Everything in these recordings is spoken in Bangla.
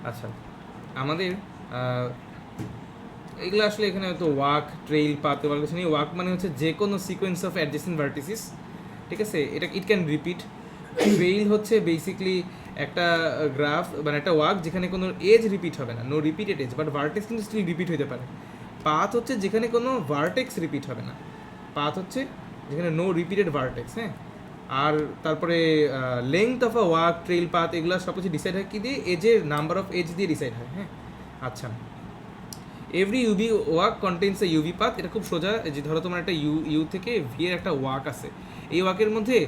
আচ্ছা, আমাদের এগুলো আসলে এখানে হয়তো ওয়াক, ট্রেইল, পাথ এবার কিছু নেই। ওয়াক মানে হচ্ছে যে কোনো সিকোয়েন্স অফ অ্যাডজেসেন্ট ভার্টিসিস, ঠিক আছে, এটা ইট ক্যান রিপিট। ট্রেইল হচ্ছে বেসিকলি একটা গ্রাফ মানে একটা ওয়াক যেখানে কোনো এজ রিপিট হবে না, no repeated edge, but vertex কিন্তু স্টিল রিপিট হতে পারে। পাথ হচ্ছে যেখানে কোনো ভার্টেক্স রিপিট হবে না, পাথ হচ্ছে যেখানে নো রিপিটেড ভার্টেক্স। হ্যাঁ, আর তারপরে length of a walk, trail, path এগুলো সব কিছু ডিসাইড হয় কি দিয়ে? এজের নাম্বার অফ এজ দিয়ে ডিসাইড হয়। হ্যাঁ, আচ্ছা, every UV walk contains a UV path. এটা খুব সোজা, যে ধরো তোমার একটা ইউ থেকে ভি এর একটা ওয়াক আছে, এই ওয়াকের মধ্যে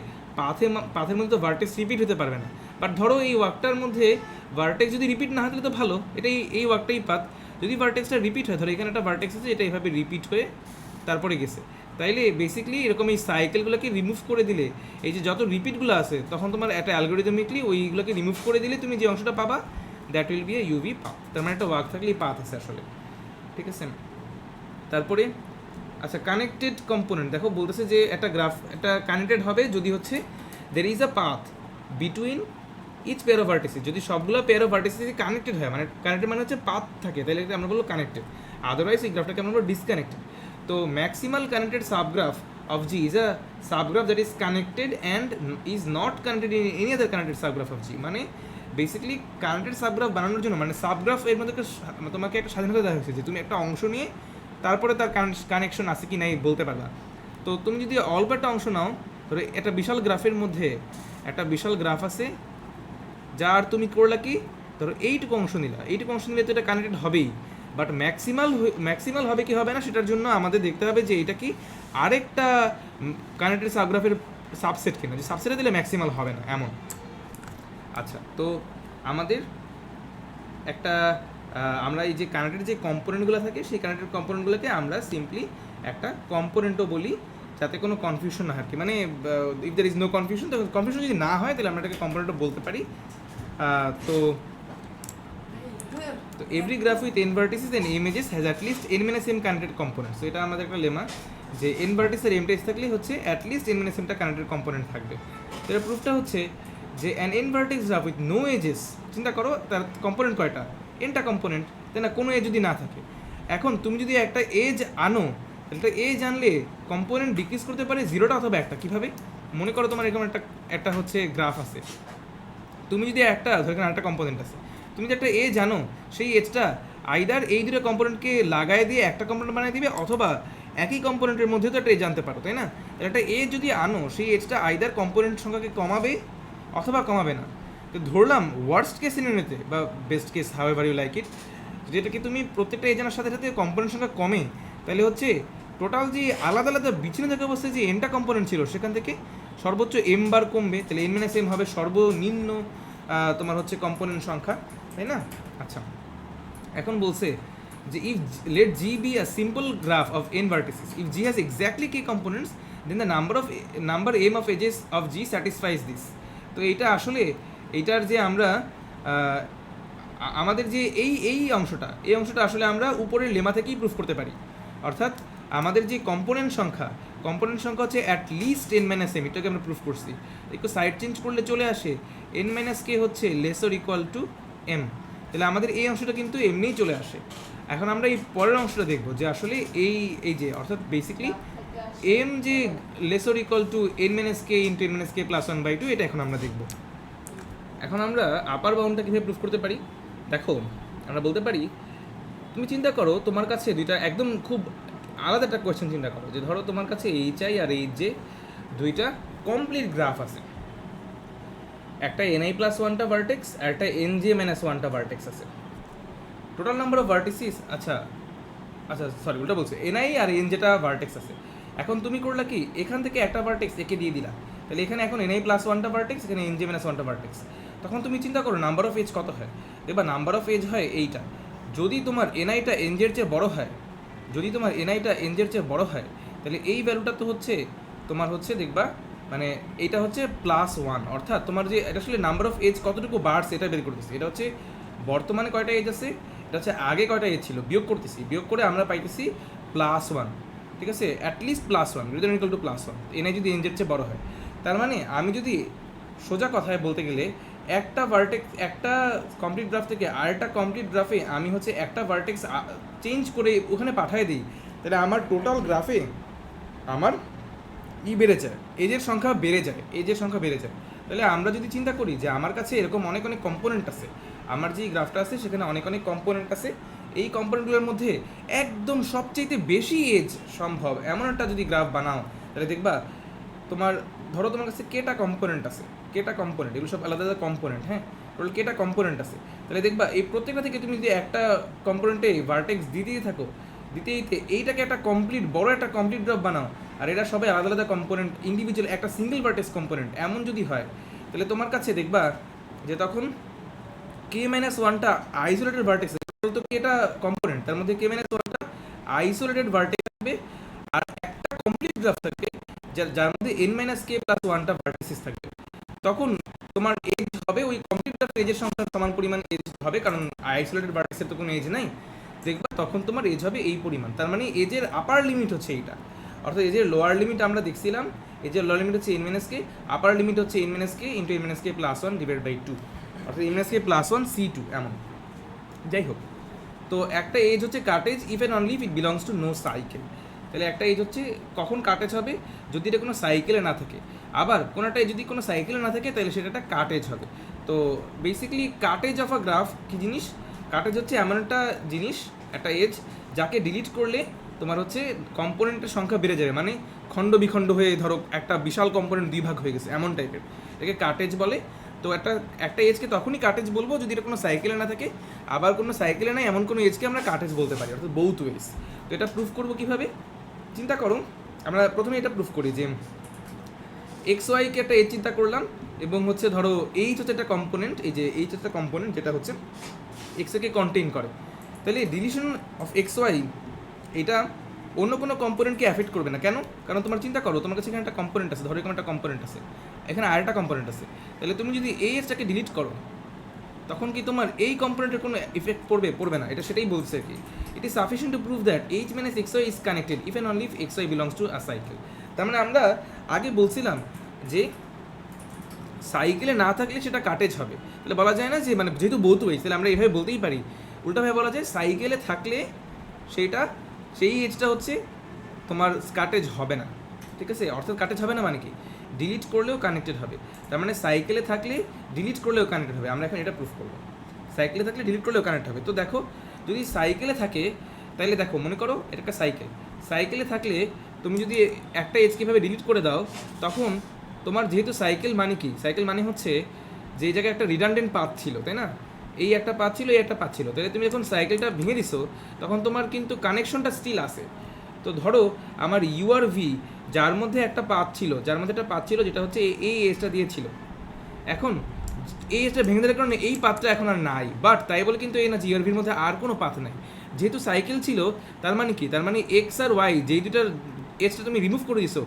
পাথের মধ্যে তো ভার্টেক্স রিপিট হতে পারবে না, বাট ধরো এই ওয়াকটার মধ্যে ভার্টেক্স যদি রিপিট না হয় তাহলে তো ভালো, এটাই এই ওয়াকটাই পাথ। যদি ভার্টেক্সটা রিপিট হয়, ধরো এখানে একটা ভার্টেক্স আছে, এটা এইভাবে রিপিট হয়ে তারপরে গেছে, তাইলে বেসিক্যালি এরকম এই সাইকেলগুলোকে রিমুভ করে দিলে, এই যে যত রিপিটগুলো আছে, তখন তোমার একটা অ্যালগোরিদমিকলি ওইগুলোকে রিমুভ করে দিলে তুমি যে অংশটা পাবা, that will B A UV path. তার মানে একটা ওয়াক থাকলেই পাথ আছে আসলে, ঠিক আছে। তারপরে আচ্ছা, কানেক্টেড কম্পোনেন্ট দেখো বলতেছে যে একটা গ্রাফ একটা কানেক্টেড হবে যদি হচ্ছে there is a path between each pair of vertices. যদি সবগুলো পেয়ার অফ ভার্টিসিস কানেক্টেড হয়, মানে কানেক্টেড মানে হচ্ছে পাথ থাকে, তাহলে আমরা বলবো কানেক্টেড। আদারওয়াইজ এই গ্রাফটাকে আমরা বলবো ডিসকানেক্টেড। তো maximal connected subgraph of G is a subgraph that is connected and is not connected in any other connected subgraph of G. মানে বেসিক্যালি কানেক্টেড সাবগ্রাফ বানানোর জন্য, মানে সাবগ্রাফ এর মধ্যে তোমাকে একটা স্বাধীনতা দেওয়া হয়েছে যে তুমি একটা অংশ নিয়ে তারপরে তার কানেকশন আছে কি নাই বলতে পারবা। তো তুমি যদি অল্প একটা অংশ নাও, ধরো একটা বিশাল গ্রাফের মধ্যে একটা বিশাল গ্রাফ আছে, যার তুমি করলা কি, ধরো এইটুকু অংশ নিলা, এইটুকু অংশ নিলে তো এটা কানেক্টেড হবেই, বাট ম্যাক্সিমাল হবে কি হবে না সেটার জন্য আমাদের দেখতে হবে যে এটা কি আরেকটা কানেক্টেড সাবগ্রাফের সাবসেট কিনা, যে সাবসেটে দিলে ম্যাক্সিমাল হবে না এমন। আচ্ছা, তো আমাদের একটা আমরা এই যে কানেক্টেড যে কম্পোনেন্টগুলো থাকে, সেই কানেক্টেড কম্পোনেন্টগুলোকে আমরা সিম্পলি একটা কম্পোনেন্টও বলি, যাতে কোনো কনফিউশন না হয় আর কি। মানে if there is no confusion, তো কনফিউশন যদি না হয় তাহলে আমরা এটাকে কম্পোনেন্টও বলতে পারি। তো তো every graph with n vertices and m edges has at least N minus m connected components. তো এটা আমাদের একটা লেমা যে এন ভার্টিসের এম টেক্স থাকলে হচ্ছে অ্যাট লিস্ট এন মাইনাস এমটা কানেক্টেড কম্পোনেন্ট থাকবে। তো এর প্রুফটা হচ্ছে যে an n vertex graph with no edges, চিন্তা করো তার কম্পোনেন্ট কয়টা, এনটা কম্পোনেন্ট, তাই না, কোনো এজ যদি না থাকে। এখন তুমি যদি একটা এজ আনো, তাহলে এজ আনলে কম্পোনেন্ট ডিক্রিজ করতে পারে জিরোটা অথবা একটা। কীভাবে? মনে করো তোমার এরকম একটা হচ্ছে গ্রাফ আছে, তুমি যদি একটা ধরে একটা কম্পোনেন্ট আছে, তুমি যদি একটা এজ জানো, সেই এজটা আইদার এই দুটো কম্পোনেন্টকে লাগাই দিয়ে একটা কম্পোনেন্ট বানিয়ে দিবে, অথবা একই কম্পোনেন্টের মধ্যেও তো একটা এজ জানতে পারো, তাই না? তাহলে একটা এজ যদি আনো, সেই এজটা আইদার কম্পোনেন্ট সংখ্যাকে কমাবে অথবা কমাবে না। তো ধরলাম ওয়ার্স্ট কেস সিনারিওতে বা best case however you like it, যেটাকে তুমি প্রত্যেকটা এজ আনার সাথে সাথে কম্পোনেন্ট সংখ্যা কমে, তাহলে হচ্ছে টোটাল যে আলাদা আলাদা বিচ্ছিন্ন থাকা অবস্থায় যে এনটা কম্পোনেন্ট ছিল, সেখান থেকে সর্বোচ্চ এম বার কমবে, তাহলে এন মাইনাস এম হবে সর্বনিম্ন তোমার হচ্ছে কম্পোনেন্ট সংখ্যা, তাই না? আচ্ছা, এখন বলছে যে if let G be a simple graph of n vertices, if G has exactly k components, then the number m of edges of G satisfies this. তো এইটা আসলে এইটার যে আমরা আমাদের যে এই অংশটা আসলে আমরা উপরের লেমা থেকেই প্রুফ করতে পারি। অর্থাৎ আমাদের যে কম্পোনেন্ট সংখ্যা হচ্ছে at least N minus M, এটাকে আমরা প্রুফ করছি। একটু সাইড চেঞ্জ করলে চলে আসে এন মাইনাস কে হচ্ছে less or equal to M, তাহলে আমাদের এই অংশটা কিন্তু এমনিই চলে আসে। এখন আমরা এই পরের অংশটা দেখবো যে আসলে এই যে অর্থাৎ বেসিক্যালি এম যে less or equal to N minus k into n minus k plus 1/2, এটা এখন আমরা দেখবো। এখন আমরা আপার বাউন্ডটা কীভাবে প্রুফ করতে পারি? দেখো, আমরা বলতে পারি, তুমি চিন্তা করো তোমার কাছে দুইটা একদম খুব আলাদা একটা কোয়েশ্চেন চিন্তা করো, যে ধরো তোমার কাছে এইচ আই আর এইচ জে দুইটা কমপ্লিট গ্রাফ আছে, একটা এনআই প্লাস ওয়ানটা ভার্টেক্স আর একটা এন জে মাইনাস ওয়ানটা ভার্টেক্স আছে। টোটাল নাম্বার অফ ভার্টিসিস, আচ্ছা সরি ওটা বলছে, এনআই আর এন যেটা ভার্টেক্স আছে। এখন তুমি করলা কি, এখান থেকে একটা ভার্টেক্স একে দিয়ে দিলা, তাহলে এখানে এখন এনআই প্লাস ওয়ানটা ভার্টেক্স, এখানে এন জে মাইনাস ওয়ানটা ভার্টেক্স। তখন তুমি চিন্তা করো নাম্বার অফ এজ কত হয়, দেখবা নাম্বার অফ এজ হয় এইটা। যদি তোমার এনআইটা এনজের চেয়ে বড় হয়, তাহলে এই ভ্যালুটা তো হচ্ছে তোমার হচ্ছে দেখবা, মানে এইটা হচ্ছে +1, অর্থাৎ তোমার যে এটা আসলে নাম্বার অফ এজ কতটুকু বাড়ছে এটা বের করতেছি। এটা হচ্ছে বর্তমানে কয়টা এজ আছে, এটা হচ্ছে আগে কয়টা এজ ছিল বিয়োগ করতেছি, বিয়োগ করে আমরা পাইতেছি +1, ঠিক আছে, at least +1 greater equal to +1 NI যদি এনজের চেয়ে বড় হয়। তার মানে আমি যদি সোজা কথায় বলতে গেলে একটা ভার্টেক্স, একটা কমপ্লিট গ্রাফ থেকে আরেকটা কমপ্লিট গ্রাফে আমি হচ্ছে একটা ভার্টেক্স চেঞ্জ করে ওখানে পাঠিয়ে দিই, তাহলে আমার টোটাল গ্রাফে আমার বেড়ে যায়, এজের সংখ্যা বেড়ে যায়, এজের সংখ্যা বেড়ে যায়। তাহলে আমরা যদি চিন্তা করি যে আমার কাছে এরকম অনেক অনেক কম্পোনেন্ট আছে, আমার যে গ্রাফটা আছে সেখানে অনেক অনেক কম্পোনেন্ট আছে, এই কম্পোনেন্টগুলোর মধ্যে একদম সবচেয়ে বেশি এজ সম্ভব এমন একটা যদি গ্রাফ বানাও, তাহলে দেখবা তোমার, ধরো তোমার কাছে কেটা কম্পোনেন্ট আছে, কেটা কম্পোনেন্ট, এগুলো সব আলাদা আলাদা কম্পোনেন্ট, হ্যাঁ, টোটাল কেটা কম্পোনেন্ট আছে, তাহলে দেখবা এই প্রত্যেকটা থেকে তুমি যদি একটা কম্পোনেন্টে ভার্টেক্স দিতেই থাকো, দিতে দিতে এইটাকে একটা কমপ্লিট বড় একটা কমপ্লিট গ্রাফ বানাও, আর এরা সবাই আলাদা আলাদা কম্পোনেন্ট, ইন্ডিভিজুয়াল একটা সিঙ্গেল ভার্টেক্স কম্পোনেন্ট, এমন যদি হয়, তাহলে তোমার কাছে দেখবা যে তখন কে মাইনাস ওয়ানটা আইসোলেটেড ভার্টেক্স, তো কেটা কম্পোনেন্ট, তার মধ্যে কে মাইনাস ওয়ানটা আইসোলেটেড ভার্টেক্স থাকবে, আর একটা কমপ্লিট গ্রাফ থাকবে যার মধ্যে এন মাইনাস কে প্লাস ওয়ানটা ভার্টিসিস থাকবে। তখন তোমার এজ হবে ওই কমপ্লিট গ্রাফের এজের সংখ্যা সমান পরিমাণ এজ হবে, কারণ আইসোলেটেড ভার্টিসের তো কোনো এজ নাই, দেখবা তখন তোমার এজ হবে এই পরিমাণ। তার মানে এজের আপার লিমিট হচ্ছে এইটা, অর্থাৎ এজের লোয়ার লিমিট আমরা দেখছিলাম, এজের লোয়ার লিমিট হচ্ছে n minus k, upper limit হচ্ছে n minus k into n minus k plus one divide by two, অর্থাৎ n minus k plus one C two এমন। যাই হোক, তো একটা এজ হচ্ছে cut edge if and only if it belongs to no cycle. তাহলে একটা এজ হচ্ছে কখন কাটেজ হবে, যদি এটা কোনো সাইকেলে না থাকে, আবার কোনোটা যদি কোনো সাইকেলে না থাকে তাহলে সেটা একটা কাটেজ হবে। তো বেসিক্যালি কাটেজ অফ আ গ্রাফ কী জিনিস, কাটেজ হচ্ছে এমন একটা জিনিস, একটা এজ যাকে ডিলিট করলে তোমার হচ্ছে কম্পোনেন্টের সংখ্যা বেড়ে যাবে, মানে খণ্ড বিখণ্ড হয়ে ধরো একটা বিশাল কম্পোনেন্ট দুই ভাগ হয়ে গেছে এমন টাইপের, এটাকে কাটেজ বলে। তো একটা এজকে তখনই কাটেজ বলবো যদি এটা কোনো সাইকেলে না থাকে, আবার কোনো সাইকেলে নাই এমন কোনো এজকে আমরা কাটেজ বলতে পারি, অর্থাৎ বোথ ওয়েজ। তো এটা প্রুফ করবো কীভাবে, চিন্তা করো, আমরা প্রথমে এটা প্রুফ করি যে এক্স ওয়াইকে একটা এজ চিন্তা করলাম, এবং হচ্ছে ধরো এইচ হচ্ছে একটা কম্পোনেন্ট, এই যে এইচ হচ্ছে কম্পোনেন্ট যেটা হচ্ছে এক্সকে কন্টেইন করে, তাহলে ডিলিশন অফ এক্স ওয়াই এটা অন্য কোনো কম্পোনেন্টকে অ্যাফেক্ট করবে না। কেন? কারণ তোমার চিন্তা করো, তোমার কাছে এখানে একটা কম্পোনেন্ট আছে, ধরো এখানে একটা কম্পোনেন্ট আছে, এখানে আরেকটা কম্পোনেন্ট আছে, তাহলে তুমি যদি এই এজটাকে ডিলিট করো তখন কি তোমার এই কম্পোনেন্টের কোনো ইফেক্ট পড়বে না, এটা সেটাই বলছে আর কি। It is sufficient to prove that H minus X Y is connected if and only if X Y belongs to a cycle. তার মানে আমরা আগে বলছিলাম যে সাইকেলে না থাকলে সেটা কাটেজ হবে, তাহলে বলা যায় না যে মানে যেহেতু বোথ ওয়েজ, তাহলে আমরা এইভাবে বলতেই পারি, উল্টাভাবে বলা যায় সাইকেলে থাকলে সেইটা সেই এজটা হচ্ছে তোমার কাটেজ হবে না, ঠিক আছে? অর্থাৎ কাটেজ হবে না মানে কি, ডিলিট করলেও কানেক্টেড হবে, তার মানে সাইকেলে থাকলে ডিলিট করলেও কানেক্টেড হবে। আমরা এখন এটা প্রুফ করবো, সাইকেলে থাকলে ডিলিট করলেও কানেক্ট হবে। তো দেখো, যদি সাইকেলে থাকে তাহলে দেখো, মনে করো এটা একটা সাইকেল, সাইকেলে থাকলে তুমি যদি একটা এজ কীভাবে ডিলিট করে দাও, তখন তোমার যেহেতু সাইকেল মানে কি, সাইকেল মানে হচ্ছে যে জায়গায় একটা রিডান্ডেন্ট পাথ ছিল, তাই না, এই একটা পাথ ছিল, এই একটা পাথ ছিল, তাহলে তুমি যখন সাইকেলটা ভেঙে দিছো তখন তোমার কিন্তু কানেকশনটা স্টিল আছে। তো ধরো আমার ইউআর ভি যার মধ্যে একটা পাথ ছিল, যেটা হচ্ছে এই এজটা দিয়েছিল, এখন এই এজটা ভেঙে দেওয়ার কারণে এই পাথটা এখন আর নাই, বাট তাই বলে কিন্তু এই না যে ইউআর ভির মধ্যে আর কোনো পাথ নাই, যেহেতু সাইকেল ছিল, তার মানে কি, তার মানে এক্স আর ওয়াই যেই দুটার এজটা তুমি রিমুভ করে দিছো,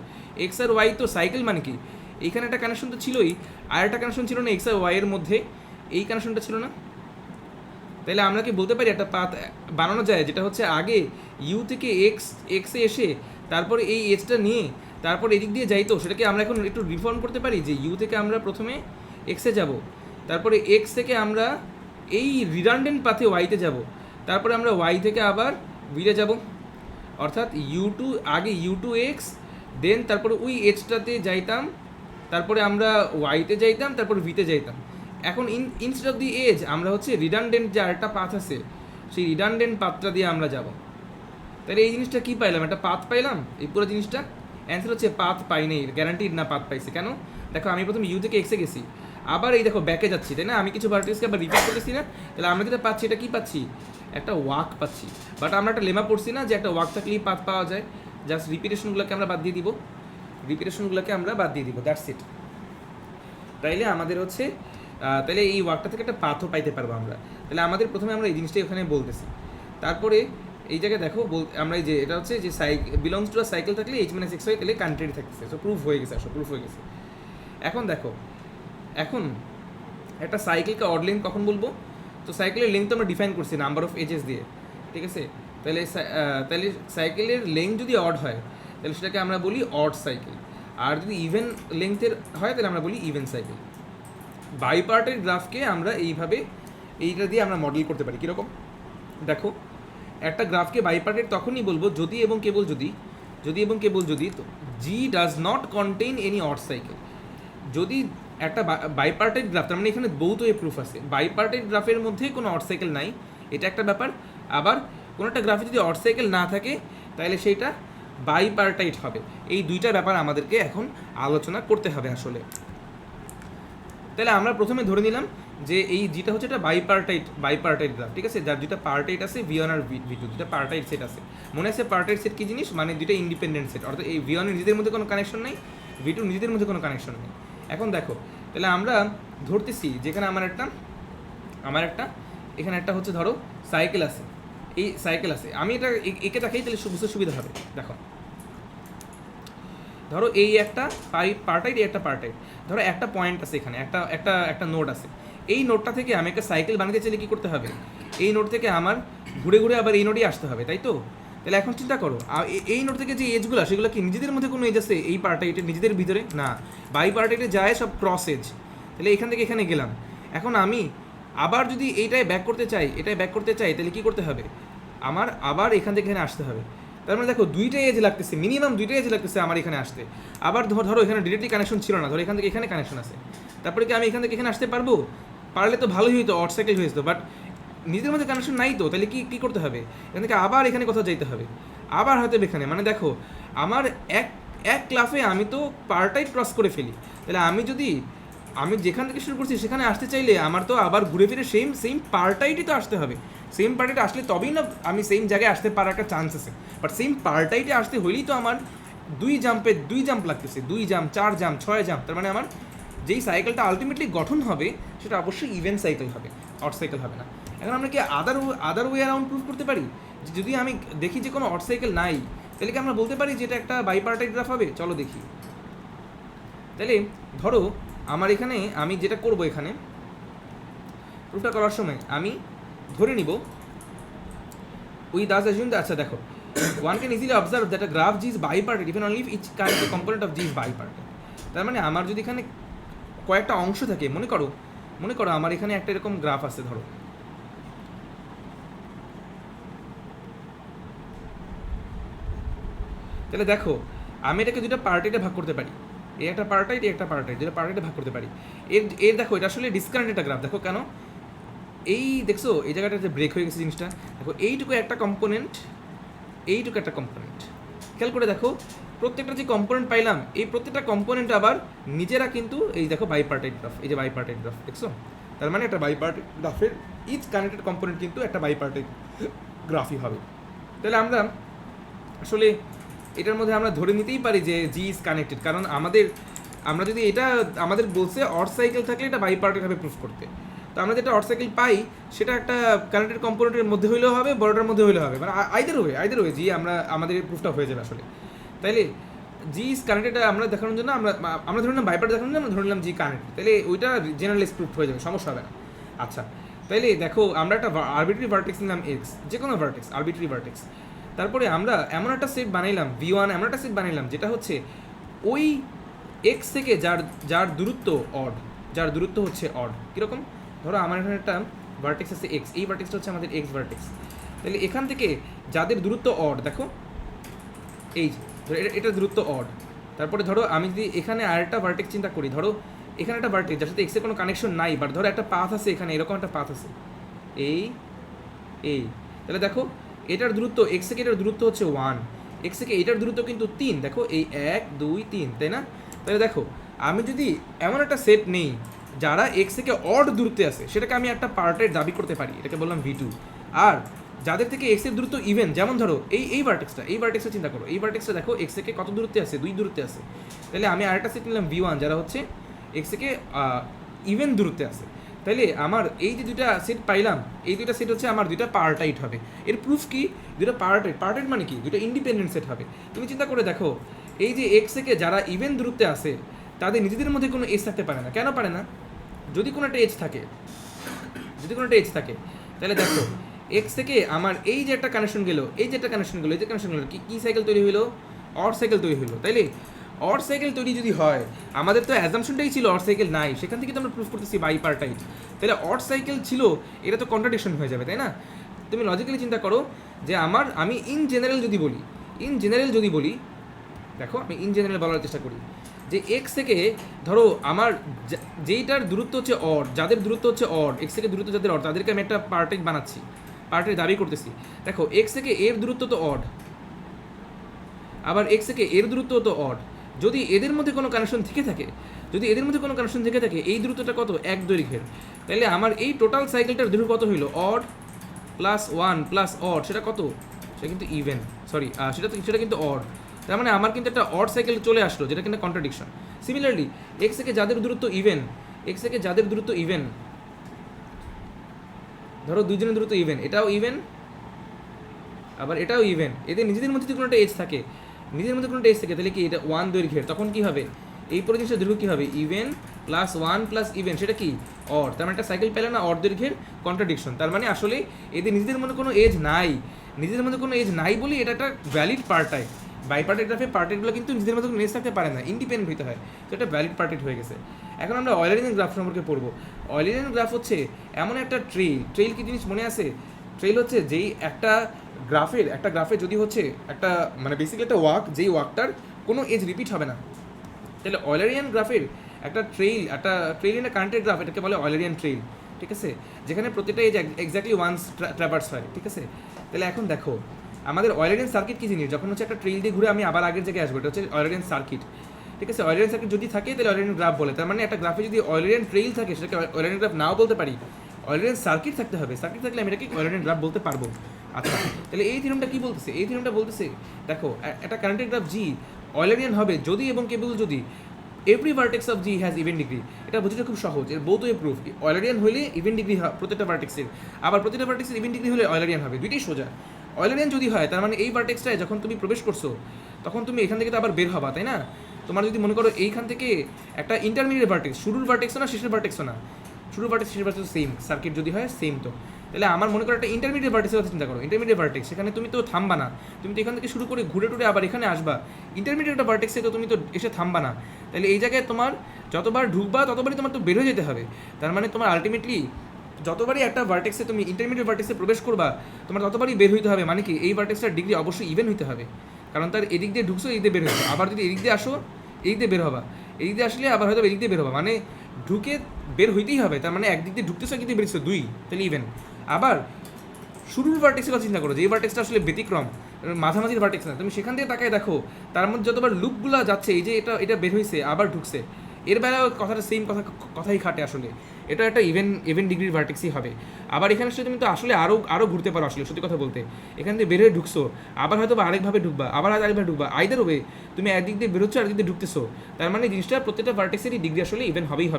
এক্স আর ওয়াই তো সাইকেল মানে কি, এইখানে একটা কানেকশন তো ছিলই, আর একটা কানেকশন ছিল না এক্স আর ওয়াই এর মধ্যে, এই কানেকশনটা ছিল না, তাহলে আমরা কি বলতে পারি একটা পাথ বানানো যায় যেটা হচ্ছে আগে ইউ থেকে এক্সে এসে তারপরে এই এজটা নিয়ে তারপর এদিক দিয়ে যাইতো, সেটাকে আমরা এখন একটু রিফর্ম করতে পারি যে ইউ থেকে আমরা প্রথমে এক্সে যাব, তারপরে এক্স থেকে আমরা এই রিডান্ডেন্ট পাথে ওয়াইতে যাব, তারপরে আমরা ওয়াই থেকে আবার ভিতে যাব, অর্থাৎ আগে ইউ টু এক্স, দেন তারপরে ওই এজটাতে যাইতাম, তারপরে আমরা ওয়াইতে যাইতাম, তারপর ভিতে যাইতাম। এখন ইনস্টেড অফ দি এজ আমরা হচ্ছে রিডান্ডেন্ট যে আরেকটা পাথ আছে সেই রিডান্ডেন্ট পাথটা দিয়ে আমরা যাব, তাহলে এই জিনিসটা কী পাইলাম, একটা পাথ পাইলাম, এই পুরো জিনিসটা অ্যান্সার হচ্ছে পাথ পাই নেই, গ্যারান্টিড না পাথ পাইছে। কেন? দেখো, আমি প্রথম ইউ থেকে এক্সে গেছি, আবার এই দেখো ব্যাকে যাচ্ছি, তাই না, আমি কিছু ভার্টেক্সকে আবার রিপিট করতেছি না, তাহলে আমরা যেটা পাচ্ছি এটা কী পাচ্ছি, একটা ওয়াক পাচ্ছি, বাট আমরা একটা লেমা পড়ছি না যে একটা ওয়াক থাকলেই পাথ পাওয়া যায়, জাস্ট রিপিটেশনগুলোকে আমরা বাদ দিয়ে দিব, দ্যাটস ইট। তাইলে আমাদের হচ্ছে তাহলে এই ওয়ার্কটা থেকে একটা পাথও পাইতে পারবো আমরা, তাহলে আমাদের প্রথমে আমরা এই জিনিসটাই ওখানে বলতেছি, তারপরে এই জায়গায় দেখো আমরা এই যে এটা হচ্ছে যে বিলংস টু আ সাইকেল থাকলে এইচ মাইনাস এক্স ওয়াই তাহলে কান্ট্রি থাকতেছে, সো প্রুফ হয়ে গেছে। এখন দেখো, এখন একটা সাইকেলকে অড লেন্থ কখন বলবো, তো সাইকেলের লেন্থ তো আমরা ডিফাইন করছি নাম্বার অফ এজেস দিয়ে, ঠিক আছে? তাহলে সাইকেলের লেন্থ যদি অড হয় তাহলে সেটাকে আমরা বলি অড সাইকেল, আর যদি ইভেন লেন্থের হয় তাহলে আমরা বলি ইভেন সাইকেল। বাইপার্টেড গ্রাফকে আমরা এইটা দিয়ে আমরা মডেল করতে পারি কীরকম? দেখো, একটা গ্রাফকে বাইপার্টেড তখনই বলবো যদি এবং কেবল যদি G does not contain any odd cycle. যদি একটা বাইপার্টেড গ্রাফ, তার মানে এখানে বহুত ওয়ে প্রুফ আছে, বাইপার্টেড গ্রাফের মধ্যে কোনো অড সাইকেল নাই, এটা একটা ব্যাপার। আবার কোনো একটা গ্রাফে যদি অড সাইকেল না থাকে তাহলে সেইটা বাইপার্টাইট হবে। এই দুইটা ব্যাপার আমাদেরকে এখন আলোচনা করতে হবে আসলে। তাহলে আমরা প্রথমে ধরে নিলাম যে এই যেটা হচ্ছে এটা বাইপার্টাইট গ্রাফ, ঠিক আছে, যার দুটা পার্টাইট আছে V1 আর V2, দুটা পার্টাইট সেট আছে। মনে আছে পার্টাইট সেট কি জিনিস? মানে দুটা ইন্ডিপেন্ডেন্ট সেট, অর্থাৎ এই V1 নিজেদের মধ্যে কোনো কানেকশন নেই, V2 নিজেদের মধ্যে কোনো কানেকশন নেই। এখন দেখো, তাহলে আমরা ধরতেছি যেখানে আমার একটা এখানে একটা হচ্ছে ধরো সাইকেল আছে, এই সাইকেল আছে, আমি এটা একে দেখাই তাহলে বুঝতে সুবিধা হবে। দেখো, ধরো এই একটা পার্টাইট, এই একটা পার্টাইট, ধরো একটা পয়েন্ট আছে এখানে, একটা নোড আছে। এই নোডটা থেকে আমি একটা সাইকেল বানাতে চাইলে কী করতে হবে? এই নোড থেকে আমার ঘুরে ঘুরে আবার এই নোডেই আসতে হবে, তাই তো? তাহলে এখন চিন্তা করো, এই নোড থেকে যে এজগুলো, সেগুলো কি নিজেদের মধ্যে কোনো এজ আছে এই পার্টাইটের নিজেদের ভিতরে? না, বাই পার্টাইটে যায় সব ক্রস এজ। তাহলে এখান থেকে এখানে গেলাম, এখন আমি আবার যদি এটাই ব্যাক করতে চাই তাহলে কী করতে হবে? আমার আবার এখান থেকে এখানে আসতে হবে। তার মানে দেখো দুইটা এজ লাগতেছে, মিনিমাম দুইটা এজ লাগতেছে আমার এখানে আসতে। আবার ধরো এখানে ডিরেক্টলি কানেকশন ছিল না, ধরো এখান থেকে এখানে কানেকশন আছে, তারপরে কি আমি এখান থেকে এখানে আসতে পারবো? পারলে তো ভালোই হইতো, অড সাইকেল হয়েছে, বাট নিজেদের মধ্যে কানেকশন নাই তো, তাহলে কী করতে হবে? এখান থেকে আবার এখানে কোথাও যাইতে হবে, আবার হয়তো এখানে। মানে দেখো আমার এক ক্লাফে আমি তো পার্টাইট ক্রস করে ফেলি। তাহলে আমি যেখান থেকে শুরু করছি সেখানে আসতে চাইলে আমার তো আবার ঘুরে ফিরে সেম পার্টাইটই তো আসতে হবে। সেম পার্টাইটে আসলে তবেই না আমি সেম জায়গায় আসতে পারার একটা চান্স আছে। বাট সেম পার্টাইটে আসতে হইলেই তো আমার দুই জাম্প লাগতেছে, 2 জাম্প, 4 জাম্প, 6 জাম্প। তার মানে আমার যেই সাইকেলটা আলটিমেটলি গঠন হবে সেটা অবশ্যই ইভেন্ট সাইকেল হবে, অড সাইকেল হবে না। এখন আমরা কি আদার ওয়ে অ্যারাউন্ড প্রুভ করতে পারি? যদি আমি দেখি যে কোনো অড সাইকেল নাই, তাহলে কি আমরা বলতে পারি যে এটা একটা বাইপার্টাইট গ্রাফ হবে? চলো দেখি। তাহলে ধরো আমার এখানে আমি যেটা করব, এখানে প্রুফটা করার সময় আমি ধরে নিব উই দাস অ্যাজিউম, আচ্ছা দেখো, one can easily observe that a graph G is bipartite even only if each component of G is bipartite. তার মানে আমার যদি এখানে কয়েকটা অংশ থাকে, মনে করো আমার এখানে একটা এরকম গ্রাফ আছে, ধরো তাহলে দেখো আমি এটাকে দুটো পার্টাইটে ভাগ করতে পারি, এই একটা পার্টাইট, এই একটা পার্টাইট, দুটো পার্টাইটে ভাগ করতে পারি। এর দেখো এটা আসলে ডিসকানেক্টেড একটা গ্রাফ। দেখো কেন এই দেখছো এই জায়গাটা যে ব্রেক হয়ে গেছে জিনিসটা, দেখো এইটুকু একটা কম্পোনেন্ট, এইটুকু একটা কম্পোনেন্ট। খেয়াল করে দেখো প্রত্যেকটা যে কম্পোনেন্ট পাইলাম, এই প্রত্যেকটা কম্পোনেন্ট আবার নিজেরা কিন্তু এই দেখো বাইপার্টাইট গ্রাফ, এই যে বাইপার্টাইট গ্রাফ দেখছো। তার মানে একটা বাইপার্টাইট গ্রাফের ইচ কানেক্টেড কম্পোনেন্ট কিন্তু একটা বাইপার্টাইট গ্রাফই হবে। তাহলে আমরা আসলে এটার মধ্যে আমরা ধরে নিতেই পারি যে জি ইজ কানেক্টেড, কারণ আমরা যদি এটা আমাদের বলছে অড সাইকেল থাকলে এটা বাইপার্টাইট হবে প্রুফ করতে। তো আমরা যেটা অড সাইকেল পাই সেটা একটা কানেক্টেড কম্পোনেন্টের মধ্যে হইলেও হবে, বড়টার মধ্যে হইলেও হবে, মানে আইদার ওয়ে জি আমাদের প্রুফটা হয়ে যাবে আসলে। তাইলে জি ইজ কানেক্টেড আমরা দেখানোর জন্য আমরা ধরে নিলাম বাইপার্ট দেখানোর জন্য আমরা ধরে নিলাম জি কানেক্টেড, তাহলে ওইটা জেনারেলাইজ প্রুফ হয়ে যাবে, সমস্যা হবে না। আচ্ছা, তাইলে দেখো আমরা একটা আরবিট্রারি ভার্টেক্স নিলাম এক্স, যে কোনো ভার্টেক্স, আরবিট্রারি ভার্টেক্স। তারপরে আমরা এমন একটা সেট বানাইলাম V1, এমন একটা সেট বানাইলাম যেটা হচ্ছে ওই এক্স থেকে যার দূরত্ব হচ্ছে অড। কীরকম? ধরো আমার এখানে একটা ভার্টেক্স আছে এক্স, এই ভার্টেক্সটা হচ্ছে আমাদের এক্স ভার্টেক্স। তাহলে এখান থেকে যাদের দূরত্ব অড, দেখো এই ধরো এটা দূরত্ব অড। তারপরে ধরো আমি যদি এখানে আরেকটা ভার্টেক্স চিন্তা করি, ধরো এখানে একটা ভার্টেক্স যার সাথে এক্সের কোনো কানেকশন নাই, বাট ধরো একটা পাথ আছে এখানে, এরকম একটা পাথ আছে এই তাহলে দেখো এটার দূরত্ব এক্স থেকে এটার দূরত্ব হচ্ছে 1, এক্স থেকে এটার দূরত্ব কিন্তু 3, দেখো এই 1 2 3, তাই না? তাহলে দেখো আমি যদি এমন একটা সেট নেই যারা এক্স থেকে অড দূরত্বে আছে, সেটাকে আমি একটা পার্টের দাবি করতে পারি, এটাকে বললাম V2। আর যাদের থেকে এক্সের দূরত্ব ইভেন, যেমন ধরো এই ভার্টেক্সটা চিন্তা করো, এই ভার্টেক্সটা দেখো এক্স থেকে কত দূরত্বে আছে? 2 দূরত্বে আছে। তাহলে আমি আরেকটা সেট নিলাম V1 যারা হচ্ছে এক্স থেকে ইভেন দূরত্বে আছে। তাইলে আমার এই যে দুইটা সেট পাইলাম, এই দুইটা সেট হচ্ছে আমার দুইটা পার্টাইট হবে। এর প্রুফ কি? দুইটা পার্টাইট মানে কি? দুইটা ইন্ডিপেন্ডেন্ট সেট হবে। তুমি চিন্তা করে দেখো এই যে এক্স থেকে যারা ইভেন দূরত্বে আছে তাদের নিজেদের মধ্যে কোনো এজ থাকতে পারে না। কেন পারে না? যদি কোনো একটা এজ থাকে তাহলে দেখো এক্স থেকে আমার এই যে একটা কানেকশন গেলো, এই যে কানেকশন গেলো কি সাইকেল তৈরি হইলো? অড সাইকেল তৈরি হইলো। তাইলে অড সাইকেল তৈরি যদি হয়, আমাদের তো অ্যাজাম্পশনটাই ছিল অড সাইকেল নাই, সেখান থেকে তো আমরা প্রুফ করতেছি বাইপার্টাইট, তাহলে অড সাইকেল ছিল, এটা তো কন্ট্রাডিকশন হয়ে যাবে, তাই না? তুমি লজিক্যালি চিন্তা করো যে আমি ইন জেনারেল যদি বলি, দেখো আমি ইন জেনারেল বলার চেষ্টা করি যে এক্স থেকে ধরো আমার যেইটার দূরত্ব হচ্ছে অড, যাদের দূরত্ব হচ্ছে অড, এক্স থেকে দূরত্ব যাদের অড, তাদেরকে আমি একটা পার্টেজ বানাচ্ছি, পার্টের দাবি করতেছি। দেখো এক্স থেকে এর দূরত্ব তো অড, আবার এক্স থেকে এর দূরত্ব তো অড। যদি এদের মধ্যে কোনো কানেকশন থেকে থাকে, এই দূরত্বটা কত? এক দৈর্ঘ্যের, তাহলে আমার এই টোটাল সাইকেলটার দৈর্ঘ্য কত হইলো? অড প্লাস 1 প্লাস অড, সেটা কত? সেটা কিন্তু ইভেন, সরি সেটা কিন্তু অড। তার মানে আমার কিন্তু একটা অড সাইকেল চলে আসলো, যেটা কিন্তু কন্ট্রাডিকশন। সিমিলারলি এক্স থেকে যাদের দূরত্ব ইভেন, ধরো দুইজনের দূরত্ব ইভেন, এটাও ইভেন আবার এটাও ইভেন, এদের নিজেদের মধ্যে কোনো একটা এজ থাকে, তাহলে কি এটা 1 দৈর্ঘ্যের, তখন কি হবে? এই পুরো জিনিসটা দৈর্ঘ্য কী হবে? ইভেন প্লাস 1 প্লাস ইভেন, সেটা কি? অড। তার মানে একটা সাইকেল পেলে না অড দৈর্ঘ্যের, কন্ট্রাডিকশন। তার মানে আসলে এদের নিজেদের মধ্যে কোনো এজ নাই, বলে এটা একটা ভ্যালিড পার্টাইট। বাইপার্টাইট গ্রাফে পার্টেটগুলো কিন্তু নিজেদের মধ্যে কোনো এজ থাকতে পারে না, ইন্ডিপেন্ডেন্ট হতে হয়, তো এটা ভ্যালিড পার্টেট হয়ে গেছে। এখন আমরা অয়েলারিয়ান গ্রাফ সম্পর্কে পড়বো। অয়েলারিয়ান গ্রাফ হচ্ছে এমন একটা ট্রেইল কি জিনিস মনে আছে? ট্রেইল হচ্ছে যেই একটা গ্রাফে যদি হচ্ছে একটা মানে বেসিক্যালি একটা যেই ওয়াকটার কোনো এজ রিপিট হবে না, তাহলে অয়েলারিয়ান গ্রাফের একটা trail in a connected graph, এটাকে বলে অয়েলারিয়ান ট্রেইল, ঠিক আছে? যেখানে প্রতিটা এজ এক্স্যাক্টলি ওয়ান্স ট্রাভার্স হয়, ঠিক আছে? তাহলে এখন দেখো আমাদের অয়েলারিয়ান সার্কিট কি জিনিস? যখন হচ্ছে একটা ট্রেইল দিয়ে ঘুরে আমি আবার আগের জায়গায় আসবো, এটা হচ্ছে অয়েলারিয়ান সার্কিট, ঠিক আছে? অয়েলারিয়ান সার্কিট যদি থাকে তাহলে অয়েলারিয়ান গ্রাফ বলে। তার মানে একটা গ্রাফে যদি অয়েলারিয়ান ট্রেইল থাকে, সেটাকে অয়েলারিয়ান গ্রাফ নাও বলতে পারি, অয়েলারিয়ান সার্কিট থাকতে হবে। সার্কিট থাকলে আমি এটাকে অয়েলারিয়ান গ্রাফ বলতে পারবো। আচ্ছা, তাহলে এই থিওরেমটা কি বলতেছে? এই থিওরেমটা বলতেছে দেখো একটা কানেক্টেড গ্রাফ জি অয়েলারিয়ান হবে যদি এবং কেবল যদি every vertex of G has even degree. এটা বুঝতে খুব সহজ, এর বোথ ওয়ে প্রুফ। অয়েলারিয়ান হলে ইভেন ডিগ্রি হয় প্রত্যেকটা ভার্টেক্সের, আবার প্রত্যেকটা ভার্টেক্সের ইভেন ডিগ্রি হলে অয়েলারিয়ান হবে, দুইটাই সোজা। অয়েলারিয়ান যদি হয় তার মানে এই ভার্টেক্সটায় যখন তুমি প্রবেশ করছো, তখন তুমি এখান থেকে তো আবার বের হবা, তাই না? তোমার যদি মনে করো এইখান থেকে একটা ইন্টারমিডিয়েট ভার্টেক্স, শুরুর ভার্টেক্সও না শেষের ভার্টেক্সও না, শুরুর ভার্টেক্স শেষের ভার্টেক্স সেম, সার্কিট যদি হয় সেম। তো তাহলে আমার মনে করো একটা ইন্টারমিডিয়েট ভার্টেক্সের কথা চিন্তা করো, ইন্টারমিডিয়েট ভার্টেক্স, সেখানে তুমি তো থামবা না, তুমি তো এখান থেকে শুরু করে ঘুরে টুরে আবার এখানে আসবা। ইন্টারমিডিয়েট একটা ভার্টেক্সে তো তুমি তো এসে থামবা না, তাহলে এই জায়গায় তোমার যতবার ঢুকবা ততবারই তোমার তো বের হয়ে যেতে হবে। তার মানে তোমার আলটিমেটলি যতবারই একটা ভার্টেক্সে তুমি ইন্টারমিডিয়েট ভার্টেক্সে প্রবেশ করবা, তোমার ততবারই বের হইতে হবে। মানে কি এই ভার্টেক্সটার ডিগ্রি অবশ্যই ইভেন হইতে হবে, কারণ তার এদিক দিয়ে ঢুকছো, এদিক দিয়ে বের হয়েছে, আবার যদি এদিক দিয়ে আসো এদিক দিয়ে বের হবা, এদিক দিয়ে আসলে আবার হয়তো এদিক দিয়ে বের হবা, মানে ঢুকে বের হইতেই হবে। তার মানে একদিক দিয়ে ঢুকতেছো, একদিক দিয়ে বেরোছো, দুই, তাহলে ইভেন। আবার শুরুর ভার্টেক্সের কথা চিন্তা করো, যে ভার্টেক্সটা আসলে ব্যতিক্রম, মাঝামাঝির ভার্টেক্স না, তুমি সেখান থেকে তাকায় দেখো তার মধ্যে যতবার লুপগুলো যাচ্ছে, এই যে এটা বের হয়েছে আবার ঢুকছে, এর বেলাও কথাটা সেম কথাই খাটে আসলে, এটা একটা ইভেন ডিগ্রির ভার্টেক্সই হবে। আবার এখানে আসলে তুমি তো আসলে আরও ঘুরতে পারো আসলে, সত্যি কথা বলতে। এখান থেকে বের হয়ে ঢুকছো, আবার হয়তো আরেকভাবে ঢুকবা, আবার আরেকভাবে ঢুকবা, আইদার ওয়ে তুমি একদিক দিয়ে বেরোচ্ছ আর একদিক দিয়ে ঢুকতেছো, তার মানে জিনিসটা প্রত্যেকটা ভার্টেক্সেরই ডিগ্রি আসলে ইভেন হবেই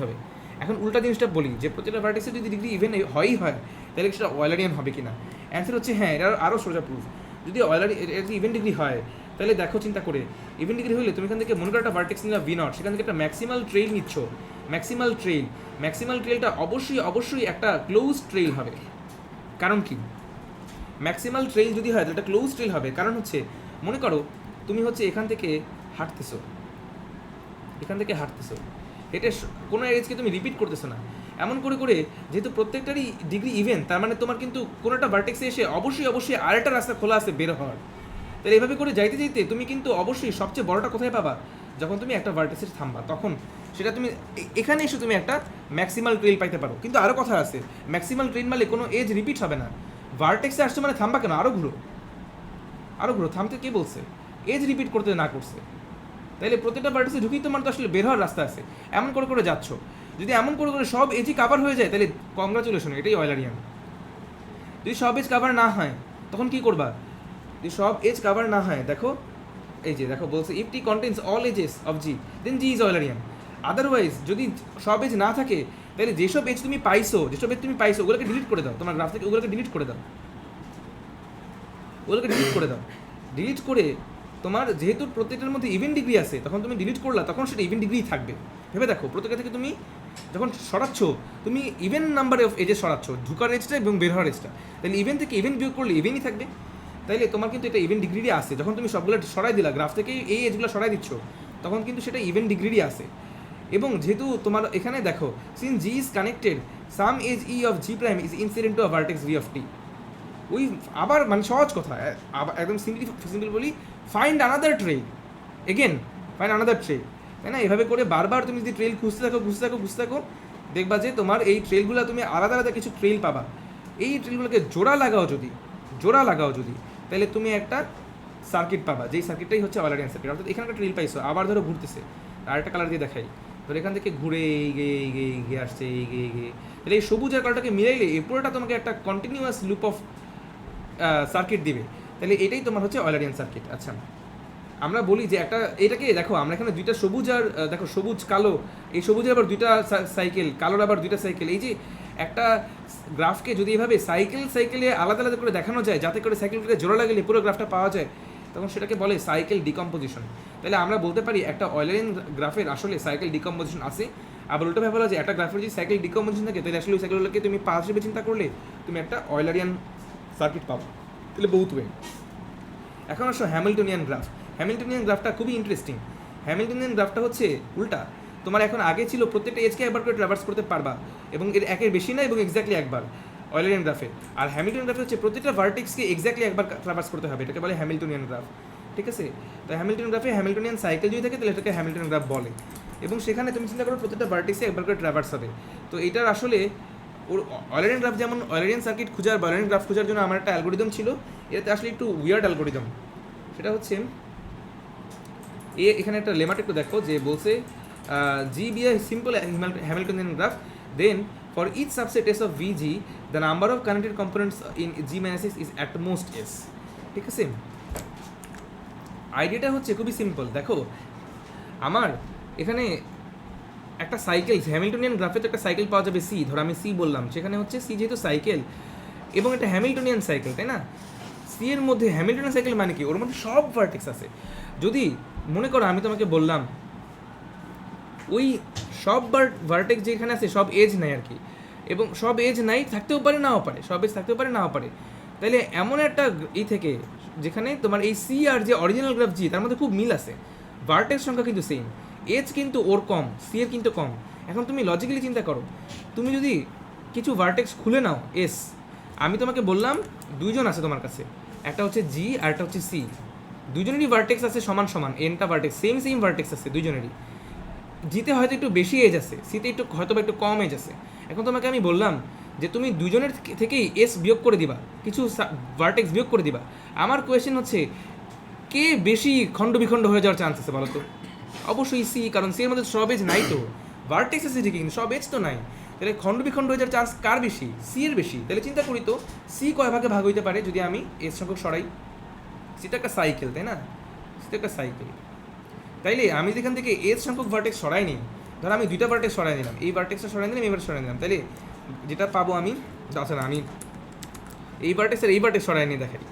হবে। এখন উল্টা জিনিসটা বলি যে প্রত্যেকটা ভার্টেক্সের যদি ডিগ্রি ইভেন হয় তাহলে সেটা অয়েলারিয়ান হবে কিনা? অ্যান্সার হচ্ছে হ্যাঁ, এটা আরও সোজা প্রুফ। যদি ইভেন ডিগ্রি হয়, তাহলে দেখো চিন্তা করে, ইভেন ডিগ্রি হলে তুমি এখান থেকে মনে করো একটা ভার্টেক্স নিলা V0, সেখান থেকে একটা ম্যাক্সিমাল ট্রেইল নিচ্ছ, ম্যাক্সিমাল ট্রেইলটা অবশ্যই একটা ক্লোজ ট্রেইল হবে। কারণ কি? ম্যাক্সিমাল ট্রেইল যদি হয় তাহলে একটা ক্লোজ ট্রেইল হবে, কারণ হচ্ছে মনে করো তুমি হচ্ছে এখান থেকে হাঁটতেছো, হেঁটে কোনো এজকে তুমি রিপিট করতেছো না, এমন করে যেহেতু প্রত্যেকটারই ডিগ্রি ইভেন, তার মানে তোমার কিন্তু কোনো একটা ভার্টেক্সে এসে অবশ্যই আরেকটা রাস্তা খোলা আছে বের হওয়ার। তাহলে এইভাবে করে যাইতে তুমি কিন্তু অবশ্যই সবচেয়ে বড়টা কোথায় পাবা? যখন তুমি একটা ভার্টেক্সে থামবা, তখন সেটা তুমি এখানে এসে তুমি একটা ম্যাক্সিমাল ট্রেইল পাইতে পারো। কিন্তু আরও কথা আছে, ম্যাক্সিমাল ট্রেইল মানে কোনো এজ রিপিট হবে না। ভার্টেক্সে আসছে মানে থামবা কেন? আরও ঘুরো, থামতে কে বলছে? এজ রিপিট করতে না করছে। তাইলে প্রত্যেকটা ভার্টেক্সে ঢুকেই তোমার তো আসলে বের হওয়ার রাস্তা আছে, এমন করে যাচ্ছ। যদি এমন করে সব এজই কাভার হয়ে যায়, তাহলে কংগ্রাচুলেশন, এটাই অয়েলারিয়ান। যদি সব এজ কাভার না হয় তখন কি করবা? যদি সব এজ কাভার না হয়, দেখো বলছে if T contains all edges of G then G is Eulerian. Otherwise যদি সব এজ না থাকে, তাহলে যেসব এজ তুমি পাইছো ওগুলোকে ডিলিট করে দাও, তোমার গ্রাফ থেকে ওগুলোকে ডিলিট করে দাও, ডিলিট করে তোমার যেহেতু প্রত্যেকটার মধ্যে ইভেন ডিগ্রি আছে, তখন তুমি ডিলিট করলা, তখন সেটা ইভেন ডিগ্রি থাকবে। ভেবে দেখো, প্রত্যেকটা থেকে তুমি যখন সরাচ্ছ, তুমি ইভেন নাম্বার অফ এজে সরাচ্ছ, ঢুকার এজটা এবং বের হওয়ার এজটা, তাহলে ইভেন থেকে ইভেন বিয়োগ করলে ইভেনই থাকবে। তাইলে তোমার কিন্তু এটা ইভেন ডিগ্রিরই আসে। যখন তুমি সবগুলো সরাই দিলা গ্রাফ থেকে এই এজগুলো সরাই দিচ্ছ, তখন কিন্তু সেটা ইভেন ডিগ্রিরই আসে। এবং যেহেতু তোমার এখানে দেখো, since G is connected, some edge e of G prime is incident to a vertex v of T. ওই আবার মানে সহজ কথা, আবার একদম সিম্পল বলি, find another trail, again find another trail, তাই না? এভাবে করে বারবার তুমি যদি ট্রেল খুঁজতে থাকো, দেখবা যে তোমার এই ট্রেলগুলো তুমি আলাদা আলাদা কিছু ট্রেল পাবা। এই ট্রেলগুলোকে জোড়া লাগাও যদি, তাহলে তুমি একটা সার্কিট পাবা, যেই সার্কিটটাই হচ্ছে অলারিয়ান সার্কিট। অর্থাৎ এখানে একটা ট্রেল পাইছো, আবার ধরো ঘুরতেছে, আরেকটা কালার দিয়ে দেখাই, ধরো এখান থেকে ঘুরে এগিয়ে আসছে, তাহলে এই সবুজ আর কালারটাকে মিলাইলে এই পুরোটা তোমাকে একটা কন্টিনিউয়াস লুপ অফ সার্কিট দিবে। তাহলে এটাই তোমার হচ্ছে অলারিয়ান সার্কিট। আচ্ছা, আমরা বলি যে একটা এটাকে দেখো, আমরা এখানে দুইটা সবুজ আর দেখো সবুজ কালো, এই সবুজের আবার দুইটা সাইকেল, কালোর আবার দুইটা সাইকেল। এই যে একটা গ্রাফকে যদি এভাবে সাইকেলে আলাদা আলাদা করে দেখানো যায়, যাতে করে সাইকেলটাকে জোড়া লাগলে পুরো গ্রাফটা পাওয়া যায়, তখন সেটাকে বলে সাইকেল ডিকম্পোজিশন। তাহলে আমরা বলতে পারি একটা অয়েলারিয়ান গ্রাফের আসলে সাইকেল ডিকম্পোজিশন আছে। আবার উল্টো ভাবে বলা যায় একটা গ্রাফের যদি সাইকেল ডিকম্পোজিশন থাকে, তাহলে আসলে ওই সাইকেলগুলোকে তুমি পাঁচ হিসেবে চিন্তা করলে তুমি একটা অয়েলারিয়ান সার্কিট পাবো। তাহলে বহুত ওয়ে। এখন আসো হ্যামিল্টনিয়ান গ্রাফ। হ্যামিল্টনিয়ান গ্রাফটা খুবই ইন্টারেস্টিং। হ্যামিল্টনিয়ান গ্রাফটা হচ্ছে উল্টা, তোমার এখন আগে ছিল প্রত্যেকটা এজকে একবার করে ট্রাভার্স করতে পারবা, এবং এর একের বেশি না, এবং এক্স্যাক্টলি একবার অয়েলারিয়ান গ্রাফে। আর হ্যামিল্টনিয়ান গ্রাফে হচ্ছে প্রত্যেকটা ভার্টেক্সকে এক্স্যাক্টলি একবার ট্রাভার্স করতে হবে, এটাকে বলে হ্যামিল্টনিয়ান গ্রাফ। ঠিক আছে? তো হ্যামিল্টনিয়ান গ্রাফে হ্যামিল্টনিয়ান সাইকেল যদি থাকে তাহলে এটাকে হ্যামিল্টনিয়ান গ্রাফ বলে, এবং সেখানে তুমি চিন্তা করো প্রত্যেকটা ভার্টেক্সে একবার করে ট্রাভার্স হবে। তো এটার আসলে ওর অয়েলারিয়ান গ্রাফ, যেমন অয়েলারিয়ান সার্কিট খোঁজার বা অয়েলারিয়ান গ্রাফ খোঁজার জন্য আমার একটা অ্যালগোরিদম ছিল, এটাতে আসলে একটু উইয়ার্ড অ্যালগোরিদম। সেটা হচ্ছে এখানে একটা লেমাটা একটু দেখো, যে বলছে G be a simple Hamiltonian graph, then for each subset S of V G the number of connected components in G minus S is at most S. ঠিক আছে? আইডিয়াটা হচ্ছে খুবই সিম্পল। দেখো আমার এখানে একটা সাইকেল, হ্যামিল্টনিয়ান গ্রাফে তো একটা সাইকেল পাওয়া যাবে সি, ধর আমি সি বললাম, সেখানে হচ্ছে সি যেহেতু সাইকেল এবং একটা হ্যামিল্টনিয়ান সাইকেল, তাই না? সি এর মধ্যে হ্যামিল্টনিয়ান সাইকেল মানে কি, ওর মধ্যে সব ভার্টেক্স আছে। যদি মনে করো আমি তোমাকে বললাম ওই সব ভার্টেক্স যেখানে আছে সব এজ নাই আর কি, এবং সব এজ নাই থাকতেও পারে নাও পারে, সব এজ থাকতেও পারে নাও পারে, তাহলে এমন একটা থেকে যেখানে তোমার এই সি আর যে অরিজিনাল গ্রাফ জি তার মধ্যে খুব মিল আছে, ভার্টেক্স সংখ্যা কিন্তু সেম, এজ কিন্তু ওর কম, সি এর কিন্তু কম। এখন তুমি লজিক্যালি চিন্তা করো, তুমি যদি কিছু ভার্টেক্স খুলে নাও এস, আমি তোমাকে বললাম দুইজন আছে তোমার কাছে, একটা হচ্ছে জি আর একটা হচ্ছে সি, দুজনেরই ভার্টেক্স আছে সমান সমান, এনটা ভার্টেক্স সেম ভার্টেক্স আছে দুজনেরই, জিতে হয়তো একটু বেশি এজ আছে, সিতে একটু হয়তো বা একটু কম এজ আছে। এখন তোমাকে আমি বললাম যে তুমি দুজনের থেকেই এস বিয়োগ করে দিবা, কিছু ভার্টেক্স বিয়োগ করে দিবা। আমার কোয়েশ্চেন হচ্ছে কে বেশি খণ্ড বিখণ্ড হয়ে যাওয়ার চান্স আছে বলো তো? অবশ্যই সি, কারণ সি এর মধ্যে সব এজ নাই, তো ভার্টেক্স আছে ঠিকই কিন্তু সব এজ তো নাই, তাহলে খণ্ড বিখণ্ড হয়ে যাওয়ার চান্স কার বেশি? সি এর বেশি। তাহলে চিন্তা করি তো সি কয় ভাগে ভাগ হইতে পারে যদি আমি এস সংখ্যক সরাই? সেটা একটা সাইকেল, তাই না? সেটা একটা সাইকেল। তাইলে আমি যেখান থেকে এস সংখ্যক ভার্টেক্স সরাই নিই, ধর আমি দুইটা ভার্টেক্স সরাই নিলাম, এই ভার্টেক্সটা সরাই নিলাম, এই ভার্টেক্স সরাই নিলাম, তাহলে যেটা পাবো আমি, আচ্ছা না আমি এই ভার্টেক্স আর এই ভার্টেক্স সরাই নিয়ে দেখাই,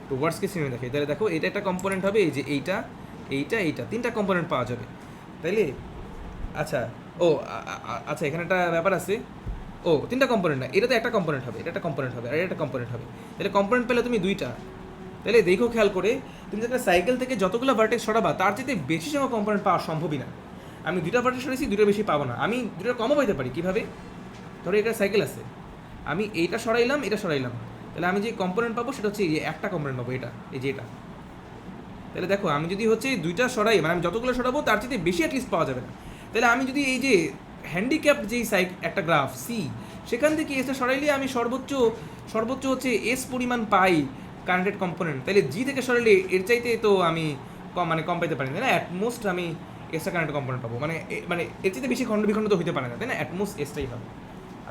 টুয়ার্ডস কে সিনে দেখাই, তাহলে দেখো এটা একটা কম্পোনেন্ট হবে, এই যে এইটা তিনটা কম্পোনেন্ট পাওয়া যাবে। তাইলে আচ্ছা আচ্ছা এখানে একটা ব্যাপার আছে, তিনটা কম্পোনেন্ট না, এটা তো একটা কম্পোনেন্ট হবে, এটা একটা কম্পোনেন্ট হবে, আর এটা একটা কম্পোনেন্ট হবে, তাহলে কম্পোনেন্ট পেলে তুমি দুইটা। তাহলে দেখো খেয়াল করে, তুমি একটা সাইকেল থেকে যতগুলো ভার্টেক্স সরাবা তার চেয়ে বেশি সংখ্যক কম্পোনেন্ট পাওয়া সম্ভবই না। আমি দুইটা ভার্টেক্স সরেছি, দুটো বেশি পাবো না, আমি দুটো কমও পাইতে পারি। কীভাবে? ধরো এটা সাইকেল আছে, আমি এইটা সরাইলাম, এটা সরাইলাম, তাহলে আমি যে কম্পোনেন্ট পাবো সেটা হচ্ছে একটা কম্পোনেন্ট পাবো, এটা এই যে এটা। তাহলে দেখো আমি যদি হচ্ছে দুইটা সরাই, মানে আমি যতগুলো সরাবো তার চেয়ে বেশি অ্যাটলিস্ট পাওয়া যাবে না। তাহলে আমি যদি এই যে হ্যান্ডিক্যাপ যেই একটা গ্রাফ সি, সেখান থেকে এসটা সরাইলে আমি সর্বোচ্চ হচ্ছে এস পরিমাণ পাই কানেক্টেড কম্পোনেন্ট, তাহলে জি থেকে সরাইলে এর চাইতে তো আমি কম পাইতে পারি না, তাই না? অ্যাটমোস্ট আমি এসটা কানেক্টেড কম্পোনেন্ট পাবো, মানে এর চাইতে বেশি খণ্ড বিখণ্ড তো হতে পারে না, তাই না? অ্যাটমোস্ট এসটাই হবে।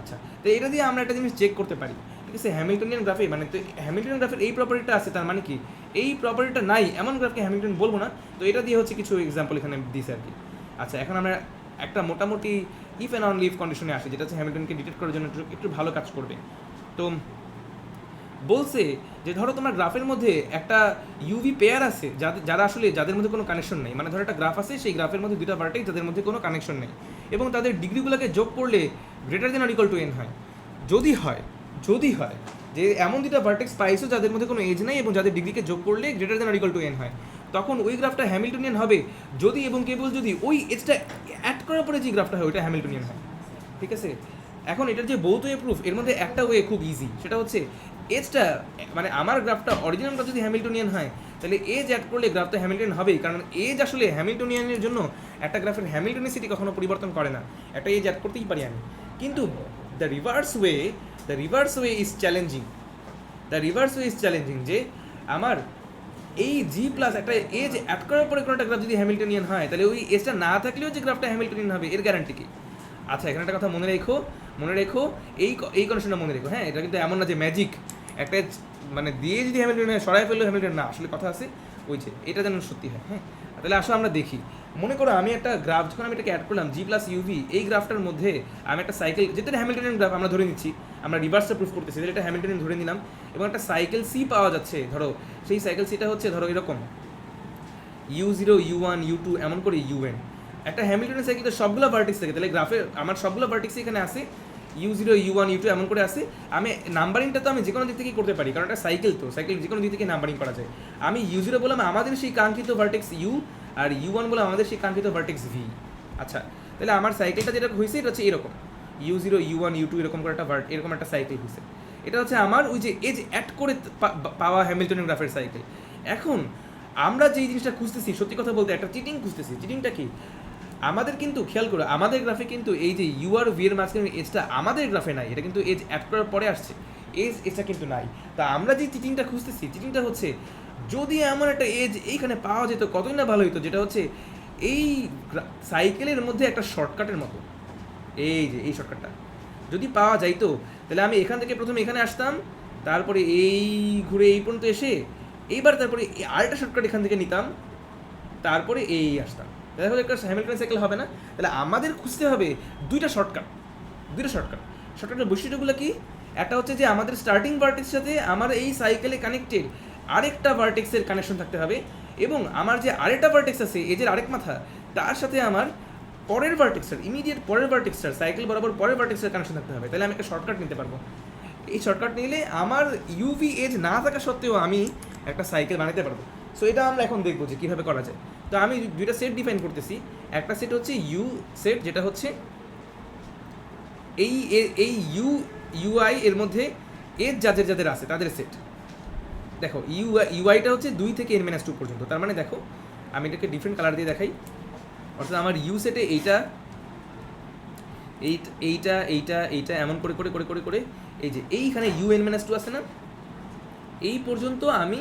আচ্ছা, তো এটা দিয়ে আমরা একটা জিনিস চেক করতে পারি, ঠিক আছে? হ্যামিল্টনিয়ান গ্রাফে, মানে তো হ্যামিল্টনিয়ান গ্রাফের এই প্রপার্টিটা আছে, তার মানে কি এই প্রপার্টিটা নাই এমন গ্রাফকে হ্যামিল্টন বলবো না। তো এটা দিয়ে হচ্ছে কিছু এক্সাম্পল এখানে দিয়েছে আর কি। আচ্ছা, এখন আমরা একটা মোটামুটি ইফ অ্যান্ড অন লিভ কন্ডিশনে আসি, যেটা হচ্ছে হ্যামিল্টনকে ডিটেক্ট করার জন্য একটু ভালো কাজ করবে। তো বলছে যে ধরো তোমার গ্রাফের মধ্যে একটা ইউভি পেয়ার আছে, যাদের মধ্যে কোনো কানেকশন নেই, মানে ধরো একটা গ্রাফ আছে, সেই গ্রাফের মধ্যে দুটো ভার্টেক্স যাদের মধ্যে কোনো কানেকশন নেই, এবং তাদের ডিগ্রিগুলোকে যোগ করলে greater than or equal to N হয়। যদি হয় যে এমন দুটা ভার্টেক্স পাইছো যাদের মধ্যে কোনো এজ নাই এবং যাদের ডিগ্রিকে যোগ করলে greater than or equal two n হয়, তখন ওই গ্রাফটা হ্যামিল্টনিয়ান হবে যদি এবং কেবল যদি ওই এজটা অ্যাড করার পরে যে গ্রাফটা হয় ওইটা হ্যামিল্টনিয়ান হয়। ঠিক আছে, এখন এটার যে বোথ ওয়ে প্রুফ, এর মধ্যে একটা ওয়ে খুব ইজি, সেটা হচ্ছে এজটা মানে আমার গ্রাফটা অরিজিনালটা যদি হ্যামিল্টনিয়ান হয় তাহলে এজ অ্যাড করলে গ্রাফটা হ্যামিল্টনিয়ান হবেই, কারণ এজ আসলে হ্যামিল্টনিয়ানের জন্য একটা গ্রাফের হ্যামিল্টনিসিটি কখনো পরিবর্তন করে না, একটা এজ অ্যাড করতেই পারি আমি। কিন্তু the reverse way is challenging, যে আমার এই জি প্লাস একটা এজ অ্যাড করার পরে কোনো একটা গ্রাফ যদি হ্যামিল্টনিয়ান হয় তাহলে ওই এজটা না থাকলেও যে গ্রাফটা হ্যামিল্টনিয়ান হবে এর গ্যারান্টি কি? আচ্ছা, এখানে একটা কথা মনে রেখো এই কন্ডিশনটা মনে রেখো, হ্যাঁ? এটা কিন্তু এমন না যে ম্যাজিক একটা মানে দিয়ে যদি হ্যামিল্টন সরাই ফেললো হ্যামিল্টন, না, আসলে কথা আছে ওই যে এটা যেন সত্যি হয়। হ্যাঁ, তাহলে আসলে আমরা দেখি, মনে করো আমি একটা গ্রাফ যখন আমি এটাকে অ্যাড করলাম জি প্লাস ইউভি, এই গ্রাফটার মধ্যে আমি একটা সাইকেল, যেটা হ্যামিল্টনিয়ান গ্রাফ আমরা ধরে নিচ্ছি, আমরা রিভার্সটা প্রুফ করতেছি, এটা হ্যামিল্টনিয়ান ধরে নিলাম, এবং একটা সাইকেল সি পাওয়া যাচ্ছে, ধরো সেই সাইকেল সিটা হচ্ছে ধরো এরকম u0 u1 u2 এমন করে un। একটা হ্যামিল্টনিয়ান সাইকেলের সবগুলো ভার্টেক্স থাকে, তাহলে গ্রাফে আমার সবগুলো ভার্টেক্স এখানে আছে, u0 u1 u2 এমন করে আছে। আমি নাম্বারিংটা তো আমি যে কোনো দিক থেকেই করতে পারি, কারণ একটা সাইকেল যে কোনো দিক থেকে নাম্বারিং করা যায়। আমি u0 বললাম আমাদের সেই কাঙ্ক্ষিত ভার্টেক্স u, আর u1 বললাম আমাদের সেই কাঙ্ক্ষিত ভার্টেক্স v। আচ্ছা, তাহলে আমার সাইকেলটা যেটা হয়েছে এটা হচ্ছে এরকম u0 u1 u2 এরকম করে এরকম একটা সাইকেল হয়েছে। এটা হচ্ছে আমার ওই যে এজ অ্যাড করে পাওয়া হ্যামিল্টনিয়ান গ্রাফের সাইকেল। এখন আমরা যেই জিনিসটা খুঁজতেছি, সত্যি কথা বলতে একটা চিটিং খুঁজতেছি। চিটিংটা কি? আমাদের কিন্তু খেয়াল করো, আমাদের গ্রাফে কিন্তু এই যে ইউ আর ভি এর মাঝখানে এজটা আমাদের গ্রাফে নাই, এটা কিন্তু এজ অ্যাড করার পরে আসছে, এজটা কিন্তু নাই। তা আমরা যে চিটিংটা খুঁজতেছি, চিটিংটা হচ্ছে যদি এমন একটা এজ এইখানে পাওয়া যেত কতই না ভালো হতো, যেটা হচ্ছে এই সাইকেলের মধ্যে একটা শর্টকাটের মতো, এই যে এই শর্টকাটটা যদি পাওয়া যাইতো, তাহলে আমি এখান থেকে প্রথমে এখানে আসতাম, তারপরে এই ঘুরে এই পর্যন্ত এসে এইবার তারপরে আরেকটা শর্টকাট এখান থেকে নিতাম, তারপরে এই আসতাম, তাহলে একটা হ্যামিল্টন সাইকেল হবে না? তাহলে আমাদের খুঁজতে হবে দুইটা শর্টকাটের বৈশিষ্ট্যগুলো কি? একটা হচ্ছে যে আমাদের স্টার্টিং ভার্টেক্সের সাথে আমার এই সাইকেলে কানেক্টেড আরেকটা ভার্টেক্সের কানেকশন থাকতে হবে, এবং আমার যে আরেকটা ভার্টেক্স আছে এজের আরেক মাথা, তার সাথে আমার পরের ভার্টেক্সের ইমিডিয়েট পরের ভার্টেক্সের সাইকেল বরাবর পরের ভার্টেক্সের কানেকশন থাকতে হবে, তাহলে আমি একটা শর্টকাট নিতে পারবো। এই শর্টকাট নিলে আমার ইউভি এজ না থাকা সত্ত্বেও আমি একটা সাইকেল বানাতে পারবো। সো এটা আমরা এখন দেখবো যে কীভাবে করা যায়। তো আমি দুইটা সেট ডিফাইন করতেছি। একটা সেট হচ্ছে ইউ সেট, যেটা হচ্ছে এই ইউআই এর মধ্যে এজ যাদের আছে তাদের সেট। দেখো ইউআইটা হচ্ছে 2 থেকে n-2 পর্যন্ত, তার মানে দেখো আমি এটাকে ডিফারেন্ট কালার দিয়ে দেখাই। অর্থাৎ আমার ইউ সেটে এইটা এমন করে করে করে করে করে এই যে এইখানে un-2 আছে না, এই পর্যন্ত আমি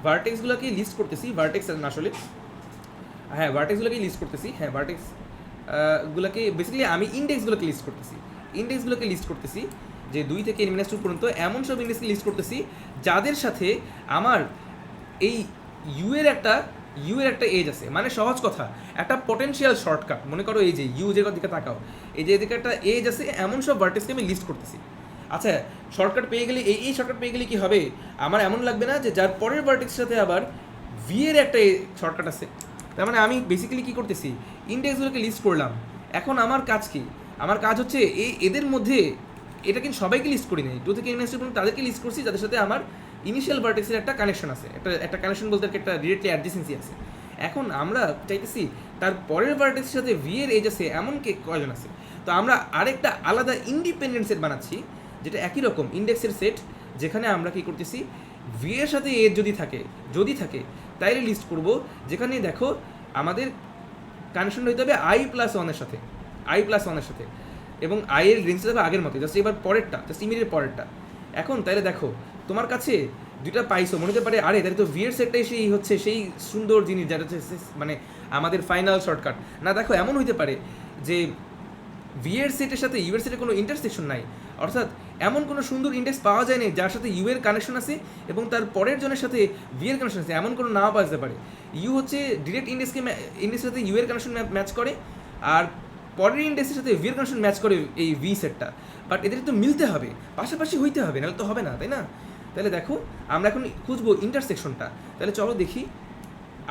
ভার্টেক্সগুলোকে লিস্ট করতেছি, ভার্টেক্স না আসলে হ্যাঁ ভার্টেক্সগুলোকে লিস্ট করতেছি, হ্যাঁ ভার্টেক্স গুলোকে বেসিক্যালি আমি ইন্ডেক্সগুলোকে লিস্ট করতেছি যে 2 থেকে n-2 পর্যন্ত এমন সব ইন্ডেক্সকে লিস্ট করতেছি যাদের সাথে আমার এই ইউ এর একটা এজ আছে। মানে সহজ কথা, একটা পটেনশিয়াল শর্টকাট, মনে করো এই যে ইউ যে দিকে তাকাও, এই যে এদিকে একটা এজ আছে, এমন সব ভার্টেক্সকে আমি লিস্ট করতেছি। আচ্ছা, শর্টকাট পেয়ে গেলে এই শর্টকাট পেয়ে গেলে কী হবে, আমার এমন লাগবে না যে যার পরের ভার্টেক্সের সাথে আবার ভি এর একটা শর্টকাট আছে। তার মানে আমি বেসিক্যালি কী করতেছি, ইন্ডেক্সগুলোকে লিস্ট করলাম। এখন আমার কাজ কি? আমার কাজ হচ্ছে এদের মধ্যে এটা কিন্তু সবাইকে লিস্ট করি নাই, 2 থেকে n-2 পর্যন্ত তাদেরকে লিস্ট করছি যাদের সাথে আমার ইনিশিয়াল ভার্টেক্সের একটা কানেকশন আছে, একটা কানেকশন বলতে একটা ডিরেক্টলি অ্যাডজেসেন্সি আছে। এখন আমরা চাইতেছি তার পরের ভার্টেক্সের সাথে ভি এর এজ আছে এমন কয়জন আছে। তো আমরা আরেকটা আলাদা ইন্ডিপেন্ডেন্ট সেট বানাচ্ছি, যেটা একই রকম ইন্ডেক্সের সেট, যেখানে আমরা কি করতেছি, ভি এর সাথে এজ যদি থাকে তাইলে লিস্ট করব, যেখানে দেখো আমাদের কানেকশনটা হইতে হবে i+1 এর সাথে, এবং i এর রেঞ্জটা হবে আগের মতো, জাস্ট এবার পরেরটা, জাস্ট ইমিডিয়েট পরেরটা। এখন তাইলে দেখো তোমার কাছে দুইটা পাইছো, মনে হতে পারে আরে তাহলে তো ভি এর সেটটাই সেই সুন্দর জিনিস যেটা হচ্ছে মানে আমাদের ফাইনাল শর্টকাট। না, দেখো এমন হইতে পারে যে ভি এর সেটের সাথে ইউ এর সেটের কোনো ইন্টারসেকশন নাই, অর্থাৎ এমন কোনো সুন্দর ইন্ডেক্স পাওয়া যায় না যার সাথে ইউ এর কানেকশন আছে এবং তার পরের জনের সাথে ভি এর কানেকশন আছে, এমন কোনো নাও পাওয়া যেতে পারে। ইউ হচ্ছে ডিরেক্ট ইন্ডেক্সের সাথে ইউ এর কানেকশন ম্যাচ করে, আর পরের ইন্ডেক্সের সাথে ভি এর কানেকশন ম্যাচ করে এই ভি সেটটা, বাট এদের তো মিলতে হবে, পাশাপাশি হইতে হবে, নাহলে তো হবে না, তাই না? তাহলে দেখো আমরা এখন খুঁজবো ইন্টারসেকশনটা। তাহলে চলো দেখি।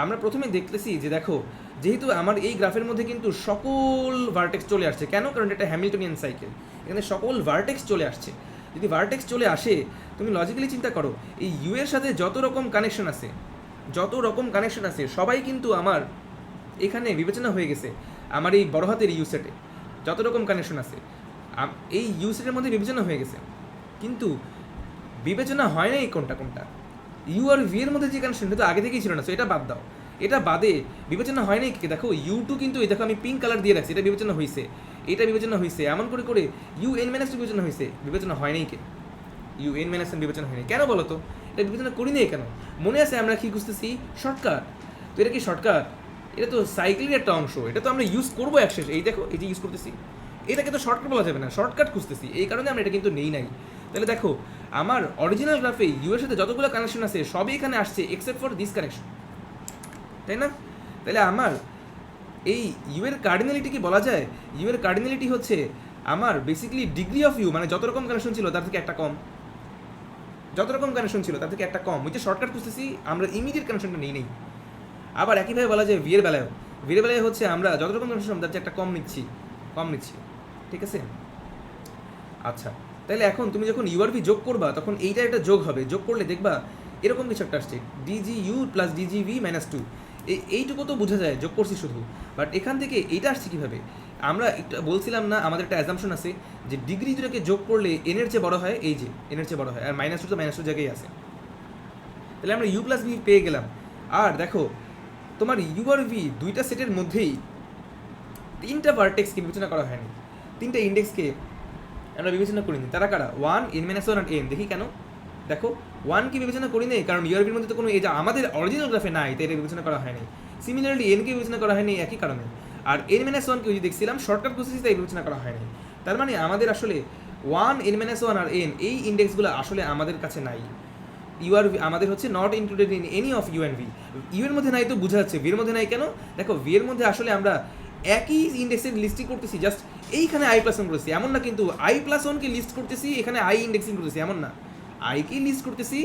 আমরা প্রথমে দেখতেছি যে দেখো, যেহেতু আমার এই গ্রাফের মধ্যে কিন্তু সকল ভার্টেক্স চলে আসছে, কেন? কারণ এটা হ্যামিল্টনিয়ান সাইকেল, এখানে সকল ভার্টেক্স চলে আসছে। যদি ভার্টেক্স চলে আসে, তুমি লজিক্যালি চিন্তা করো, এই ইউ এর সাথে যত রকম কানেকশন আছে সবাই কিন্তু আমার এখানে বিবেচনা হয়ে গেছে আমার এই বড় হাতের ইউ সেটে যত রকম কানেকশন আছে এই ইউ সেটের মধ্যে বিবেচনা হয়ে গেছে, কিন্তু বিবেচনা হয় না এই কোনটা ইউ আর ভি এর মধ্যে যে কানেকশন তো আগে থেকেই ছিল না, সো এটা বাদ দাও। এটা বাদে বিবেচনা হয় নাই কি, দেখো ইউ টু কিন্তু এই দেখো আমি পিঙ্ক কালার দিয়ে রাখছি, এটা বিবেচনা হয়েছে, এটা বিবেচনা হয়েছে, এমন করে করে ইউ এন মাইনাস টু বিবেচনা হয়েছে, বিবেচনা হয় নাই কে, ইউ এন মাইনাস এন বিবেচনা হয়নি কেন বলো তো? এটা বিবেচনা করি নাই কেন? মনে আছে আমরা কি খুঁজতেছি? শর্টকাট। তো এটা কি শর্টকাট? এটা তো সাইকেলের একটা অংশ, এটা তো আমরা ইউজ করবো একশেষ। এই দেখো এই যে ইউজ করতেছি, এটাকে তো শর্টকাট বলা যাবে না, শর্টকাট খুঁজতেছি, এই কারণে আমরা এটা কিন্তু নেই নাই। তাহলে দেখো আমার অরিজিনাল গ্রাফে ইউ এর সাথে যতগুলো কানেকশন আছে সবই এখানে আসছে এক্সেপ্ট ফর দিস কানেকশন, তাই না? তাহলে আমার এই ইউ এর কার্ডিনালিটি কি বলা যায়? ইউ এর কার্ডিনালিটি হচ্ছে আমার বেসিক্যালি ডিগ্রি অফ ইউ, মানে যত রকম কানেকশন ছিল তার থেকে একটা কম, ওইটা শর্টকাট খুঁজতেছি, আমরা ইমিডিয়েট কানেকশনটা নেই। আবার একইভাবে বলা যায় ভি এর বেলায় হচ্ছে আমরা যত রকম কানেকশন তার থেকে একটা কম নিচ্ছি, ঠিক আছে? আচ্ছা, তাহলে এখন তুমি যখন ইউআরভি যোগ করবা তখন এইটা একটা যোগ হবে, যোগ করলে দেখবা এরকম কিছু একটা আসছে, DG U plus DG V minus two. এইটুকু তো বোঝা যায়, যোগ করছি শুধু, বাট এখান থেকে এইটা আসছে কীভাবে? আমরা একটা বলছিলাম না, আমাদের একটা অ্যাজাম্পশন আছে যে ডিগ্রি দুটাকে যোগ করলে এনের চেয়ে বড় হয়, এই যে এনের চেয়ে বড় হয়, আর মাইনাস টু তো মাইনাস টু জায়গায় আছে। তাহলে আমরা ইউ প্লাস ভি পেয়ে গেলাম। আর দেখো তোমার ইউ আর ভি দুইটা সেটের মধ্যেই তিনটা ভার্টেক্সকে বিবেচনা করা হয়নি, তিনটা ইন্ডেক্সকে আমরা বিবেচনা করিনি। তারা কারা? ওয়ান, এন মাইনাস ওয়ান আর এন। দেখি কেন? দেখো ওয়ানকে বিবেচনা করি নেই কারণ ইউআরভির মধ্যে তো কোনো এই যে আমাদের অরিজিনাল গ্রাফে নাই, তাই এটা বিবেচনা করা হয়নি। সিমিলারলি এনকে বিবেচনা করা হয়নি একই কারণে। আর এন মাইনাস ওয়ানকে যদি দেখছিলাম শর্টকাট প্রসেস, তাই বিবেচনা করা হয়নি। তার মানে আমাদের আসলে ওয়ান, এন মাইনাস ওয়ান আর এন এই ইন্ডেক্সগুলো আসলে আমাদের কাছে নাই। ইউআরভি আমাদের হচ্ছে not included in any of U and V. U এর মধ্যে নাই তো বোঝা যাচ্ছে, ভি এর মধ্যে নাই কেন? দেখো ভি এর মধ্যে আসলে আমরা একই ইন্ডেক্সের লিস্টিং করতেছি, জাস্ট এইখানে আই প্লাস ওয়ান করতেছি এমন না, কিন্তু আই প্লাস ওয়ানকে লিস্ট করতেছি, এখানে আই ইন্ডেক্সিং করতেছি এমন না, আইকেই লিস্ট করতেছি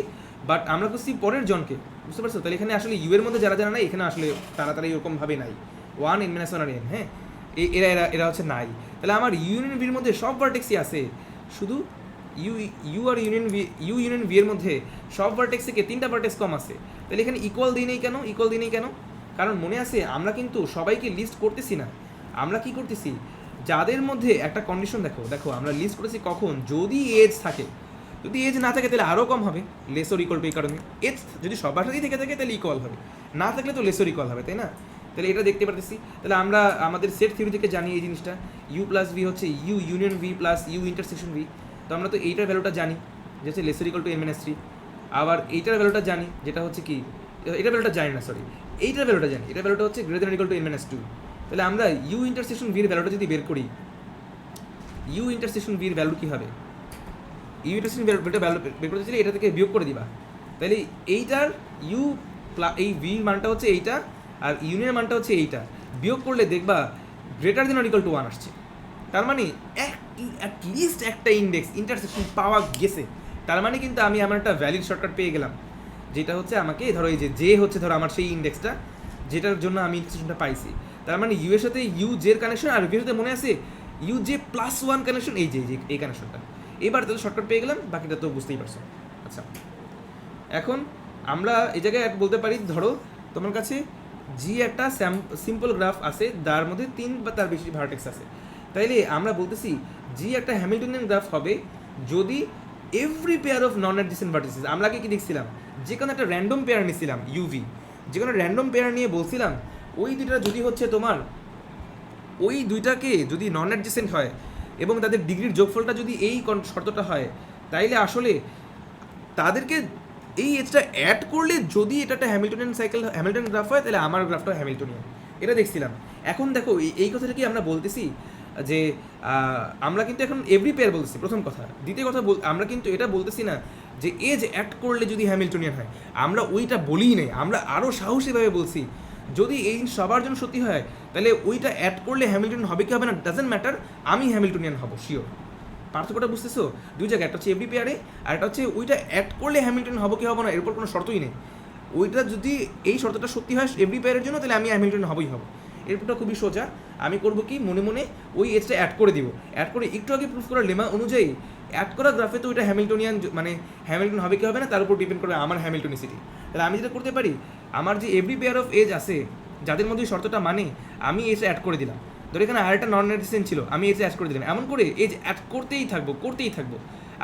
বাট আমরা করছি পরের জনকে, বুঝতে পারছো? তাহলে এখানে আসলে ইউ এর মধ্যে যারা যারা নাই এখানে আসলে তাড়াতাড়ি এরকমভাবে নাই, ওয়ান, এন মাইনাস ওয়ান আর এন, হ্যাঁ এরা হচ্ছে নাই। তাহলে আমার ইউনিয়ন ভির মধ্যে সব ভার্টেক্সই আছে, শুধু ইউ আর ইউনিয়ন ভি এর মধ্যে সব ভার্টেক্স থেকে তিনটা ভার্টেক্স কম আছে। তাহলে এখানে ইকুয়াল দিই নেই কেন? কারণ মনে আছে আমরা কিন্তু সবাইকে লিস্ট করতেছি না, আমরা কি করতেছি যাদের মধ্যে একটা কন্ডিশন, দেখো আমরা লিস্ট করেছি কখন? যদি এজ থাকে, যদি এজ না থাকে তাহলে আরও কম হবে, লেসর ইকুয়াল টু। এই কারণে এজ যদি সবার সাথেই থেকে থাকে তাহলে ইকুয়াল হবে, না থাকলে তো লেসর ইকুয়াল হবে, তাই না? তাহলে এটা দেখতে পারতেছি। তাহলে আমরা আমাদের সেট থিওরি থেকে জানি এই জিনিসটা, ইউ প্লাস ভি হচ্ছে U union V plus U intersection V. তো আমরা তো এইটার ভ্যালুটা জানি যে হচ্ছে lesser equal to N minus three. আবার এইটার ভ্যালুটা জানি যেটা হচ্ছে কি, এটার ভ্যালুটা জানি না, সরি এইটার ভ্যালুটা জানি, এটার ভ্যালুটা হচ্ছে greater than equal to N minus two. তাহলে আমরা ইউ ইন্টারসেকশন ভির ভ্যালুটা যদি বের করি, ইউ ইন্টারসেকশন ভির ভ্যালু কী হবে? ইউ ইন্টারসেকশন ভ্যালুটা বের করতে চাইলে এটা থেকে বিয়োগ করে দিবা। তাহলে এইটার ইউ এই ভি মানটা হচ্ছে এইটা, আর ইউনিয়নের মানটা হচ্ছে এইটা, বিয়োগ করলে দেখবা greater than or equal two one আসছে। তার মানে অ্যাটলিস্ট একটা ইন্ডেক্স ইন্টারসেকশন পাওয়া গেছে, তার মানে কিন্তু আমি আমার একটা ভ্যালিড শর্টকাট পেয়ে গেলাম, যেটা হচ্ছে আমাকে ধরো এই যে হচ্ছে ধরো আমার সেই ইন্ডেক্সটা যেটার জন্য আমি ইন্টারসেকশনটা পাইছি। তার মানে ইউ এর সাথে ইউ জের কানেকশন, আর ভি এর সাথে মনে আছে U J plus one connection, এই যে এই কানেকশনটা। এবার তাহলে শর্টকাট পেয়ে গেলাম, বাকিটা তো বুঝতেই পারছো। আচ্ছা, এখন আমরা এই জায়গায় বলতে পারি ধরো তোমার কাছে জি একটা সিম্পল গ্রাফ আছে, যার মধ্যে 3 বা তার বেশি ভার্টেক্স আছে। তাইলে আমরা বলতেছি জি একটা হ্যামিল্টনিয়ান গ্রাফ হবে যদি every pair of non adjacent vertices, আমরা কি দেখছিলাম যে কোনো একটা র্যান্ডম পেয়ার নিয়েছিলাম ইউভি, যে কোনো র্যান্ডম পেয়ার নিয়ে বলছিলাম ওই দুইটা যদি হচ্ছে তোমার ওই দুইটাকে যদি নন অ্যাডজেসেন্ট হয় এবং তাদের ডিগ্রির যোগফলটা যদি এই শর্তটা হয়, তাইলে আসলে তাদেরকে এই এজটা অ্যাড করলে যদি এটা একটা হ্যামিল্টন গ্রাফ হয়, তাহলে আমার গ্রাফটা হ্যামিল্টনিয়ান, এটা দেখছিলাম। এখন দেখো এই কথাটা কি আমরা বলতেছি যে আমরা কিন্তু এখন এভরি পেয়ার বলতেছি, প্রথম কথা। দ্বিতীয় কথা, আমরা কিন্তু এটা বলতেছি না যে এজ অ্যাড করলে যদি হ্যামিল্টনিয়ান হয়, আমরা ওইটা বলিই নেই, আমরা আরও সাহসীভাবে বলছি যদি এই সবার জন্য সত্যি হয় তাহলে ওইটা অ্যাড করলে হ্যামিল্টন হবে কি হবে না ডাজেন্ট ম্যাটার, আমি হ্যামিল্টনিয়ান হব শিওর। পার্থক্যটা বুঝতেছো? দুই জায়গায়, একটা হচ্ছে এভরি পেয়ারে আর একটা হচ্ছে ওইটা অ্যাড করলে হ্যামিল্টন হবো কি হবো না এর উপর কোনো শর্তই নেই। ওইটা যদি এই শর্তটা সত্যি হয় এভরি পেয়ারের জন্য, তাহলে আমি হ্যামিল্টন হবই হবো। এরপরটা খুবই সোজা, আমি করবো কি মনে মনে ওই এজটা অ্যাড করে দিব, অ্যাড করে একটু আগে প্রুফ করার লেমা অনুযায়ী অ্যাড করা গ্রাফে তো ওইটা হ্যামিল্টনিয়ান, মানে হ্যামিল্টন হবে কি হবে না তার উপর ডিপেন্ড করবে আমার হ্যামিল্টনিসিটি। তাহলে আমি যেটা করতে পারি, আমার যে এভরি পেয়ার অফ এজ আছে যাদের মধ্যে ওই শর্তটা মানে, আমি এসে অ্যাড করে দিলাম। ধর এখানে আরেকটা নন অ্যাডজেসেন্ট ছিল, আমি এসে অ্যাড করে দিলাম। এমন করে এজ অ্যাড করতেই থাকবো।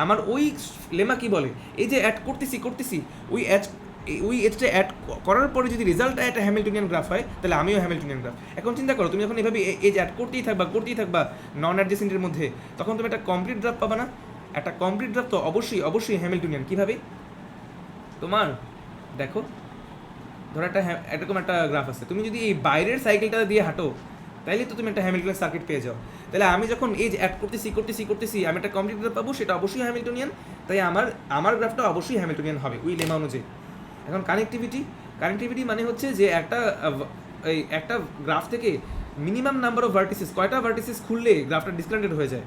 আমার ওই লেমা কি বলে, এই যে অ্যাড করতেছি ওই এজটা অ্যাড করার পরে যদি রেজাল্ট একটা হ্যামিল্টনিয়ান গ্রাফ হয়, তাহলে আমিও হ্যামিল্টনিয়ান গ্রাফ। এখন চিন্তা করো, তুমি যখন এভাবে এজ অ্যাড করতেই থাকবা নন অ্যাডজেসেন্টের মধ্যে, তখন তুমি একটা কমপ্লিট গ্রাফ পাবা না? একটা কমপ্লিট গ্রাফ তো অবশ্যই হ্যামিল্টনিয়ান। কীভাবে? তোমার দেখো, ধরো এরকম একটা গ্রাফ আছে, তুমি যদি এই বাইরের সাইকেলটা দিয়ে হাঁটো, তাইলে তো তুমি একটা হ্যামিল্টনিয়ান সার্কিট পেয়ে যাও। তাহলে আমি যখন এজ অ্যাড করতেছি আমি একটা কমপ্লিট গ্রাফ পাবো, সেটা অবশ্যই হ্যামিল্টনিয়ান। তাই আমার গ্রাফটা অবশ্যই হ্যামিল্টনিয়ান হবে ওই লেমা অনুযায়ী। এখন কানেক্টিভিটি মানে হচ্ছে যে একটা গ্রাফ থেকে মিনিমাম নাম্বার অফ ভার্টিসেস, কয়টা ভার্টিসেস খুললে গ্রাফটা ডিসকানেক্টেড হয়ে যায়,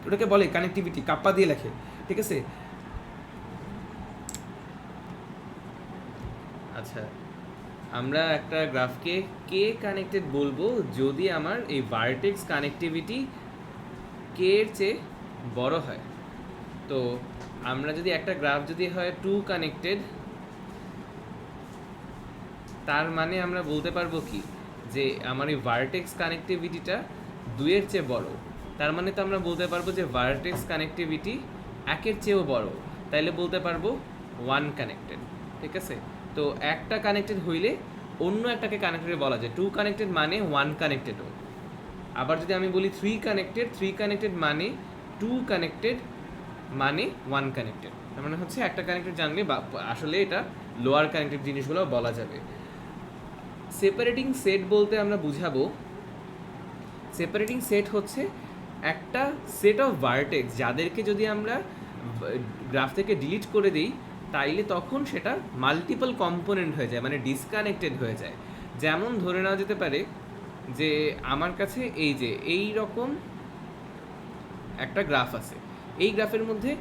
ওটাকে বলে কানেক্টিভিটি, কাপ্পা দিয়ে লেখে, ঠিক আছে? আচ্ছা, আমরা একটা গ্রাফকে কে কানেক্টেড বলবো যদি আমার এই ভার্টেক্স কানেক্টিভিটি কে এর চেয়ে বড় হয়। তো আমরা যদি একটা গ্রাফ যদি হয় টু কানেক্টেড, তার মানে আমরা বলতে পারবো কি যে আমার এই ভার্টেক্স কানেক্টিভিটিটা 2 এর চেয়ে বড়। তার মানে তো আমরা বলতে পারবো যে ভার্টেক্স কানেক্টিভিটি 1 এর চেয়েও বড়, তাইলে বলতে পারবো 1 কানেক্টেড, ঠিক আছে? তো একটা কানেক্টেড হইলে অন্য একটাকে কানেক্টেড বলা যায়, 2 কানেক্টেড মানে 1 কানেক্টেডও। আবার যদি আমি বলি 3 কানেক্টেড মানে 2 কানেক্টেড মানে 1 কানেক্টেড। তার মানে হচ্ছে একটা কানেক্টেড জানলে আসলে এটা লোয়ার কানেক্টেড জিনিসগুলো বলা যাবে। সেপারেটিং সেট বলতে আমরা বুঝাবো, সেপারেটিং সেট হচ্ছে একটা সেট অফ ভার্টেক্স যাদেরকে যদি আমরা গ্রাফ থেকে ডিলিট করে দিই, তাইলে তখন সেটা মাল্টিপল কম্পোনেন্ট হয়ে যায়, মানে ডিসকানেক্টেড হয়ে যায়। যেমন ধরে নেওয়া যেতে পারে যে আমার কাছে এই যে এই রকম একটা গ্রাফ আছে, এই গ্রাফের মধ্যে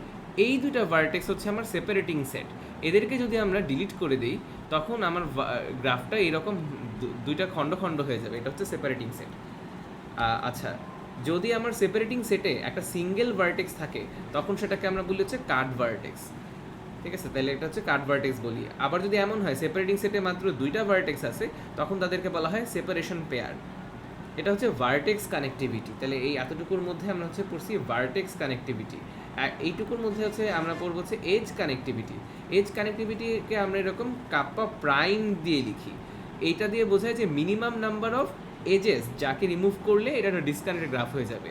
এই দুইটা ভার্টেক্স হচ্ছে আমার সেপারেটিং সেট। এদেরকে যদি আমরা ডিলিট করে দিই, তখন আমার গ্রাফটা এইরকম দুইটা খণ্ড হয়ে যাবে, এটা হচ্ছে সেপারেটিং সেট। আচ্ছা, যদি আমার সেপারেটিং সেটে একটা সিঙ্গেল ভার্টেক্স থাকে, তখন সেটাকে আমরা বলি হচ্ছে কাট ভার্টেক্স, ঠিক আছে? তাহলে এটা হচ্ছে কাট ভার্টেক্স বলি। আবার যদি এমন হয় সেপারেটিং সেটে মাত্র দুইটা ভার্টেক্স আছে, তখন তাদেরকে বলা হয় সেপারেশন পেয়ার। এটা হচ্ছে ভার্টেক্স কানেক্টিভিটি। তাহলে এই এতটুকুর মধ্যে আমরা হচ্ছে পড়ছি ভার্টেক্স কানেক্টিভিটি। এইটুকুর মধ্যে হচ্ছে আমরা পড়বো হচ্ছে এজ কানেক্টিভিটি। এজ কানেক্টিভিটিকে আমরা এরকম কাপ্পা প্রাইম দিয়ে লিখি। এইটা দিয়ে বোঝায় যে মিনিমাম নাম্বার অফ এজেস যাকে রিমুভ করলে এটা একটা ডিসকানেক্টেড গ্রাফ হয়ে যাবে।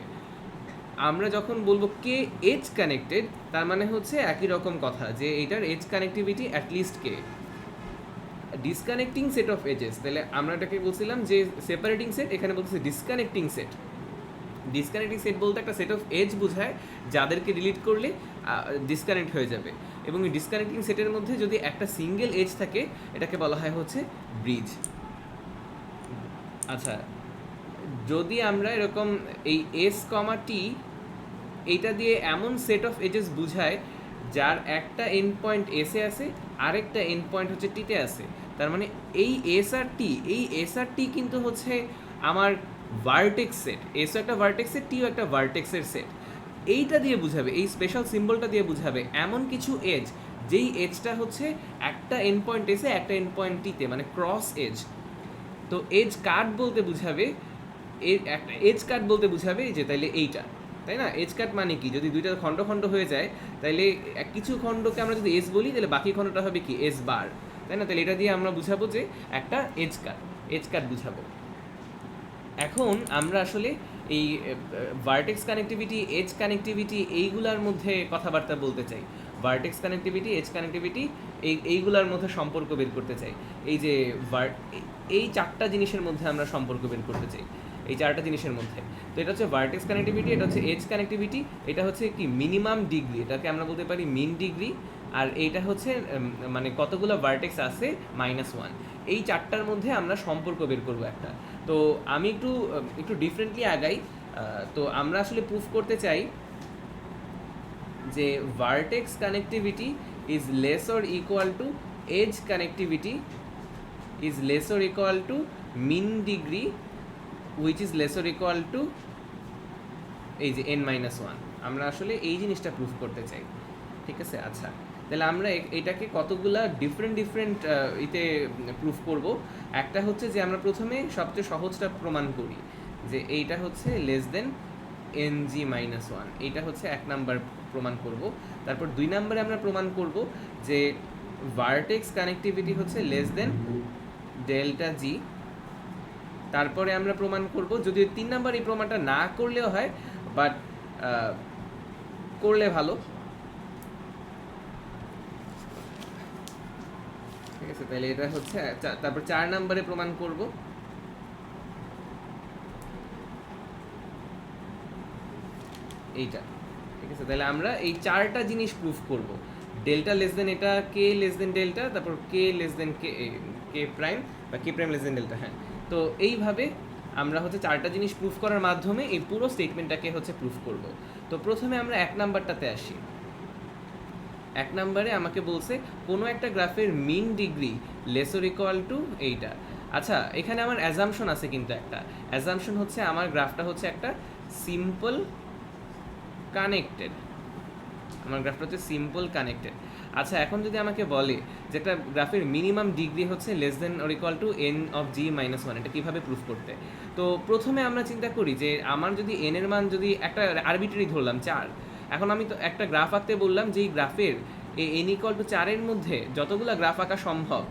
আমরা যখন বলবো কে এজ কানেক্টেড, তার মানে হচ্ছে একই রকম কথা, যে এইটার edge connectivity at least k. Disconnecting set of edges, তাহলে আমরা এটাকে বলছিলাম যে সেপারেটিং সেট, এখানে বলতেছি ডিসকানেক্টিং সেট। ডিসকানেক্টিং সেট বলতে একটা সেট অফ এজ বোঝায় যাদেরকে ডিলিট করলে ডিসকানেক্ট হয়ে যাবে, এবং এই ডিসকানেক্টিং সেটের মধ্যে যদি একটা সিঙ্গেল এজ থাকে, এটাকে বলা হয় হচ্ছে ব্রিজ। আচ্ছা, যদি আমরা এরকম এই এস কমা টি এইটা দিয়ে এমন সেট অফ এজেস বুঝায় যার একটা এন্ড পয়েন্ট এসে আছে, আরেকটা এন্ড পয়েন্ট হচ্ছে টিতে আছে, তার মানে এই এস আর টি কিন্তু হচ্ছে আমার ভার্টেক্স সেট। এসও একটা ভার্টেক্স সেট, টিও একটা ভার্টেক্সের সেট। এইটা দিয়ে বুঝাবে, এই স্পেশাল সিম্বলটা দিয়ে বুঝাবে এমন কিছু এজ যেই এজটা হচ্ছে একটা এন্ড পয়েন্ট এসে একটা এন্ড পয়েন্ট টিতে, মানে ক্রস এজ। তো এজ কাট বলতে বুঝাবে, একটা এজ কাট বলতে বুঝাবে যে তাইলে এইটা, তাই না? এজ কাট মানে কি, যদি দুইটা খণ্ড হয়ে যায়, তাইলে কিছু খণ্ডকে আমরা যদি এস বলি, তাহলে বাকি খণ্ডটা হবে কি এস বার, তাই না? তাহলে এটা দিয়ে আমরা বুঝাবো যে একটা এজ কাট বুঝাবো। এখন আমরা আসলে এই ভার্টেক্স কানেক্টিভিটি, এজ কানেক্টিভিটি এইগুলার মধ্যে কথাবার্তা বলতে চাই। ভার্টেক্স কানেক্টিভিটি, এজ কানেক্টিভিটি এইগুলার মধ্যে সম্পর্ক বের করতে চাই। এই যে এই চারটা জিনিসের মধ্যে আমরা সম্পর্ক বের করতে চাই, এই চারটা জিনিসের মধ্যে। তো এটা হচ্ছে ভার্টেক্স কানেক্টিভিটি, এটা হচ্ছে এজ কানেক্টিভিটি, এটা হচ্ছে কি মিনিমাম ডিগ্রি, এটাকে আমরা বলতে পারি মিন ডিগ্রি, আর এইটা হচ্ছে মানে কতগুলো ভার্টেক্স আছে -1। এই চারটার মধ্যে আমরা সম্পর্ক বের করবো একটা। তো আমি একটু ডিফারেন্টলি আগাই। তো আমরা আসলে প্রুফ করতে চাই যে vertex connectivity is less or equal to edge connectivity is less or equal to mean degree, which is less or equal to এই যে n-1। আমরা আসলে এই জিনিসটা প্রুফ করতে চাই, ঠিক আছে? আচ্ছা, তাহলে আমরা এটাকে কতগুলা ডিফারেন্ট ইতে প্রুফ করব। একটা হচ্ছে যে আমরা প্রথমে সবচেয়ে সহজটা প্রমাণ করি যে এইটা হচ্ছে লেস দেন ng-1, এইটা হচ্ছে 1 নাম্বার প্রমাণ করব। তারপর 2 নম্বরে আমরা প্রমাণ করব যে ভার্টেক্স কানেক্টিভিটি হচ্ছে লেস দেন ডেল্টা জি। তারপরে আমরা প্রমাণ করব, যদি 3 নাম্বার এই প্রমাণটা না করলেও হয়, বাট করলে ভালো, ঠিক আছে? তাহলে এটা হচ্ছে তারপর 4 নম্বরে প্রমাণ করব এইটা, ঠিক আছে? তাহলে আমরা এই 4টা জিনিস প্রুফ করব, ডেল্টা লেস দেন এটা, কে লেস দেন ডেল্টা, তারপর কে লেস দেন কে প্রাইম বা কে প্রাইম লেস দেন ডেল্টা। হ্যাঁ, তো এইভাবে আমরা হচ্ছে 4টা জিনিস প্রুফ করার মাধ্যমে এই পুরো স্টেটমেন্টটাকে হচ্ছে প্রুফ করব। তো প্রথমে আমরা 1 নাম্বারটাতে আসি। 1 নম্বরে আমাকে বলছে কোনো একটা গ্রাফের min degree less or equal to এইটা। আচ্ছা, এখানে আমার অ্যাজাম্পশন আছে, কিন্তু একটা অ্যাজাম্পশন হচ্ছে আমার গ্রাফটা হচ্ছে একটা সিম্পল কানেক্টেড, আমার গ্রাফটা হচ্ছে সিম্পল কানেক্টেড। আচ্ছা, এখন যদি আমাকে বলে যে একটা গ্রাফের মিনিমাম ডিগ্রি হচ্ছে less than or equal two n(g-1), এটা কীভাবে প্রুফ করতে? তো প্রথমে আমরা চিন্তা করি যে আমার যদি n এর মান, যদি একটা আরবিট্রারি ধরলাম 4, এখন আমি তো একটা গ্রাফ আঁকতে বললাম যে এই গ্রাফের এই n=4 এর মধ্যে যতগুলো গ্রাফ আঁকা সম্ভব,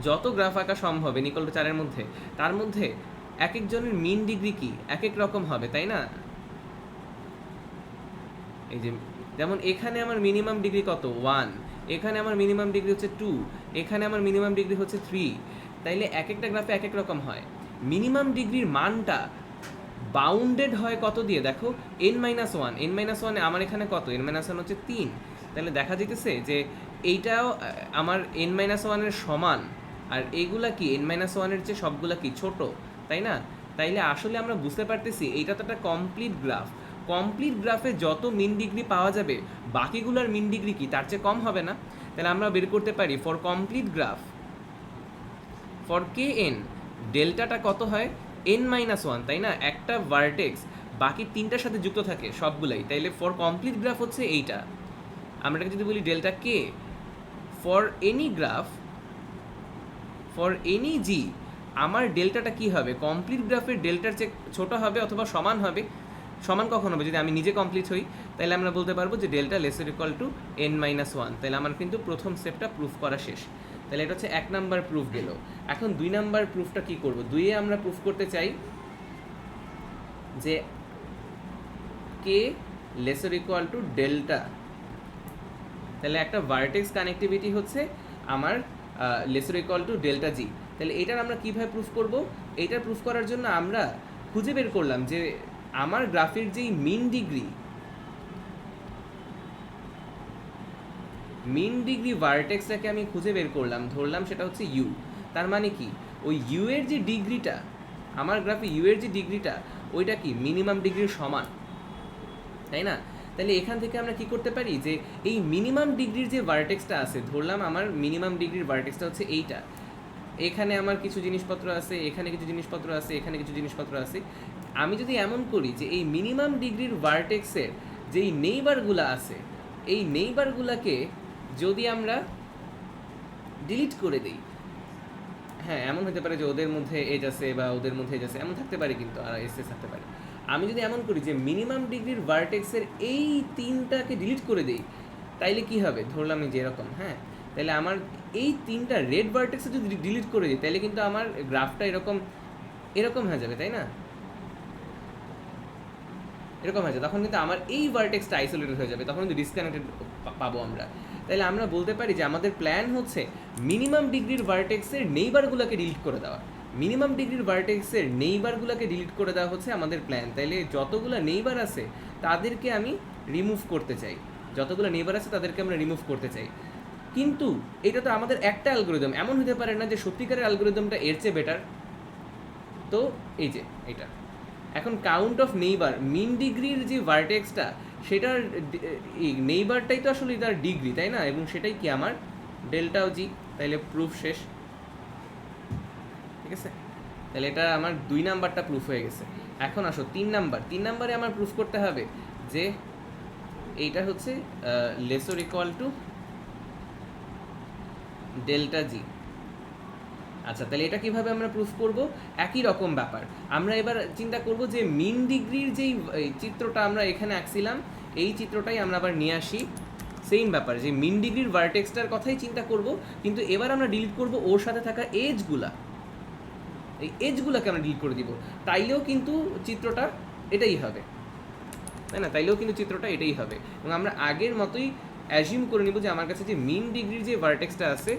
যত গ্রাফ আঁকা সম্ভব n=4 এর মধ্যে, তার মধ্যে এক একজনের মিন ডিগ্রি কি এক এক রকম হবে, তাই না? এই যে যেমন এখানে আমার মিনিমাম ডিগ্রি কত 1, এখানে আমার মিনিমাম ডিগ্রি হচ্ছে 2, এখানে আমার মিনিমাম ডিগ্রি হচ্ছে 3, তাইলে এক একটা গ্রাফে এক এক রকম হয়। মিনিমাম ডিগ্রির মানটা বাউন্ডেড হয় কত দিয়ে? দেখো n-1, n-1 আমার এখানে কত, n-1 হচ্ছে 3, তাহলে দেখা যেতেছে যে এইটাও আমার n-1 এর সমান, আর এইগুলা কি n-1 এর চেয়ে সবগুলা কি ছোট, তাই না? তাইলে আসলে আমরা বুঝতে পারতেছি এইটা তো একটা কমপ্লিট গ্রাফ। কমপ্লিট গ্রাফে যত মিন ডিগ্রি পাওয়া যাবে বাকিগুলোর মিন ডিগ্রি কি তার চেয়ে কম হবে না? তাহলে আমরা বের করতে পারি for complete graph, for kn ডেল্টাটা কত হয় n-1, তাই না? একটা ভার্টেক্স বাকি 3টার সাথে যুক্ত থাকে সবগুলাই, তাইলে ফর কমপ্লিট গ্রাফ হচ্ছে এইটা। আমরা যদি বলি ডেল্টা কে for any graph, for any G, আমার ডেল্টাটা কি হবে? কমপ্লিট গ্রাফের ডেল্টার চেয়ে ছোট হবে অথবা সমান হবে। সমান কখন হবে? যদি আমি নিজে কমপ্লিট হই, তাহলে আমরা বলতে পারবো যে delta less or equal two n-1। তাহলে আমার কিন্তু প্রথম স্টেপটা প্রুফ করা শেষ। তাহলে এটা হচ্ছে 1 নাম্বার প্রুফ গেল। এখন 2 নাম্বার প্রুফটা কি করব? 2-এ আমরা প্রুফ করতে চাই যে k less or equal to delta. তাহলে একটা ভার্টেক্স কানেক্টিভিটি হচ্ছে আমার less or equal to delta G. তাহলে এটার আমরা কীভাবে প্রুফ করব? এইটার প্রুফ করার জন্য আমরা খুঁজে বের করলাম যে আমার গ্রাফের যেই মিন ডিগ্রি ভার্টেক্সটাকে আমি খুঁজে বের করলাম, ধরলাম সেটা হচ্ছে ইউ। তার মানে কি ওই ইউ এর যে ডিগ্রিটা, আমার গ্রাফে ইউ এর যে ডিগ্রিটা, ওইটা কি মিনিমাম ডিগ্রির সমান, তাই না? তাহলে এখান থেকে আমরা কি করতে পারি যে এই মিনিমাম ডিগ্রির যে ভার্টেক্সটা আছে, ধরলাম আমার মিনিমাম ডিগ্রির ভার্টেক্সটা হচ্ছে এইটা, এখানে আমার কিছু জিনিসপত্র আছে, এখানে কিছু জিনিসপত্র আছে, এখানে কিছু জিনিসপত্র আছে। আমি যদি এমন করি যে এই মিনিমাম ডিগ্রির ভার্টেক্সের যেই নেইবারগুলো আছে, এই নেইবারগুলোকে যদি আমরা ডিলিট করে দিই, হ্যাঁ এমন হতে পারে যে ওদের মধ্যে এজ আছে বা ওদের মধ্যে এজ আছে, এমন থাকতে পারে, কিন্তু আর এস থাকতে পারে। আমি যদি এমন করি যে মিনিমাম ডিগ্রির ভার্টেক্সের এই 3টাকে ডিলিট করে দিই, তাইলে কি হবে? ধরলাম যে এরকম, হ্যাঁ, তাহলে আমার এই 3টা রেড ভার্টেক্সে যদি ডিলিট করে দিই, তাহলে কিন্তু আমার গ্রাফটা এরকম হয়ে যাবে, তাই না? এরকম হয়ে যাবে, তখন কিন্তু আমার এই ভার্টেক্সটা আইসোলেটেড হয়ে যাবে, তখন কিন্তু ডিসকানেক্টেড পাবো আমরা। তাহলে আমরা বলতে পারি যে আমাদের প্ল্যান হচ্ছে মিনিমাম ডিগ্রির ভার্টেক্সের নেইবারগুলোকে ডিলিট করে দেওয়া। মিনিমাম ডিগ্রির ভার্টেক্সের নেইবারগুলোকে ডিলিট করে দেওয়া হচ্ছে আমাদের প্ল্যান। তাইলে যতগুলো নেইবার আছে তাদেরকে আমি রিমুভ করতে চাই, যতগুলো নেইবার আছে তাদেরকে আমরা রিমুভ করতে চাই। কিন্তু এটা তো আমাদের একটা অ্যালগোরিদম, এমন হতে পারে না যে সত্যিকারের অ্যালগোরিদমটা এর চেয়ে বেটার। তো এই যে এটা এখন কাউন্ট অফ নেইবার, মিন ডিগ্রির যে ভার্টেক্সটা, সেটার নেইবারটাই তো আসলে তার ডিগ্রি, তাই না? এবং সেটাই কি আমার ডেল্টাও জি। তাইলে প্রুফ শেষ, ঠিক আছে? তাহলে এটা আমার 2 নাম্বারটা প্রুফ হয়ে গেছে। এখন আসো 3 নাম্বারে আমার প্রুফ করতে হবে যে এইটা হচ্ছে less or equal to delta জি। আচ্ছা, তাহলে এটা কিভাবে আমরা প্রুফ করব? একই রকম ব্যাপার। আমরা এবার চিন্তা করব যে মিন ডিগ্রির যেই চিত্রটা আমরা এখানে আঁকছিলাম, এই চিত্রটাই আমরা আবার নিয়ে আসি। সেম ব্যাপার, যে মিন ডিগ্রির ভার্টেক্সটার কথাই চিন্তা করব, কিন্তু এবার আমরা ডিলিট করব ওর সাথে থাকা এজগুলা। এই এজগুলাকে আমরা ডিলিট করে দিব, তাইলেও কিন্তু চিত্রটা এটাই হবে, তাই না? তাইলেও কিন্তু চিত্রটা এটাই হবে। এবং আমরা আগের মতোই অ্যাজিউম করে নিব যে আমার কাছে যে মিন ডিগ্রির যে ভার্টেক্সটা আছে,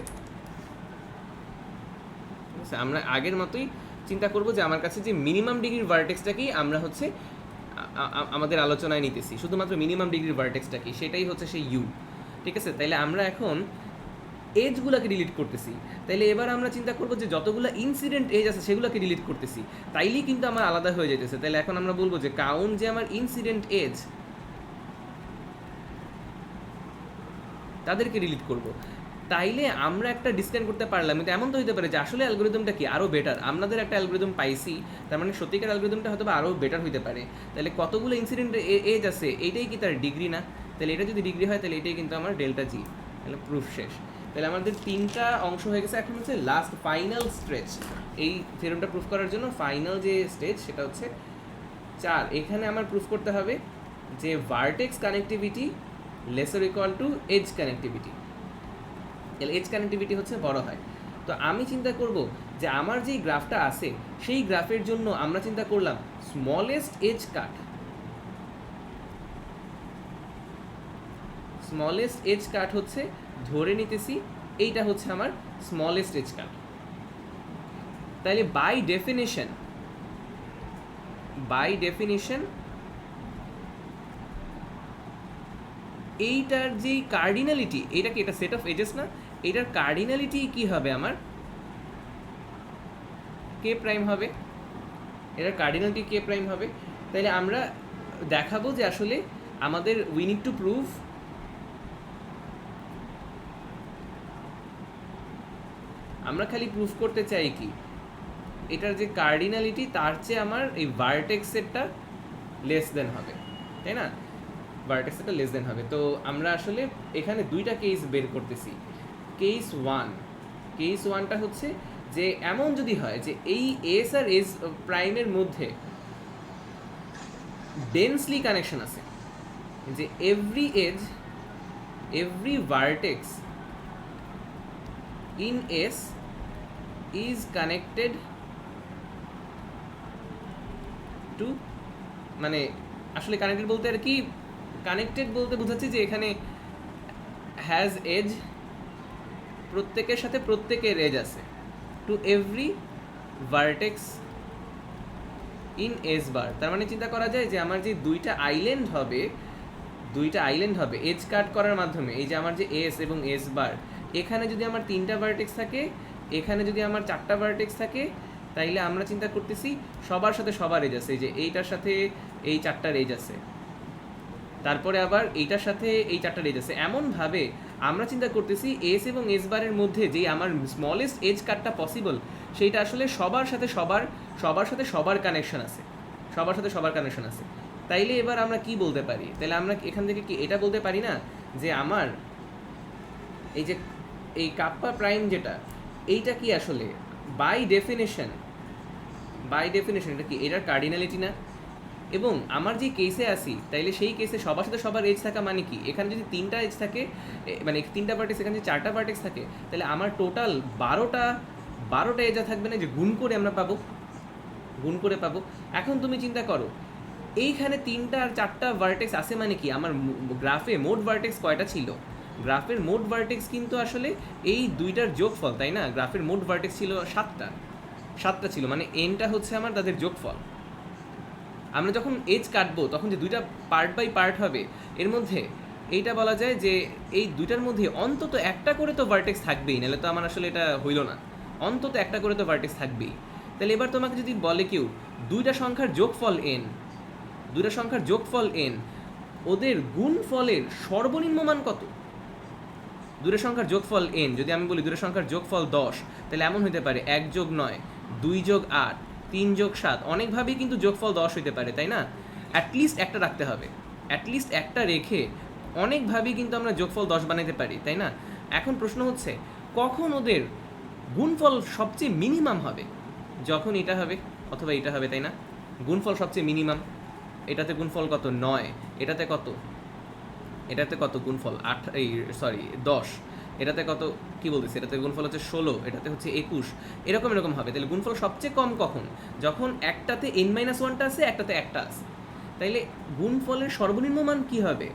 আমরা আগের মতোই চিন্তা করব যে আমার কাছে যে মিনিমাম ডিগ্রির ভার্টেক্সটাকেই আমরা হচ্ছে আমাদের আলোচনায় নিতেছি, শুধুমাত্র মিনিমাম ডিগ্রির ভার্টেক্সটা কি, সেটাই হচ্ছে সেই ইউ। ঠিক আছে, তাইলে আমরা এখন এজগুলোকে ডিলিট করতেছি। তাইলে এবার আমরা চিন্তা করব যে যতগুলো ইনসিডেন্ট এজ আছে সেগুলোকে ডিলিট করতেছি, তাইলেই কিন্তু আমার আলাদা হয়ে যেতেছে। তাহলে এখন আমরা বলবো যে কাউন্ট যে আমার ইনসিডেন্ট এজ, তাদেরকে ডিলিট করব। তাইলে আমরা একটা ডিসকাউন্ট করতে পারলাম। কিন্তু এমন তো হতে পারে যে আসলে অ্যালগোরিদমটা কি আরও বেটার, আপনাদের একটা অ্যালগোরিদম পাইছি, তার মানে সত্যিকার অ্যালগোরিদমটা হয়তো আরও বেটার হতে পারে। তাহলে কতগুলো ইনসিডেন্ট এজ আছে, এইটাই কি তার ডিগ্রি না? তাহলে এটা যদি ডিগ্রি হয় তাহলে এটাই কিন্তু আমার ডেল্টা জি। তাহলে প্রুফ শেষ। তাহলে আমাদের 3টা অংশ হয়ে গেছে। এখন হচ্ছে লাস্ট ফাইনাল স্ট্রেচ, এই থিওরেমটা প্রুফ করার জন্য ফাইনাল যে স্টেজ সেটা হচ্ছে 4। এখানে আমার প্রুফ করতে হবে যে vertex connectivity lesser equal to edge connectivity. তাহলে এজ কানেক্টিভিটি হচ্ছে বড় হয়। তো আমি চিন্তা করব যে আমার যেই গ্রাফটা আছে সেই গ্রাফের জন্য আমরা চিন্তা করলাম স্মলেস্ট এজ কাট। স্মলেস্ট এজ কাট হচ্ছে ধরে নিতেছি এইটা হচ্ছে আমার স্মলেস্ট এজ কাট। তাহলে বাই ডেফিনিশন এইটার যেই কার্ডিনালিটি, এটা কি এটা সেট অফ এজেস না? এটার কার্ডিনালিটি কি হবে? আমার কে প্রাইম হবে, এটার কার্ডিনালিটি কে প্রাইম হবে। তাইলে আমরা দেখাবো যে আসলে আমাদের উই নিড টু প্রুভ আমরা খালি প্রুফ করতে চাই কি এটার যে কার্ডিনালিটি তার চেয়ে আমার এই ভার্টেক্স সেটটা লেস দেন হবে, তাই না? ভার্টেক্স সেটটা লেস দেন হবে। তো আমরা আসলে এখানে 2টা কেস বের করতেছি। কেস 1টা হচ্ছে যে এমন যদি হয় যে এই এস আর এস প্রাইমের মধ্যে ডেন্সলি কানেকশন আছে, যে every vertex in S is connected to, মানে আসলে কানেক্টেড বলতে আর কি, কানেক্টেড বলতে বোঝাচ্ছি যে এখানে হ্যাজ এজ, প্রত্যেকের সাথে প্রত্যেকের এজ আছে, two every vertex in S বার। তার মানে চিন্তা করা যায় যে আমার যে 2টা আইল্যান্ড হবে এজ কাট করার মাধ্যমে, এই যে আমার যে এস এবং এস বার, এখানে যদি আমার 3টা ভার্টেক্স থাকে, এখানে যদি আমার 4টা ভার্টেক্স থাকে, তাইলে আমরা চিন্তা করতেছি সবার সাথে সবার এজ আছে, এই যে এইটার সাথে এই 4টার এজ আছে, তারপরে আবার এইটার সাথে এই 4টার এজ আছে। এমনভাবে আমরা চিন্তা করতেছি এস এবং এস বারের মধ্যে যেই আমার স্মলেস্ট এজ কাটটা পসিবল, সেইটা আসলে সবার সাথে সবার কানেকশন আছে। তাইলে এবার আমরা কি বলতে পারি? তাহলে আমরা এখান থেকে কি এটা বলতে পারি না যে আমার এই যে এই কাপ্পা প্রাইম যেটা, এইটা কি আসলে বাই ডেফিনেশন এটা কি এটার কার্ডিনালিটি না? এবং আমার যে কেসে আসি, তাইলে সেই কেসে সবার সাথে সবার এজ থাকা মানে কি, এখানে যদি 3টা এজ থাকে, মানে 3টা ভার্টেক্স, এখানে যদি 4টা ভার্টেক্স থাকে, তাহলে আমার টোটাল 12টা এজা থাকবে না, যে গুণ করে পাবো। এখন তুমি চিন্তা করো এইখানে 3টা আর 4টা ভার্টেক্স আছে মানে কি আমার গ্রাফে মোট ভার্টেক্স কয়টা ছিল? গ্রাফের মোট ভার্টেক্স কিন্তু আসলে এই 2টার যোগফল, তাই না? গ্রাফের মোট ভার্টেক্স ছিল 7টা ছিল, মানে এনটা হচ্ছে আমার তাদের যোগফল। আমরা যখন এজ কাটবো তখন যে 2টা পার্ট বাই পার্ট হবে, এর মধ্যে এইটা বলা যায় যে এই 2টার মধ্যে অন্তত একটা করে তো ভার্টেক্স থাকবেই, নাহলে তো আমার আসলে এটা হইল না। অন্তত একটা করে তো ভার্টেক্স থাকবেই। তাহলে এবার তোমাকে যদি বলে কেউ 2টা সংখ্যার যোগফল n, ওদের গুণফলের সর্বনিম্ন মান কত? দূরের সংখ্যার যোগফল n, যদি আমি বলি দূরের সংখ্যার যোগফল 10, তাহলে এমন হতে পারে 1 যোগ 9, 2 যোগ 8, 3 যোগ 7, অনেকভাবেই কিন্তু যোগফল 10 হতে পারে, তাই না? অ্যাটলিস্ট একটা রাখতে হবে, অ্যাটলিস্ট একটা রেখে অনেকভাবেই কিন্তু আমরা যোগফল 10 বানাতে পারি, তাই না? এখন প্রশ্ন হচ্ছে কখন ওদের গুণফল সবচেয়ে মিনিমাম হবে? যখন এটা হবে অথবা এটা হবে, তাই না? গুণফল সবচেয়ে মিনিমাম। এটাতে গুণফল কত? 9, এটাতে কত? এটাতে কত গুণফল? 10, এটাতে কত? কি বলতেছি, এটাতে গুণফল হচ্ছে 16, এটাতে হচ্ছে 21, এরকম এরকম হবে। তাহলে গুণফল সবচেয়ে কম কখন? যখন একটাতে n-1টা আছে, একটাতে একটা আছে। তাইলে গুণফলের সর্বনিম্ন মান কি হবে?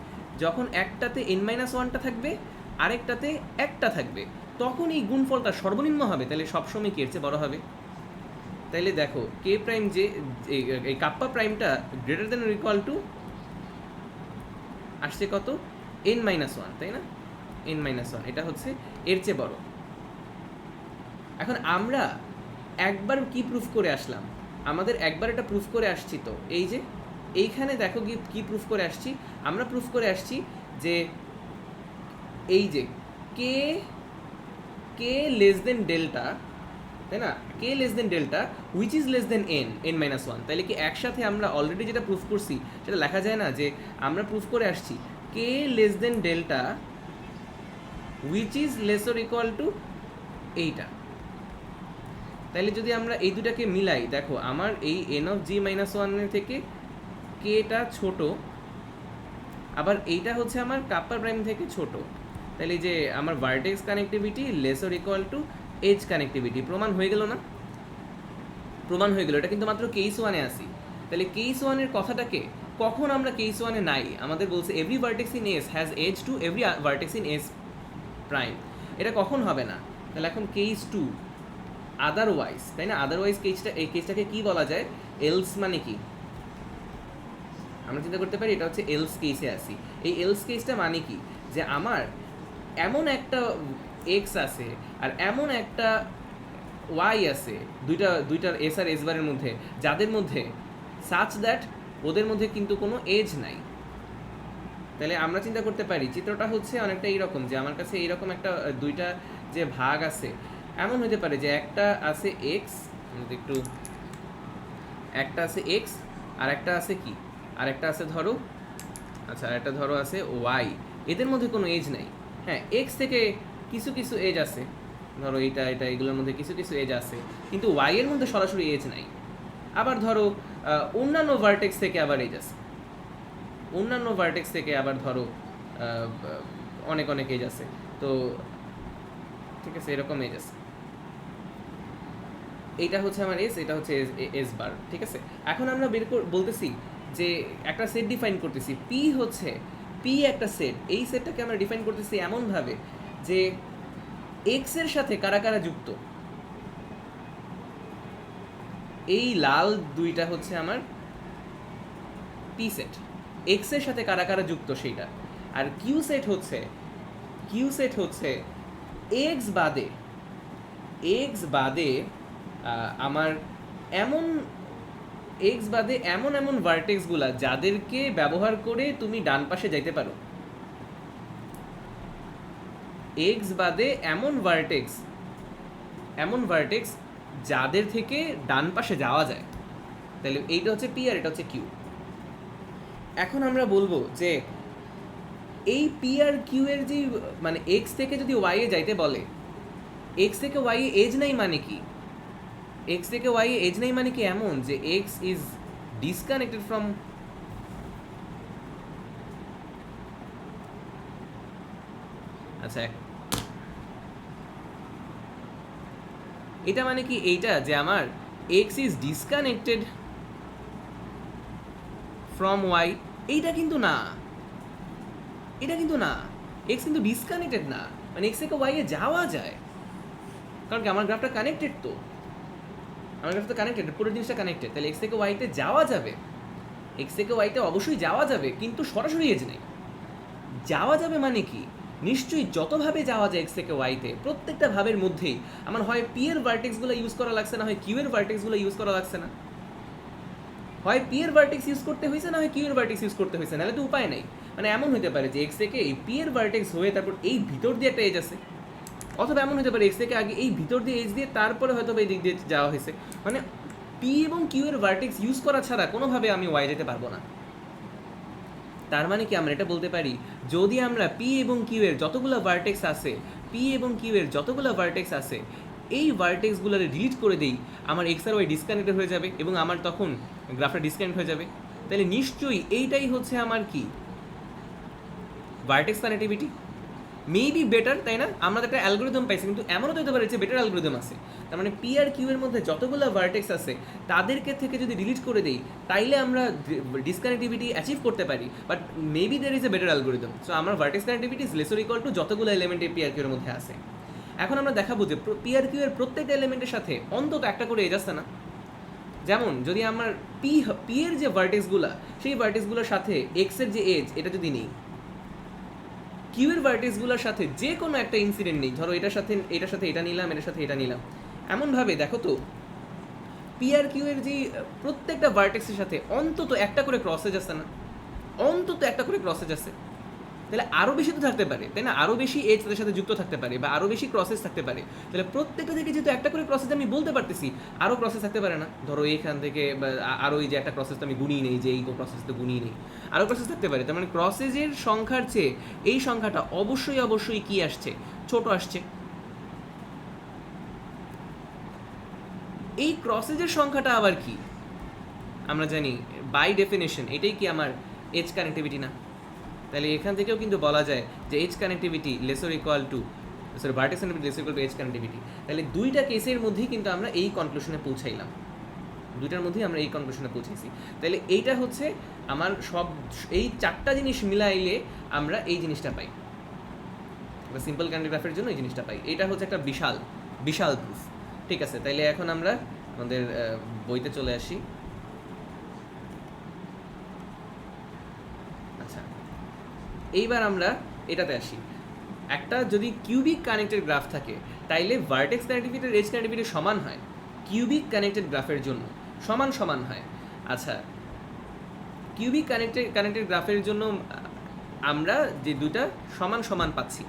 যখন একটাতে n-1টা থাকবে, আরেকটাতে একটা থাকবে, তখন এই গুণফলটা সর্বনিম্ন হবে। তাহলে সবসময় কি এর চেয়ে বড় হবে? তাইলে দেখো কে প্রাইম যে এই কাপ্পা প্রাইমটা গ্রেটার দেন ইকুয়াল টু আসছে কত? n-1, তাই না? n-1, এটা হচ্ছে এর চেয়ে বড়। এখন আমরা একবার কি প্রুফ করে আসলাম? আমাদের একবার এটা প্রুফ করে আসছি, তো এই যে এইখানে দেখো কি প্রুফ করে আসছি আমরা? প্রুফ করে আসছি যে এই যে কে কে লেস দেন ডেল্টা, তাই না? K less than delta which is less than n-1। তাহলে কি একসাথে আমরা অলরেডি যেটা প্রুফ করছি সেটা লেখা যায় না যে আমরা প্রুফ করে আসছি k less than delta which is less or equal to এইটা। তাহলে যদি আমরা এই দুটাকে মিলাই, দেখো আমার এই n(g-1) এর থেকে কেটা ছোট, আবার এইটা হচ্ছে আমার কাপ্পা প্রাইম থেকে ছোট। তাহলে যে আমার vertex connectivity less or equal to edge connectivity প্রমাণ হয়ে গেল না? প্রমাণ হয়ে গেল। এটা কিন্তু মাত্র কেস 1-এ আসি। তাহলে কেস 1-এর কথাটাকে কখন আমরা কেস 1-এ নাই? আমাদের বলছে every vertex in S has edge to every vertex in S prime. এটা কখন হবে না? তাহলে এখন কেস 2 আদারওয়াইজ, তাই না? আদারওয়াইজ এই কেসটাকে কি বলা যায়? এলস মানে কি? আমরা চিন্তা করতে পারি এটা হচ্ছে এলস কেসে আসি। এই এলস কেসটা মানে কি? যে আমার এমন একটা এক্স আছে আর এমন একটা ওয়াই আছে, দুইটার এস আর এস বারের মধ্যে, যাদের মধ্যে সাচ দ্যাট ওদের মধ্যে কিন্তু কোনো এজ নাই। তাহলে আমরা চিন্তা করতে পারি চিত্রটা হচ্ছে অনেকটা এইরকম, যে আমার কাছে এইরকম একটা দুইটা যে ভাগ আছে, এমন হতে পারে যে একটা আছে এক্স, একটু একটা আছে এক্স আর একটা আছে কি, আর একটা আছে ধরো, আচ্ছা আর একটা ধরো আছে ওয়াই। এদের মধ্যে কোনো এজ নাই। হ্যাঁ, এক্স থেকে কিছু কিছু এজ আছে, ধরো এটা এগুলোর মধ্যে কিছু কিছু এজ আছে, কিন্তু ওয়াই এর মধ্যে সরাসরি এজ নাই। আবার ধরো অন্যান্য ভার্টেক্স থেকে আবার এজ আছে, অন্যান্য ভার্টেক্স থেকে আবার ধরো অনেক অনেক এজ আছে। তো ঠিক আছে, এরকম এজ আছে। এইটা হচ্ছে আমার এস, এটা হচ্ছে এস বার, ঠিক আছে। এখন আমরা বলতেছি যে একটা সেট ডিফাইন করতেছি, পি হচ্ছে পি একটা সেট। এই সেটটাকে আমরা ডিফাইন করতেছি এমনভাবে যে এক্স এর সাথে কারা কারা যুক্ত। এই লাল দুইটা হচ্ছে আমার পি সেট, এক্স এর সাথে কারা কারা যুক্ত সেইটা। আর কিউ সেট হচ্ছে এক্স বাদে আমার এমন এক্স বাদে এমন ভার্টেক্সগুলা যাদেরকে ব্যবহার করে তুমি ডান পাশে যাইতে পারো। এক্স বাদে এমন ভার্টেক্স যাদের থেকে ডান পাশে যাওয়া যায়। তাহলে এইটা হচ্ছে পি আর এটা হচ্ছে কিউ। এখন আমরা বলবো যে এই পি আর কিউ এর যে মানে এক্স থেকে যদি ওয়াই এ যাইতে বলে, এক্স থেকে ওয়াই এ এজ নাই মানে কি? এক্স থেকে ওয়াই এ এজ নাই মানে কি এমন যে এক্স ইজ ডিসকানেক্টেড ফ্রম, আচ্ছা এটা মানে কি এইটা যে আমার X is disconnected from Y? এইটা কিন্তু না, এক্স কিন্তু ডিসকানেক্টেড না, মানে এক্স থেকে ওয়াই এ যাওয়া যায়। কারণ কি আমার গ্রাফটা কানেক্টেড, তো আমার গ্রাফটা কানেক্টেড, পুরো জিনিসটা কানেক্টেড। তাহলে এক্স থেকে ওয়াইতে যাওয়া যাবে, এক্স থেকে ওয়াইতে অবশ্যই যাওয়া যাবে, কিন্তু সরাসরি এজ নেই। যাওয়া যাবে মানে কি? নিশ্চয়ই যতভাবে যাওয়া যায় এক্স থেকে ওয়াইতে, প্রত্যেকটা ভাবের মধ্যেই আমার হয় পি এর ভার্টেক্সগুলো ইউজ করা লাগছে না, হয় কিউ এর ভার্টেক্সগুলো ইউজ করা লাগছে না। হয় পি এর ভার্টেক্স ইউজ করতে হয়েছে, না হয় কিউ এর ভার্টেক্স ইউজ করতে হয়েছে, নাহলে তো উপায় নেই। মানে এমন হতে পারে যে এক্স থেকে এই পি এর ভার্টেক্স হয়ে তারপর এই ভিতর দিয়ে একটা এজ আছে, অথবা এমন হতে পারে এক্স থেকে আগে এই ভিতর দিয়ে এজ দিয়ে তারপরে হয়তো এই দিক দিয়ে যাওয়া হয়েছে। মানে পি এবং কিউ এর ভার্টেক্স ইউজ করা ছাড়া কোনোভাবে আমি ওয়াই যেতে পারবো না। তার মানে কি আমরা এটা বলতে পারি, যদি আমরা পি এবং কিউ এর যতগুলো ভার্টেক্স আছে, পি এবং কিউ এর যতগুলো ভার্টেক্স আছে, এই ভার্টেক্সগুলোরে ডিলিট করে দিই, আমার এক্স আর ওয়াই ডিসকানেক্টেড হয়ে যাবে এবং আমার তখন গ্রাফটা ডিসকানেক্ট হয়ে যাবে। তাহলে নিশ্চয়ই এইটাই হচ্ছে আমার কি ভার্টেক্স কানেক্টিভিটি। মেবি বেটার, তাই না? আমরা তো একটা অ্যালগোরিদম পাইছি, কিন্তু এমনও তো হতে পারে যে বেটার অ্যালগোরিদম আছে। তার মানে পি আর কিউ এর মধ্যে যতগুলো ভার্টেক্স আছে তাদেরকে থেকে যদি ডিলিট করে দিই তাইলে আমরা ডিসকানেক্টিভিটি অ্যাচিভ করতে পারি, but maybe there is a better algorithm. So আমার vertex connectivity is lesser equal to যতগুলো এলিমেন্ট পি আর কিউ এর মধ্যে আছে। এখন আমরা দেখাবো যে পি আর কিউ এর প্রত্যেকটা এলিমেন্টের সাথে অন্তত একটা করে এজ আছে না। যেমন যদি আমার পি এর যে ভার্টেক্সগুলো, সেই ভার্টেক্সগুলোর সাথে এক্স এর যে এজ এটা যদি নেই, কিউ এর ভার্টেক্সগুলোর সাথে যে কোনো একটা ইনসিডেন্ট নেই, ধরো এটার সাথে এটা নিলাম, এটার সাথে এটা নিলাম, এমনভাবে দেখো তো পি আর কিউ এর যে প্রত্যেকটা ভার্টেক্সের সাথে অন্তত একটা করে ক্রসেজ আছে না, অন্তত একটা করে ক্রসেজ আছে। তাহলে আরও বেশি তো থাকতে পারে, তাই না? আরও বেশি এজ তাদের সাথে যুক্ত থাকতে পারে বা আরও বেশি ক্রসেস থাকতে পারে। তাহলে প্রত্যেকটা থেকে যেহেতু একটা করে ক্রসেস আমি বলতে পারতেছি, আরও ক্রসেস থাকতে পারে না? ধরো এইখান থেকে বা আরও এই যে একটা ক্রসেস তো আমি গুণিয়ে নেই, যে এই প্রসেস তো গুণিয়ে নেই, আরও ক্রসেস থাকতে পারে। তার মানে ক্রসেজের সংখ্যার চেয়ে এই সংখ্যাটা অবশ্যই কি আসছে, ছোট আসছে। এই ক্রসেজের সংখ্যাটা আবার কি আমরা জানি বাই ডেফিনেশন এটাই কি আমার এজ কানেক্টিভিটি না? তাহলে এখান থেকেও কিন্তু বলা যায় যে edge connectivity lesser equal to vertex connectivity lesser equal to edge connectivity. তাহলে দুইটা কেসের মধ্যেই কিন্তু আমরা এই কনক্লুশনে পৌঁছাইলাম, দুইটার মধ্যেই আমরা এই কনক্লুশনে পৌঁছেছি। তাহলে এইটা হচ্ছে আমার সব এই চারটা জিনিস মিলাইলে আমরা এই জিনিসটা পাই, সিম্পল ক্যান্ডিগ্রাফের জন্য এই জিনিসটা পাই। এটা হচ্ছে একটা বিশাল প্রুফ। ঠিক আছে, তাইলে এখন আমরা আমাদের বইতে চলে আসি। আচ্ছা, এইবার আমরা এটাতে আসি। একটা যদি কিউবিক কানেক্টেড গ্রাফ থাকে তাইলে ভার্টেক্স কানেক্টিভিটি আর এজ কানেক্টিভিটি সমান হয়, কিউবিক কানেক্টেড গ্রাফের জন্য সমান হয়। আচ্ছা, কিউবিক কানেক্টেড গ্রাফের জন্য আমরা যে দুটা সমান পাচ্ছি।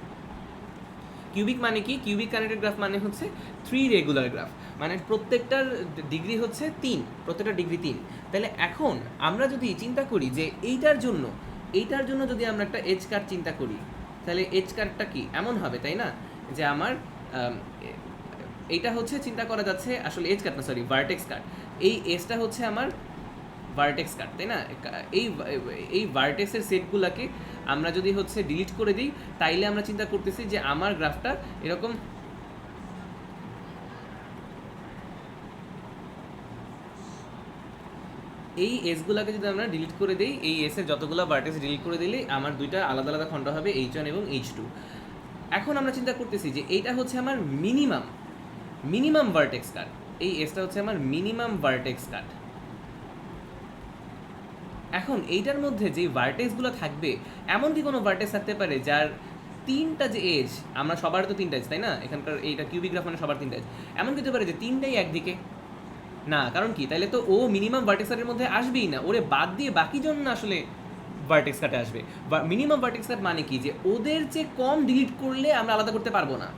কিউবিক মানে কি? কিউবিক কানেক্টেড গ্রাফ মানে হচ্ছে 3 রেগুলার গ্রাফ, মানে প্রত্যেকটার ডিগ্রি হচ্ছে 3, প্রত্যেকটা ডিগ্রি 3। তাহলে এখন আমরা যদি চিন্তা করি যে এইটার জন্য যদি আমরা একটা এজ কার্ভ চিন্তা করি, তাহলে এজ কার্ভটা কি এমন হবে, তাই না? যে আমার এইটা হচ্ছে চিন্তা করা যাচ্ছে আসলে এজ কার্ভ না, সরি ভার্টেক্স কার্ভ। এই এজটা হচ্ছে আমার ভার্টেক্স কার্ভ, তাই না? এই ভার্টেক্সের সেটগুলোকে আমরা যদি হচ্ছে ডিলিট করে দিই তাইলে আমরা চিন্তা করতেছি যে আমার গ্রাফটা এরকম এই এসগুলোকে যদি আমরা ডিলিট করে দিই, এই এসের যতগুলো ভার্টেক্স ডিলিট করে দিলে আমার দুইটা আলাদা খণ্ড হবে, H1 এবং H2। এখন আমরা চিন্তা করতেছি যে এইটা হচ্ছে আমার মিনিমাম ভার্টেক্স কাট, এই এসটা হচ্ছে আমার মিনিমাম ভার্টেক্স কাট। এখন এইটার মধ্যে যে ভার্টেক্সগুলো থাকবে, এমন কি কোনো ভার্টেক্স থাকতে পারে যার 3টা যে এজ, আমরা সবার তো 3টা এজ, তাই না? এখানকার এইটা কিউবিক গ্রাফ মানে সবার 3টা এজ, এমন কি হতে পারে যে 3টাই একদিকে? না, কারণ কি? তাইলে তো ও মিনিমাম ভার্টেক্স কাটের মধ্যে আসবেই না, ওরে বাদ দিয়ে বাকি জন আসলে ভার্টেক্স কাটে আসবে। মিনিমাম ভার্টেক্স কাট মানে কি? যে ওদের চেয়ে কম ডিলিট করলে আমরা আলাদা করতে পারবো না।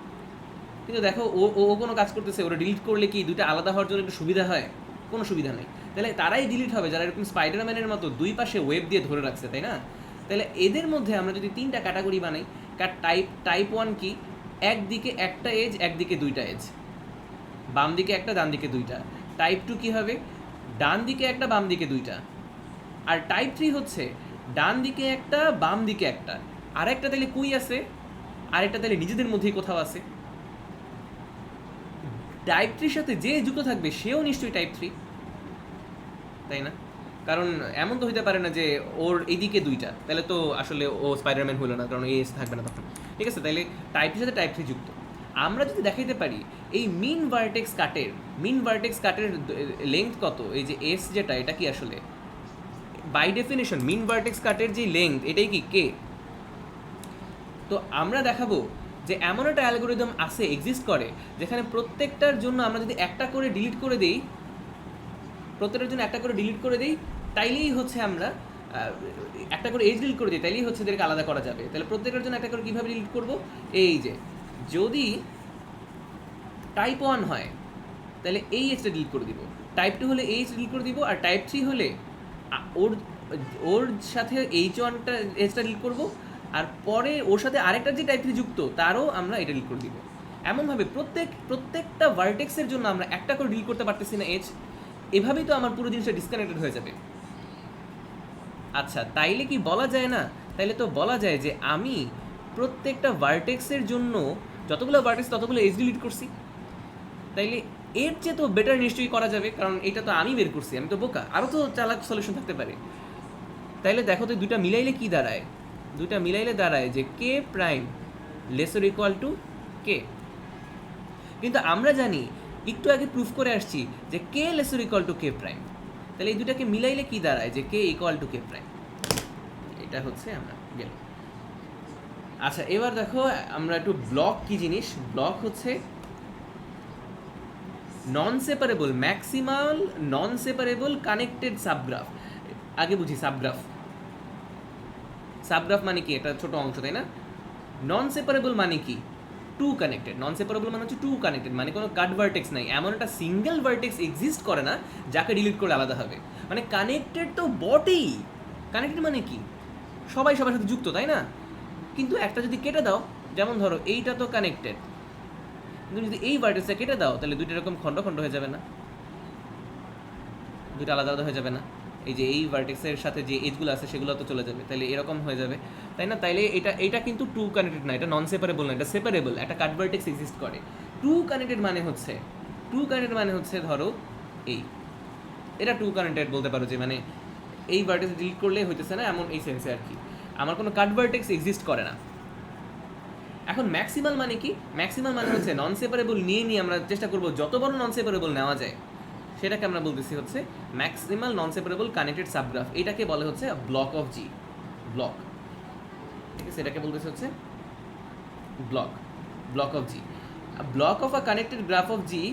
কিন্তু দেখো ও কোনো কাজ করতেছে, ওরা ডিলিট করলে কি দুইটা আলাদা হওয়ার জন্য একটু সুবিধা হয়? কোনো সুবিধা নেই। তাহলে তারাই ডিলিট হবে যারা এরকম স্পাইডারম্যানের মতো দুই পাশে ওয়েব দিয়ে ধরে রাখছে, তাই না? তাহলে এদের মধ্যে আমরা যদি 3টা ক্যাটাগরি বানাই, টাইপ 1 কি? একদিকে একটা এজ, একদিকে 2টা এজ, বাম দিকে একটা, ডান দিকে 2টা। টাইপ 2 কি হবে? ডান দিকে একটা, বাম দিকে 2টা। আর টাইপ 3 হচ্ছে ডান দিকে একটা, বাম দিকে একটা। আরেকটা তাহলে কই আছে? আরেকটা তাহলে নিজেদের মধ্যেই কোথাও আছে। টাইপ 3 সাথে যে যুক্ত থাকবে সেও নিশ্চয়ই টাইপ 3, তাই না? কারণ এমন তো হইতে পারে না যে ওর এদিকে 2টা, তাহলে তো আসলে ও স্পাইডারম্যান হলো না, কারণ এস থাকবে না তখন। ঠিক আছে, তাহলে টাইপ 3 সাথে টাইপ 3 যুক্ত। আমরা যদি দেখাইতে পারি এই মিন ভার্টেক্স কাটের লেংথ কত, এই যে এস যেটা, এটা কি আসলে বাই ডেফিনেশন মিন ভার্টেক্স কাটের যে লেংথ এটাই কি কে? তো আমরা দেখাবো যে এমন একটা অ্যালগোরিদম আছে, এক্সিস্ট করে, যেখানে প্রত্যেকটার জন্য আমরা যদি একটা করে ডিলিট করে দিই, তাইলেই হচ্ছে আমরা একটা করে এজ ডিলিট করে দিই, তাইলেই হচ্ছে এদেরকে আলাদা করা যাবে। তাহলে প্রত্যেকের জন্য একটা করে কীভাবে ডিলিট করব, এই যে যদি টাইপ 1 হয় তাহলে এই এজটা ডিলিট করে দিব, টাইপ 2 হলে এই এজ ডিলিট করে দিব, আর টাইপ 3 হলে ওর ওর সাথে H1টা এজটা ডিলিট করব, আর পরে ওর সাথে আরেকটা যে টাইপ 3 যুক্ত তারও আমরা এটা ডিলিট করে দিব। এমনভাবে প্রত্যেকটা ভার্টেক্সের জন্য আমরা একটা করে ডিলিট করতে পারতেছি না এজ, এভাবেই তো আমার পুরো জিনিসটা ডিসকানেক্টেড হয়ে যাবে। আচ্ছা, তাইলে কি বলা যায় না? তাইলে তো বলা যায় যে আমি প্রত্যেকটা ভার্টেক্সের জন্য যতগুলো ভার্টেক্স ততগুলো এজ ডিলিট করছি। তাইলে এর চেয়ে তো বেটার নিশ্চয়ই করা যাবে, কারণ এটা তো আমি বের করছি, আমি তো বোকা, আরও তো চালাক সলিউশন থাকতে পারে। তাইলে দেখো তো দুইটা মিলাইলে কি দাঁড়ায়? দুইটা মিলাইলে দাঁড়ায় যে k prime lesser equal to k. কিন্তু আমরা জানি, একটু আগে প্রুফ করে আসছি যে k lesser equal to k prime. তাহলে এই দুটাকে মিলাইলে কি দাঁড়ায়? যে k equal to k prime. এটা হচ্ছে আমরা গেল। আচ্ছা, এবার দেখো আমরা একটু ব্লক কি জিনিস। ব্লক হচ্ছে নন সেপারেবল ম্যাক্সিমাল নন সেপারেবল কানেক্টেড সাবগ্রাফ। আগে বুঝি সাবগ্রাফ। সাবগ্রাফ মানে কি? একটা ছোট অংশ, তাই না? নন সেপারেবল মানে কি? Two connected. নন সেপারেবল মানে হচ্ছে টু কানেক্টেড, মানে কোনো কাট ভার্টেক্স নাই, এমন একটা সিঙ্গেল ভার্টেক্স এক্সিস্ট করে না যাকে ডিলিট করে আলাদা হবে। মানে কানেক্টেড তো বটেই। কানেক্টেড মানে কি? সবাই সবার সাথে যুক্ত, তাই না? কিন্তু একটা যদি কেটে দাও, যেমন ধরো এইটা তো কানেক্টেড, কিন্তু যদি এই ভার্টেক্সটা কেটে দাও তাহলে দুইটা এরকম খণ্ড খণ্ড হয়ে যাবে না? দুইটা আলাদা আলাদা হয়ে যাবে না? এই যে এই ভার্টেক্সের সাথে যে এজগুলো আছে সেগুলো তো চলে যাবে, তাহলে এরকম হয়ে যাবে, তাই না? তাইলে এটা কিন্তু টু কানেক্টেড না, এটা নন সেপারেবল না, এটা সেপারেবল। একটা কাট ভার্টেক্স এক্সিস্ট করে। টু কানেক্টেড মানে হচ্ছে ধরো এই, এটা টু কানেক্টেড বলতে পারো, যে মানে এই ভার্টেক্স ডিলিট করলে হইতেছে না, এমন এই সেন্সে আর কি। আমার কোনো কাট ভার্টেক্স এক্সিস্ট করে না। এখন ম্যাক্সিমাল মানে কি? ম্যাক্সিমাল মানে হচ্ছে নন সেপারেবল নিয়ে আমরা চেষ্টা করবো যত বড় নন সেপারেবল নেওয়া যায়, সেটাকে আমরা বলতেছি হচ্ছে ম্যাক্সিমাল নন সেপারেবল কানেক্টেড সাবগ্রাফ। এটাকে বলে হচ্ছে ব্লক অফ জি। ব্লক, ঠিক আছে? এটাকে বলতেছি হচ্ছে block of G. Block of a connected graph of G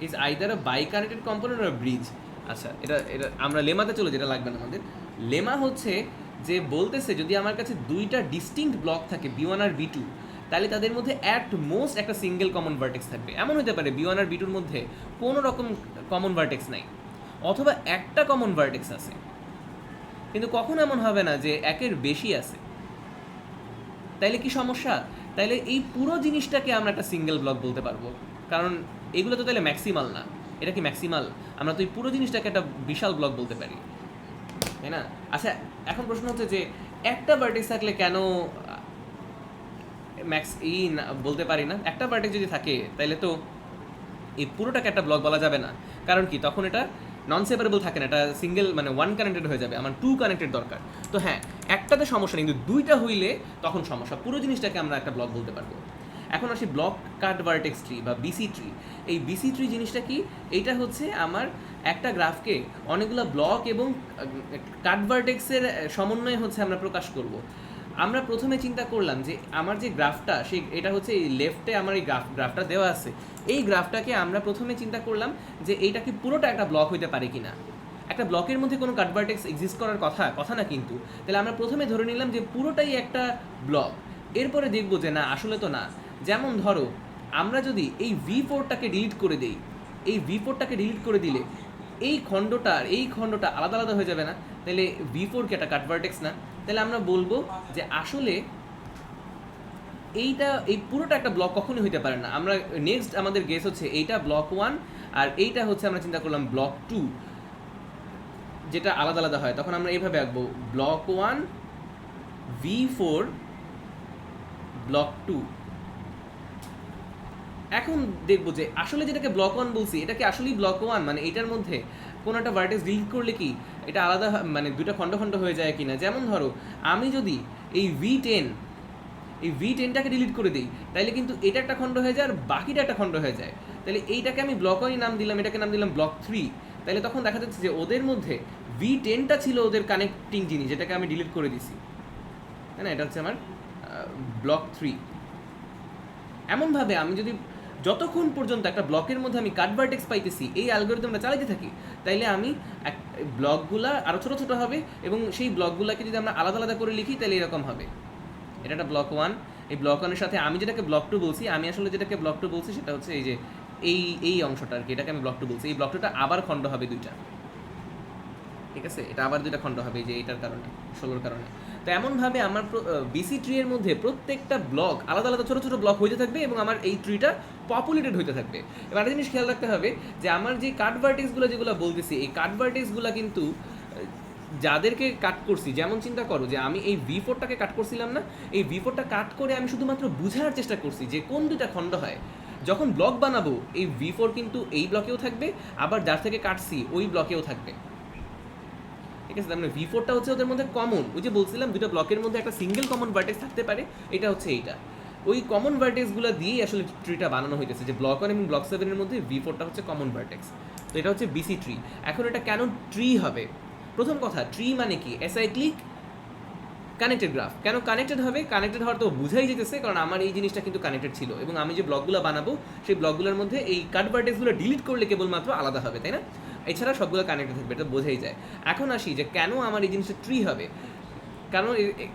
is either a biconnected component or bridge. আচ্ছা, এটা আমরা লেমাতে চলে, যেটা লাগবে না আমাদের। লেমা হচ্ছে যে বলতেছে যদি আমার কাছে দুইটা ডিস্টিংক্ট ব্লক থাকে B1 আর B2, তাহলে তাদের মধ্যে অ্যাট মোস্ট একটা সিঙ্গেল কমন ভার্টেক্স থাকবে। এমন হতে পারে B1 আর B2 মধ্যে কোনো রকম কমন ভার্টেক্স নাই, অথবা একটা কমন ভার্টেক্স আছে, কিন্তু কখনো এমন হবে না যে একের বেশি আছে। তাইলে কি সমস্যা? তাইলে এই পুরো জিনিসটাকে আমরা একটা সিঙ্গেল ব্লক বলতে পারবো, কারণ এগুলো তো তাহলে ম্যাক্সিমাল না। এটা কি ম্যাক্সিমাল? আমরা তো এই পুরো জিনিসটাকে একটা বিশাল ব্লক বলতে পারি, তাই না? আচ্ছা, এখন প্রশ্ন হচ্ছে যে একটা ভার্টেক্স থাকলে কেন বলতে পারি না? একটা ভার্টেক্স যদি থাকে তাহলে তো এই পুরোটাকে একটা ব্লক বলা যাবে না। কারণ কি? তখন এটা নন সেপারেবল থাকে না, এটা সিঙ্গেল মানে ওয়ান কানেক্টেড হয়ে যাবে। আমার টু কানেক্টেড দরকার। তো হ্যাঁ, একটাতে সমস্যা নেই, কিন্তু দুইটা হইলে তখন সমস্যা। পুরো জিনিসটাকে আমরা একটা ব্লক বলতে পারবো। এখন আসি ব্লক কাট ভার্টেক্স ট্রি বা বিসি ট্রি। এই বিসি ট্রি জিনিসটা কি? এইটা হচ্ছে আমার একটা গ্রাফকে অনেকগুলো ব্লক এবং কাট ভার্টেক্সের সমন্বয়ে হচ্ছে আমরা প্রকাশ করব। আমরা প্রথমে চিন্তা করলাম যে আমার যে গ্রাফটা, সেই এটা হচ্ছে এই লেফটে আমার এই গ্রাফটা দেওয়া আছে। এই গ্রাফটাকে আমরা প্রথমে চিন্তা করলাম যে এইটা কি পুরোটা একটা ব্লক হইতে পারে কিনা। একটা ব্লকের মধ্যে কোনো কাট ভার্টেক্স এক্সিস্ট করার কথা না, কিন্তু তাহলে আমরা প্রথমে ধরে নিলাম যে পুরোটাই একটা ব্লক। এরপরে দেখবো যে না, আসলে তো না। যেমন ধরো আমরা যদি এই V4টাকে ডিলিট করে দেই, এই V4টাকে ডিলিট করে দিলে এই খণ্ডটা আর এই খণ্ডটা আলাদা আলাদা হয়ে যাবে না? তাহলে V4 কি একটা কাট ভার্টেক্স না? তাহলে আমরা বলবো যে আসলে এই পুরোটা একটা ব্লক কখনোই হইতে পারে না। আমরা নেক্সট আমাদের গেস হচ্ছে এইটা ব্লক 1 আর এইটা হচ্ছে আমরা চিন্তা করলাম ব্লক 2, যেটা আলাদা আলাদা হয়। তখন আমরা এইভাবে আঁকবো ব্লক 1 V4 ব্লক 2। এখন দেখবো যে আসলে যেটাকে ব্লক 1 বলছি এটা কি আসলেই ব্লক 1, মানে এটার মধ্যে কোনো একটা ভার্টেক্স ডিলিট করলে কি এটা আলাদা মানে দুটো খণ্ড খণ্ড হয়ে যায় কিনা। যেমন ধরো আমি যদি এই V10টাকে ডিলিট করে দিই, তাহলে কিন্তু এটা একটা খণ্ড হয়ে যায় আর বাকিটা একটা খণ্ড হয়ে যায়। তাহলে এইটাকে আমি ব্লক 1 নাম দিলাম, এটাকে নাম দিলাম ব্লক 3। তাহলে তখন দেখা যাচ্ছে যে ওদের মধ্যে V10টা ছিল ওদের কানেক্টিং জিনিস, যেটাকে আমি ডিলিট করে দিছি, তাই না? এটা হচ্ছে আমার ব্লক 3। এমনভাবে আমি যদি যতক্ষণ পর্যন্ত একটা ব্লকের মধ্যে আমি কাট ভার্টেক্স পাইতেছি এই অ্যালগরিদমটা চালাতে থাকি, তাইলে আমি ব্লকগুলা আরও ছোটো ছোটো হবে এবং সেই ব্লকগুলোকে যদি আমরা আলাদা আলাদা করে লিখি তাহলে এরকম হবে। এটা একটা ব্লক 1, এই ব্লক 1-এর সাথে আমি যেটাকে ব্লক 2 বলছি, আমি আসলে যেটাকে ব্লক 2 বলছি সেটা হচ্ছে এই যে এই অংশটা আর কি, এটাকে আমি ব্লক 2 বলছি। এই ব্লক 2টা আবার খণ্ড হবে 2টা, ঠিক আছে, এটা আবার 2টা খণ্ড হবে এই যে এইটার কারণে, 16-র কারণে। তো এমনভাবে আমার বিসি ট্রি এর মধ্যে প্রত্যেকটা ব্লক আলাদা আলাদা ছোটো ছোটো ব্লক হইতে থাকবে এবং আমার এই ট্রিটা পপুলেটেড হইতে থাকবে। এবার একটা জিনিস খেয়াল রাখতে হবে যে আমার যে কাট ভার্টেক্সগুলো যেগুলো বলতেছি, এই কাট ভার্টেক্সগুলো কিন্তু যাদেরকে কাট করছি, যেমন চিন্তা করো যে আমি এই V4টাকে কাট করছিলাম না, এই V4টা কাট করে আমি শুধুমাত্র বোঝার চেষ্টা করছি যে কোন 2টা খণ্ড হয়। যখন ব্লক বানাবো এই V4 কিন্তু এই ব্লকেও থাকবে, আবার যার থেকে কাটছি ওই ব্লকেও থাকবে, ঠিক আছে। তার মানে V4টা হচ্ছে ওদের মধ্যে কমন, ওই যে বলছিলাম 2টা ব্লকের মধ্যে একটা সিঙ্গেল কমন ভার্টেক্স থাকতে পারে, এটা হচ্ছে এইটা। ওই কমন ভার্টেক্সগুলো দিয়েই আসলে ট্রিটা বানানো হইতেছে, যে ব্লক 1 এবং ব্লক 7-এর মধ্যে V4টা হচ্ছে কমন ভার্টেক্স। তো এটা হচ্ছে বিসি ট্রি। এখন এটা কেন ট্রি হবে? প্রথম কথা, ট্রি মানে কি? Acyclic connected graph. কেন কানেক্টেড হবে? কানেক্টেড হওয়ার তো বুঝাই যেতেছে, কারণ আমার এই জিনিসটা কিন্তু কানেক্টেড ছিল এবং আমি যে ব্লকগুলো বানাবো সেই ব্লকগুলোর মধ্যে এই কাট ভার্টেক্সগুলো ডিলিট করলে কেবলমাত্র আলাদা হবে, তাই না? এছাড়া সবগুলো কানেক্টেড থাকবে, এটা বোঝাই যায়। এখন আসি যে কেন আমার এই জিনিসটা ট্রি হবে,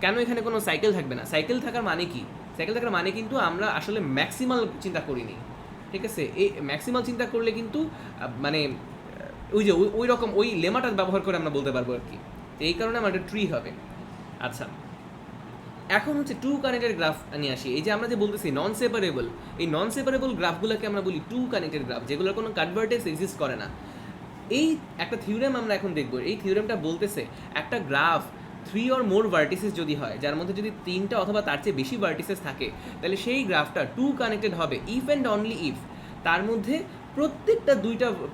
কেন এখানে কোনো সাইকেল থাকবে না? সাইকেল থাকার মানে কি? সাইকেল থাকার মানে কিন্তু আমরা আসলে ম্যাক্সিমাল চিন্তা করিনি, ঠিক আছে। এই ম্যাক্সিমাল চিন্তা করলে কিন্তু মানে ওই যে ওই রকম ওই লেমাটা ব্যবহার করে আমরা বলতে পারবো আর কি। তো এই কারণে আমার একটা ট্রি হবে। আচ্ছা, এখন হচ্ছে টু কানেক্টেড গ্রাফ নিয়ে আসি। এই যে আমরা যে বলতেছি নন সেপারেবল, এই নন সেপারেবল গ্রাফগুলোকে আমরা বলি টু কানেক্টেড গ্রাফ, যেগুলোর কোনো কনভার্টেক্স এক্সিস্ট করে না। এই একটা থিওরেম আমরা এখন দেখব। এই থিওরেমটা বলতেছে একটা গ্রাফ 3 or more ভার্টিসেস যদি হয়, যার মধ্যে যদি 3টা অথবা তার চেয়ে বেশি ভার্টিসেস থাকে, তাহলে সেই গ্রাফটা টু কানেক্টেড হবে ইফ অ্যান্ড অনলি ইফ তার মধ্যে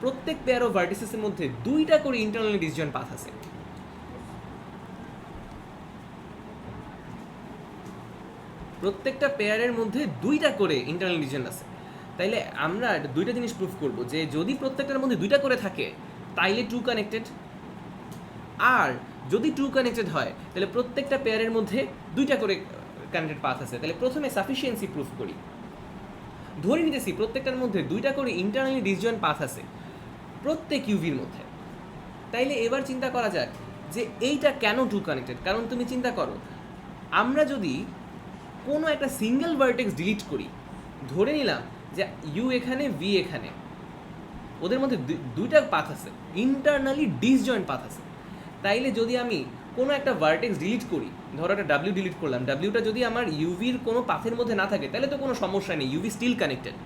প্রত্যেক পেয়ার অফ ভার্টিসেসের মধ্যে 2টা করে ইন্টারনালি ডিসজয়েন্ট পাথ আছে। প্রত্যেকটা পেয়ারের মধ্যে 2টা করে ইন্টারনাল ডিসজয়েন্ট আছে। তাইলে আমরা 2টা জিনিস প্রুফ করব যে যদি প্রত্যেকটার মধ্যে 2টা করে থাকে তাইলে টু কানেক্টেড, আর যদি টু কানেক্টেড হয় তাহলে প্রত্যেকটা পেয়ারের মধ্যে 2টা করে কানেক্টেড পাথ আছে। তাহলে প্রথমে সাফিসিয়েন্সি প্রুফ করি। ধরে নিতেছি প্রত্যেকটার মধ্যে 2টা করে ইন্টারনালি ডিসজয়েন্ট পাথ আছে প্রত্যেক ইউভির মধ্যে। তাইলে এবার চিন্তা করা যাক যে এইটা কেন টু কানেক্টেড। কারণ তুমি চিন্তা করো, আমরা যদি কোনো একটা সিঙ্গেল ভার্টেক্স ডিলিট করি, ধরে নিলাম যে ইউ এখানে ভি এখানে, ওদের মধ্যে 2টা পাথ আছে, ইন্টারনালি ডিসজয়েন্ট পাথ আছে। তাইলে যদি আমি কোনো একটা ভার্টেক্স ডিলিট করি, ধরো একটা ডাব্লিউ ডিলিট করলাম, ডাব্লিউটা যদি আমার ইউভির কোনো পাথের মধ্যে না থাকে তাহলে তো কোনো সমস্যা নেই, ইউভি স্টিল কানেক্টেড।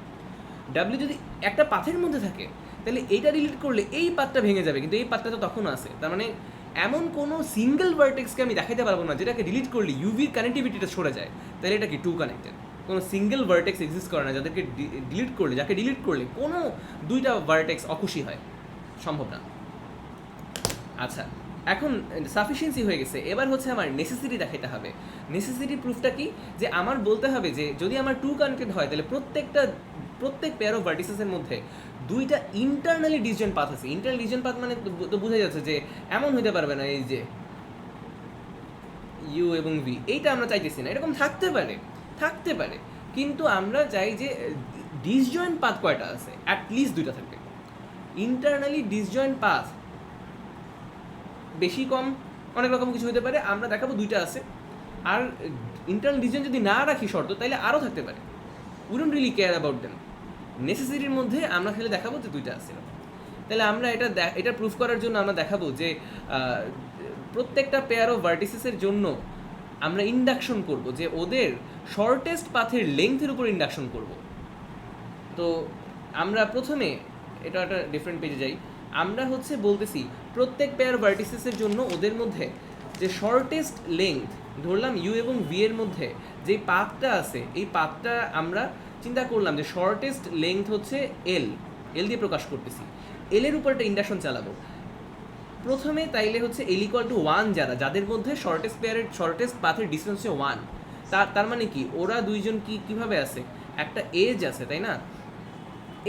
ডাব্লিউ যদি একটা পাথের মধ্যে থাকে তাহলে এইটা ডিলিট করলে এই পাথটা ভেঙে যাবে, কিন্তু এই পাথটা তো তখনও আছে। তার মানে এমন কোনো সিঙ্গেল ভার্টেক্সকে আমি দেখাতে পারবো না যেটাকে ডিলিট করলে ইউভির কানেক্টিভিটিটা সরে যায়, তাহলে এটা কি টু কানেক্টেড? কোনো সিঙ্গেল ভার্টেক্স এক্সিস্ট করে না যাকে ডিলিট করলে কোনো 2টা ভার্টেক্স অখুশি হয়, সম্ভব না। আচ্ছা, এখন সাফিসিয়েন্সি হয়ে গেছে, এবার হচ্ছে আমার নেসেসিটি দেখাতে হবে। নেসেসিটি প্রুফটা কি? যে আমার বলতে হবে যে যদি আমার টু কানেক্টেড হয় তাহলে প্রত্যেক পেয়ার অফ ভার্টিসেসের মধ্যে 2টা ইন্টারনালি ডিসজয়েন্ট পাথ আছে। ইন্টারনাল ডিসজয়েন্ট পাথ মানে তো বোঝা যাচ্ছে যে এমন হইতে পারবে না এই যে ইউ এবং ভি, এইটা আমরা চাইতেছি না। এরকম থাকতে পারে কিন্তু আমরা চাই যে ডিসজয়েন্ট পাথ কয়টা আছে, অ্যাটলিস্ট 2টা থাকবে। ইন্টারনালি ডিসজয়েন্ট পাথ বেশি কম অনেক রকম কিছু হতে পারে, আমরা দেখাবো 2টা আছে। আর ইন্টারনাল ডিসজয়েন্ট যদি না রাখি শর্ত, তাহলে আরও থাকতে পারে, we don't really care about them. নেসেসিটির মধ্যে আমরা খালি দেখাবো যে 2টা আছে। তাহলে আমরা এটা প্রুফ করার জন্য আমরা দেখাবো যে প্রত্যেকটা পেয়ার অফ ভার্টিসেসের জন্য আমরা ইন্ডাকশন করব, যে ওদের শর্টেস্ট পাথের লেংথের উপর ইন্ডাকশন করব। তো আমরা প্রথমে এটা একটা ডিফারেন্ট পেজে যাই। আমরা হচ্ছে বলতেছি প্রত্যেক পেয়ার ভার্টিসেসের জন্য ওদের মধ্যে যে শর্টেস্ট লেংথ, ধরলাম ইউ এবং ভি এর মধ্যে যে পাথটা আছে, এই পাথটা আমরা চিন্তা করলাম যে শর্টেস্ট লেংথ হচ্ছে এল দিয়ে প্রকাশ করতেছি। এলের উপর একটা ইন্ডাকশন চালাবো প্রথমে। তাইলে হচ্ছে এল ইকুয়াল টু 1 যাদের মধ্যে শর্টেস্ট পাথের ডিস্টেন্স হচ্ছে 1, তার মানে কি ওরা দুইজন কিভাবে আছে, একটা এজ আছে, তাই না?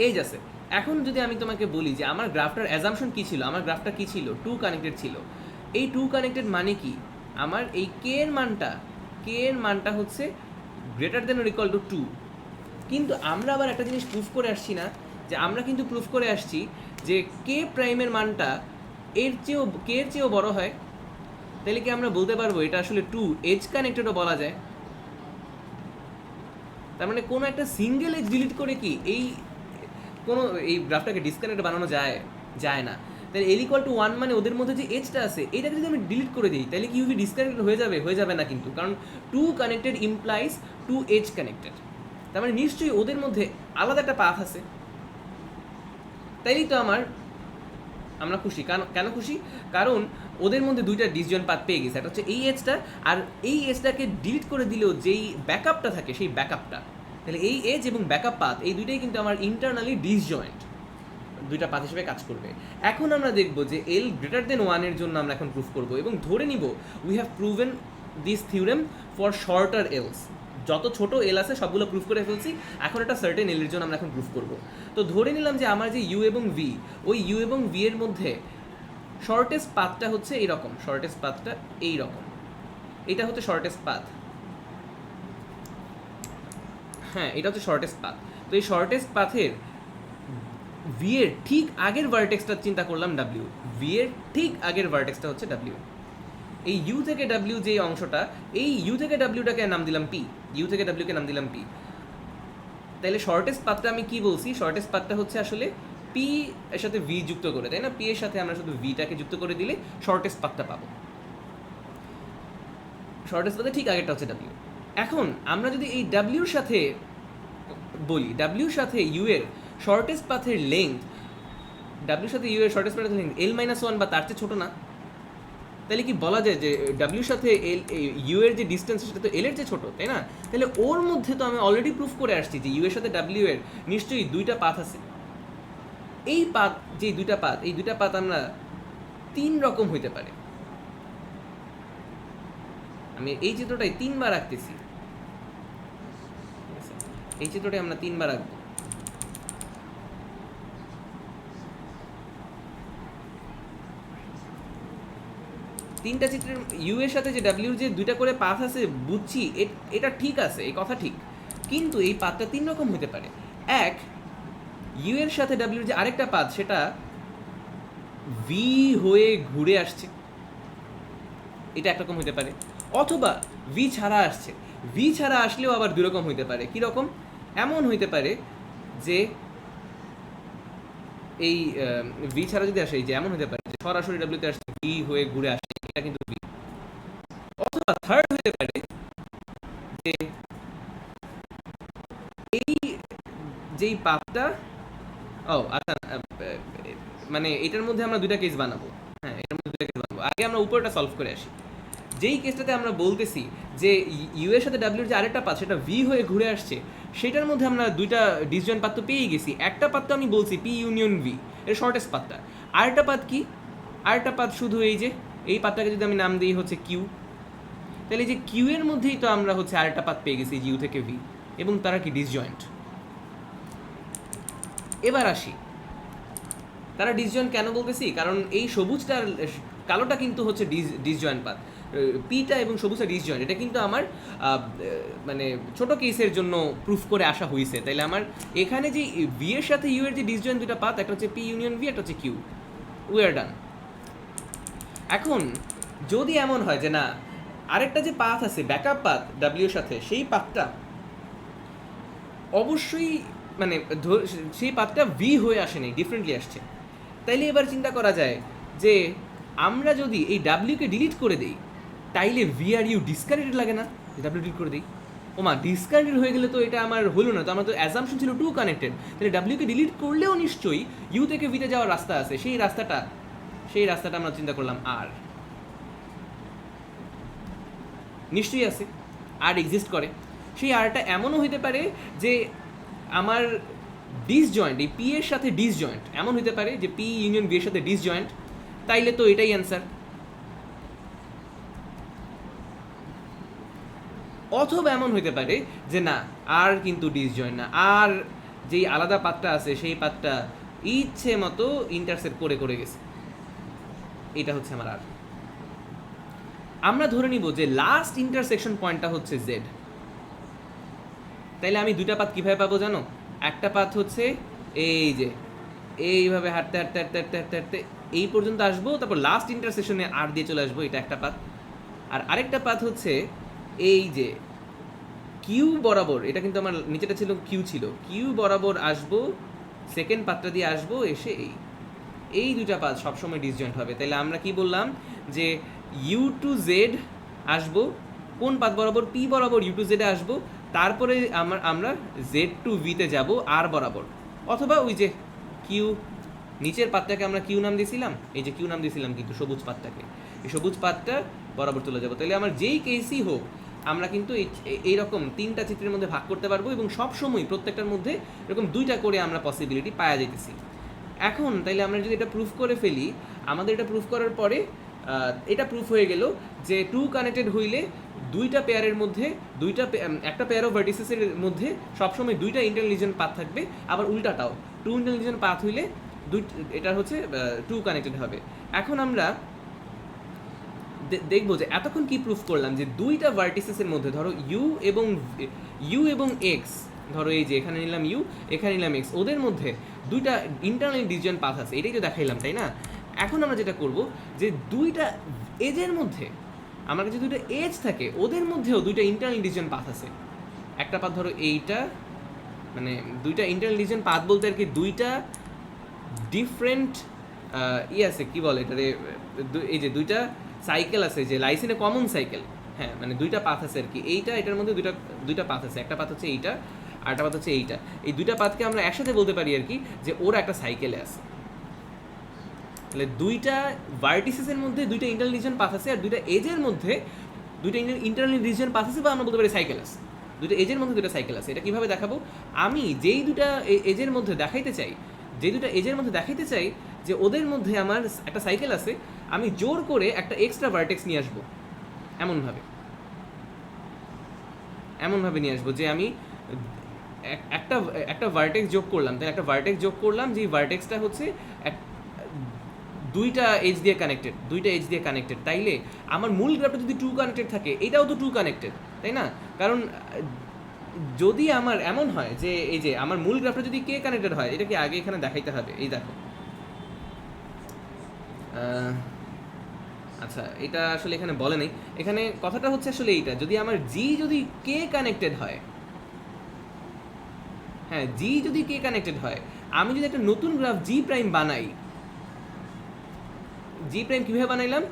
এজ আছে। এখন যদি আমি তোমাকে বলি যে আমার গ্রাফটার অ্যাজাম্পশন কী ছিল, আমার গ্রাফটা কী ছিল, টু কানেক্টেড ছিল। এই টু কানেক্টেড মানে কি, আমার এই কে এর মানটা হচ্ছে greater than or equal two 2। কিন্তু আমরা আবার একটা জিনিস প্রুফ করে আসছি না, যে আমরা কিন্তু প্রুফ করে আসছি যে কে প্রাইমের মানটা কে এর চেয়েও বড় হয়। তাহলে কি আমরা বলতে পারবো এটা আসলে টু এজ কানেক্টেডও বলা যায়? তার মানে কোনো একটা সিঙ্গেল এজ ডিলিট করে কি এই গ্রাফটাকে ডিসকানেক্ট বানানো যায় না। তাহলে এল ইকুয়াল টু 1 মানে ওদের মধ্যে যে এজটা আছে এটাকে যদি আমি ডিলিট করে দিই তাহলে কি ইউভি ডিসকানেক্টেড হয়ে যাবে না কিন্তু, কারণ two connected implies two edge connected. তার মানে নিশ্চয়ই ওদের মধ্যে আলাদা একটা পাথ আছে। তাইলেই তো আমরা খুশি। কেন খুশি? কারণ ওদের মধ্যে দুইটা ডিসজয়েন্ট পাথ পেয়ে গেছে, একটা হচ্ছে এই এজটা, আর এই এজটাকে ডিলিট করে দিলেও যেই ব্যাকআপটা থাকে সেই ব্যাকআপটা। তাহলে এই এজ এবং ব্যাকআপ পাথ এই দুইটাই কিন্তু আমার ইন্টারনালি ডিসজয়েন্ট দুইটা পাথ হিসেবে কাজ করবে। এখন আমরা দেখব যে এল গ্রেটার দেন 1 এর জন্য আমরা এখন প্রুফ করব, এবং ধরে নিব we have proven this theorem for shorter Ls. যত ছোট এল আছে সবগুলো প্রুফ করে ফেলছি, এখন একটা সার্টেন এল এর জন্য আমরা এখন প্রুফ করব। তো ধরে নিলাম যে আমার যে ইউ এবং ভি, ওই ইউ এবং ভি এর মধ্যে শর্টেস্ট পাথটা হচ্ছে এইরকম, শর্টেস্ট পাথটা এইরকম, এটা হচ্ছে শর্টেস্ট পাথ। হ্যাঁ, এটা হচ্ছে শর্টেস্ট পাথ। তো এই শর্টেস্ট পাথের ভি এর ঠিক আগের ভার্টেক্সটা চিন্তা করলাম ডাব্লিউ, ভি এর ঠিক আগের ভার্টেক্সটা হচ্ছে ডাব্লিউ। এই ইউ থেকে ডাব্লিউ যে অংশটা, এই ইউ থেকে ডাব্লিউটাকে নাম দিলাম পি, ইউ থেকে ডাব্লিউকে নাম দিলাম পি। তাহলে শর্টেস্ট পাথটা আমি কি বলছি? শর্টেস্ট পাথটা হচ্ছে আসলে পি এর সাথে ভি যুক্ত করে, তাই না? পি এর সাথে আমরা শুধু ভিটাকে যুক্ত করে দিলে শর্টেস্ট পাথটা পাবো। শর্টেস্ট পাথে ঠিক আগেরটা হচ্ছে ডাব্লিউ। এখন আমরা যদি এই ডাব্লিউর সাথে বলি, ডাব্লিউর সাথে ইউ এর শর্টেস্ট পাথের লেন্থ, ডাব্লিউর সাথে ইউ এর শর্টেস্ট পাথের লেন্থ L-1 বা তার চেয়ে ছোট না? তাহলে কি বলা যায় যে ডাব্লিউর সাথে ইউ এর যে ডিস্টেন্স সেটা তো এল এর চেয়ে ছোট, তাই না? তাহলে ওর মধ্যে তো আমি অলরেডি প্রুফ করে আসছি যে ইউ এর সাথে ডাব্লিউ এর নিশ্চয়ই দুইটা পাথ আছে। এই পাথ, যে দুইটা পাথ, এই দুইটা পাথ আমরা 3 রকম হইতে পারে। আমি এই চিত্রটাই 3 বার রাখতেছি, এই চিত্রটাই আমরা 3 বার রাখবো। তিনটা চিত্রের ইউ এর সাথে যে ডাব্লিউর যে দুইটা করে পাথ আছে বুঝছি, এটা ঠিক আছে, এই কথা ঠিক, কিন্তু এই পাথটা 3 রকম হতে পারে। এক, ইউ এর সাথে ডাব্লিউর যে আরেকটা পাথ সেটা ভি হয়ে ঘুরে আসছে, এটা একরকম হতে পারে। অথবা ভি ছাড়া আসছে, ভি ছাড়া আসলেও আবার দুই রকম হইতে পারে। কীরকম? এমন হইতে পারে যে এই ভি ছাড়া যদি আসে, এই যে এমন হতে পারে যে সরাসরি ডাব্লিউতে আসছে, ভি হয়ে ঘুরে আসছে, এটা কিন্তু ভি। অথবা থার্ড হতে পারে যে এই যেই পাথটা, আচ্ছা, মানে এটার মধ্যে আমরা দুইটা কেস বানাবো। হ্যাঁ, এটার মধ্যে দুইটা কেস বানাবো। আগে আমরা উপরটা সলভ করে আসি। যেই কেসটাতে আমরা বলতেছি যে ইউ এর সাথে ডাব্লিউর যে আরেকটা পাথ সেটা ভি হয়ে ঘুরে আসছে, সেটার মধ্যে আমরা দুইটা ডিসজয়েন্ট পাথ তো পেয়ে গেছি। একটা পাথ তো আমি বলছি পি ইউনিয়ন ভি, এর শর্টেস্ট পাথটা। আরেকটা পাথ কি? আরেকটা পাথ শুধু এই পাথটাকে যদি আমি নাম দিই হচ্ছে কিউ, তাহলে এই যে কিউ এর মধ্যেই তো আমরা হচ্ছে আরেকটা পাথ পেয়ে গেছি ইউ থেকে ভি, এবং তারা কি ডিসজয়েন্ট। এবার আসি, তারা ডিসজয়েন্ট কেন বলতেছি? কারণ এই সবুজটার কালোটা কিন্তু হচ্ছে ডিসজয়েন্ট পাথ, পিটা এবং সবুজটা ডিসজয়েন্ট। এটা কিন্তু আমার মানে ছোট কেসের জন্য প্রুফ করে আসা হয়েছে। তাইলে আমার এখানে যে ভি এর সাথে ইউ এর যে ডিসজয়েন্ট দুটো পাথ, একটা হচ্ছে পি ইউনিয়ন ভি, একটা হচ্ছে কিউ। উই আর ডান। এখন যদি এমন হয় যে না, আরেকটা যে পাথ আছে ব্যাকআপ পাথ ডাব্লিউর সাথে, সেই পাথটা অবশ্যই মানে সেই পাথটা ভি হয়ে আসেনি, ডিফারেন্টলি আসছে, তাইলে এবার চিন্তা করা যায় যে আমরা যদি এই ডাব্লিউকে ডিলিট করে দিই তাইলে ভি আর ইউ ডিসকানেক্টেড লাগে না? ডাব্লিউ ডিলিট করে দিই, ওমা ডিসকানেক্টেড হয়ে গেলে তো এটা আমার হলো না, তো আমার তো অ্যাজাম্পশন ছিল টু কানেক্টেড। তাহলে ডাব্লিউকে ডিলিট করলেও নিশ্চয়ই ইউ থেকে ভিতে যাওয়ার রাস্তা আছে, সেই রাস্তাটা আমরা চিন্তা করলাম আর নিশ্চয়ই আছে, আর এক্সিস্ট করে। সেই আরটা এমনও হইতে পারে যে আমার ডিসজয়েন্ট, এই পি এর সাথে ডিসজয়েন্ট এমন হইতে পারে যে পি ইউনিয়ন বি এর সাথে ডিসজয়েন্ট, তাইলে তো এটাই অ্যান্সার। অথবা এমন হইতে পারে যে না, আর কিন্তু ডিসজয়েন্ট না, আর যেই আলাদা পাথটা আছে সেই পাথটা ইচ্ছে মতো ইন্টারসেক্ট করে গেছে, এটা হচ্ছে আমার আর। আমরা ধরে নিব যে লাস্ট ইন্টারসেকশন পয়েন্টটা হচ্ছে জেড। তাইলে আমি দুইটা পাথ কীভাবে পাবো জানো? একটা পাথ হচ্ছে এই যে এইভাবে হাঁটতে হাঁটতে হাঁটতে হাঁটতে হাঁটতে হাঁটতে এই পর্যন্ত আসবো, তারপর লাস্ট ইন্টারসেকশনে আর দিয়ে চলে আসবো, এটা একটা পাথ। আর আরেকটা পাথ হচ্ছে এই যে কিউ বরাবর, এটা কিন্তু আমার নিচেটা ছিল কিউ ছিল, কিউ বরাবর আসবো, সেকেন্ড পাথটা দিয়ে আসবো, এসে এই দুইটা পাথ সবসময় ডিসজয়েন্ট হবে। তাহলে আমরা কি বললাম যে ইউ টু জেড আসবো কোন পাথ বরাবর? পি বরাবর ইউ টু জেডে আসবো, তারপরে আমরা জেড টু ভিতে যাবো আর বরাবর, অথবা ওই যে কিউ নিচের পাতটাকে আমরা কিউ নাম দিয়েছিলাম, এই যে কিউ নাম দিয়েছিলাম কিন্তু সবুজ পাতটাকে, এই সবুজ পাতটা বরাবর চলে যাবো। তাহলে আমার যেই কেসই হোক আমরা কিন্তু এইরকম তিনটা চিত্রের মধ্যে ভাগ করতে পারবো, এবং সবসময় প্রত্যেকটার মধ্যে এরকম দুইটা করে আমরা পসিবিলিটি পাওয়া যাইতেছি। এখন তাইলে আমরা যদি এটা প্রুফ করে ফেলি, আমাদের এটা প্রুফ করার পরে এটা প্রুফ হয়ে গেল যে টু কানেক্টেড হইলে দুইটা পেয়ারের মধ্যে একটা পেয়ার অফ ভার্টিসেসের মধ্যে সবসময় দুইটা ইন্টারলিজেন্ট পাথ থাকবে, আবার উল্টাটাও টু ইন্টারলিজেন্ট পাথ হইলে এটা হচ্ছে টু কানেক্টেড হবে। এখন আমরা দেখবো যে এতক্ষণ কি প্রুফ করলাম যে দুইটা ভার্টিসেসের মধ্যে ধরো ইউ এবং এক্স, ধরো এই যে এখানে নিলাম ইউ, এখানে নিলাম এক্স, ওদের মধ্যে দুইটা ইন্টারনাল ডিসজয়েন্ট পাথ আছে, এটাই তো দেখাইলাম, তাই না? এখন আমরা যেটা করব যে দুইটা এজের মধ্যে আমার কাছে দুইটা এজ থাকে, ওদের মধ্যেও দুইটা ইন্টারনাল ডিসজয়েন্ট পাথ আছে। একটা পাথ ধরো এইটা, মানে দুইটা ইন্টারনাল ডিসজয়েন্ট পাথ বলতে আর কি দুইটা ডিফারেন্ট আছে, কি বলে এটারে, এই যে দুইটা সাইকেল আছে, যে লাইসিনে কমন সাইকেল, হ্যাঁ, মানে দুইটা পাথ আছে আর কি, এটার মধ্যে দুইটা পাথ আছে, একটা পাথ হচ্ছে এইটা আর একটা পাথ হচ্ছে এইটা। এই দুইটা পাথকে আমরা একসাথে বলতে পারি আর কি যে ওরা একটা সাইকেলে আছে। তাহলে দুইটা ভার্টিসেসের মধ্যে দুইটা ইন্টারনাল রিজিয়ন পাথ আছে, আর দুইটা এজের মধ্যে দুইটা ইন্টারনাল রিজিয়ন পাথ আছে, বা আমরা বলতে পারি সাইকেল আছে। দুইটা এজের মধ্যে দুইটা সাইকেল আছে। এটা কিভাবে দেখাবো? আমি যেই দুইটা এজের মধ্যে দেখাইতে চাই যে ওদের মধ্যে আমার একটা সাইকেল আছে, আমি জোর করে একটা এক্সট্রা ভার্টেক্স নিয়ে আসবো, এমনভাবে নিয়ে আসবো যে আমি একটা ভার্টেক্স যোগ করলাম, তাই একটা ভার্টেক্স যোগ করলাম, যে ভার্টেক্সটা হচ্ছে দুইটা এজ দিয়ে কানেক্টেড, তাইলে আমার মূল গ্রাফটা যদি টু কানেক্টেড থাকে, এটাও তো টু কানেক্টেড, তাই না? কারণ যদি আমার এমন হয় যে এই যে আমার মূল গ্রাফটা যদি কে কানেক্টেড হয়, এটা কি আগে এখানে দেখাইতে হবে, এই দেখো, আচ্ছা এটা আসলে এখানে বলে নাই, এখানে কথাটা হচ্ছে আসলে এইটা, যদি আমার জি যদি কে কানেক্টেড হয়, হ্যাঁ জি যদি কে কানেক্টেড হয়, আমি যদি একটা নতুন গ্রাফ জি প্রাইম বানাই, জি প্রাইম কীভাবে বানাইলাম?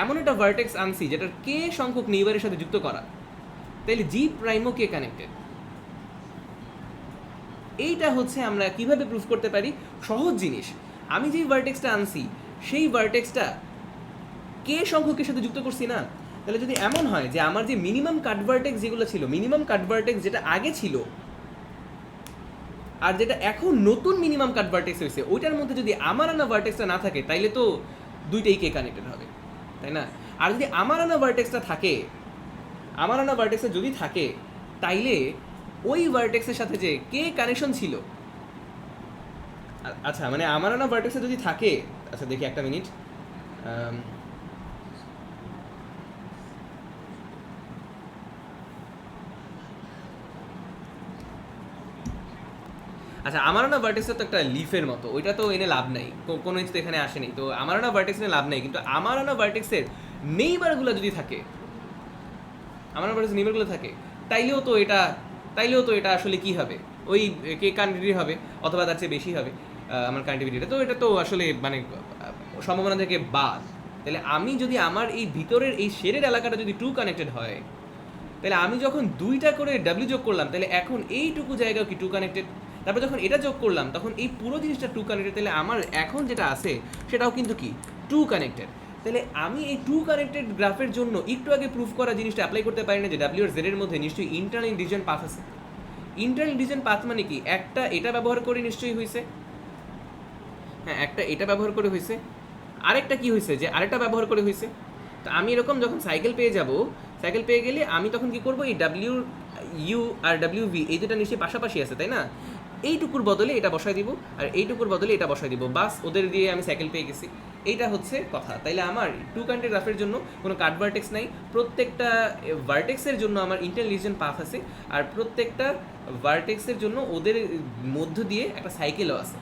এমন একটা ভার্টেক্স আনছি যেটার কে সংখ্যক নেইবারের সাথে যুক্ত করা, তাইলে জি প্রাইমও কে কানেক্টেড। এইটা হচ্ছে আমরা কিভাবে প্রুফ করতে পারি? সহজ জিনিস, আমি যেই ভার্টেক্সটা আনছি সেই ভার্টেক্সটা কে সংখ্যকের সাথে যুক্ত করছি না? তাহলে যদি এমন হয় যে আমার যে মিনিমাম কাট ভার্টেক্স যেগুলো ছিল, মিনিমাম কাট ভার্টেক্স যেটা আগে ছিল আর যেটা এখন নতুন মিনিমাম কাট ভার্টেক্স হয়েছে, ওইটার মধ্যে যদি আমার আনা ভার্টেক্সটা না থাকে, তাইলে তো দুইটাই কে কানেক্টেড হবে, তাই না? আর যদি আমার আনা ভার্টেক্সটা যদি থাকে, তাইলে ওই ভার্টেক্সের সাথে যে কে কানেকশন ছিল, আচ্ছা মানে আমার আনা ভার্টেক্সে যদি থাকে, আচ্ছা দেখি একটা মিনিট, আচ্ছা আমার না ভার্টেক্সটা তো একটা লিফের মতো, ওইটা তো এনে লাভ নাই, কোনো কিছু তো এখানে আসেনি, তো আমার না ভার্টেক্স এনে লাভ নাই। কিন্তু আমার না ভার্টেক্সের নেইবারগুলো যদি থাকে, তাইলেও তো এটা আসলে কি হবে? ওই কে কানেক্টিভিটি হবে, অথবা তার চেয়ে বেশি হবে আমার কানেক্টিভিটিটা, তো এটা তো আসলে মানে সম্ভাবনা থেকে বাদ। তাহলে আমি যদি আমার এই ভিতরের এই শেডের এলাকাটা যদি টু কানেক্টেড হয়, তাহলে আমি যখন দুইটা করে ডাব্লিউ যোগ করলাম, তাহলে এখন এইটুকু জায়গাও কি টু কানেক্টেড? তারপর যখন এটা যোগ করলাম, তখন এই পুরো জিনিসটা টু কানেক্টেড, তাহলে আমার এখন যেটা আছে সেটাও কিন্তু কি টু কানেক্টেড। তাহলে আমি এই টু কানেক্টেড গ্রাফের জন্য একটু আগে প্রুফ করা জিনিসটা অ্যাপ্লাই করতে পারি না যে ডাব্লিউ আর জেড এর মধ্যে নিশ্চয়ই ইন্টারনাল ডিসজয়েন্ট পাথ আছে। ইন্টারনাল ডিসজয়েন্ট পাথ মানে কি? একটা এটা ব্যবহার করে নিশ্চয়ই হয়েছে, হ্যাঁ একটা এটা ব্যবহার করে হয়েছে, আরেকটা কি হয়েছে যে আরেকটা ব্যবহার করে হয়েছে। তো আমি এরকম যখন সাইকেল পেয়ে গেলে আমি তখন কি করব? এই ডাব্লিউ ইউ আর ডাব্লিউ ভি এই দুটা নিশ্চয়ই পাশাপাশি আছে, তাই না? এইটুকুর বদলে এটা বসায় দিব, আর এইটুকুর বদলে এটা বসায় দিব, বাস ওদের দিয়ে আমি সাইকেল পেয়ে গেছি। এইটা হচ্ছে কথা। তাইলে আমার টু কানেক্টেড গ্রাফের জন্য কোনো কাট ভার্টেক্স নাই, প্রত্যেকটা ভার্টেক্সের জন্য আমার ইন্টারলিজেন্ট পাথ আছে, আর প্রত্যেকটা ভার্টেক্সের জন্য ওদের মধ্য দিয়ে একটা সাইকেলও আছে।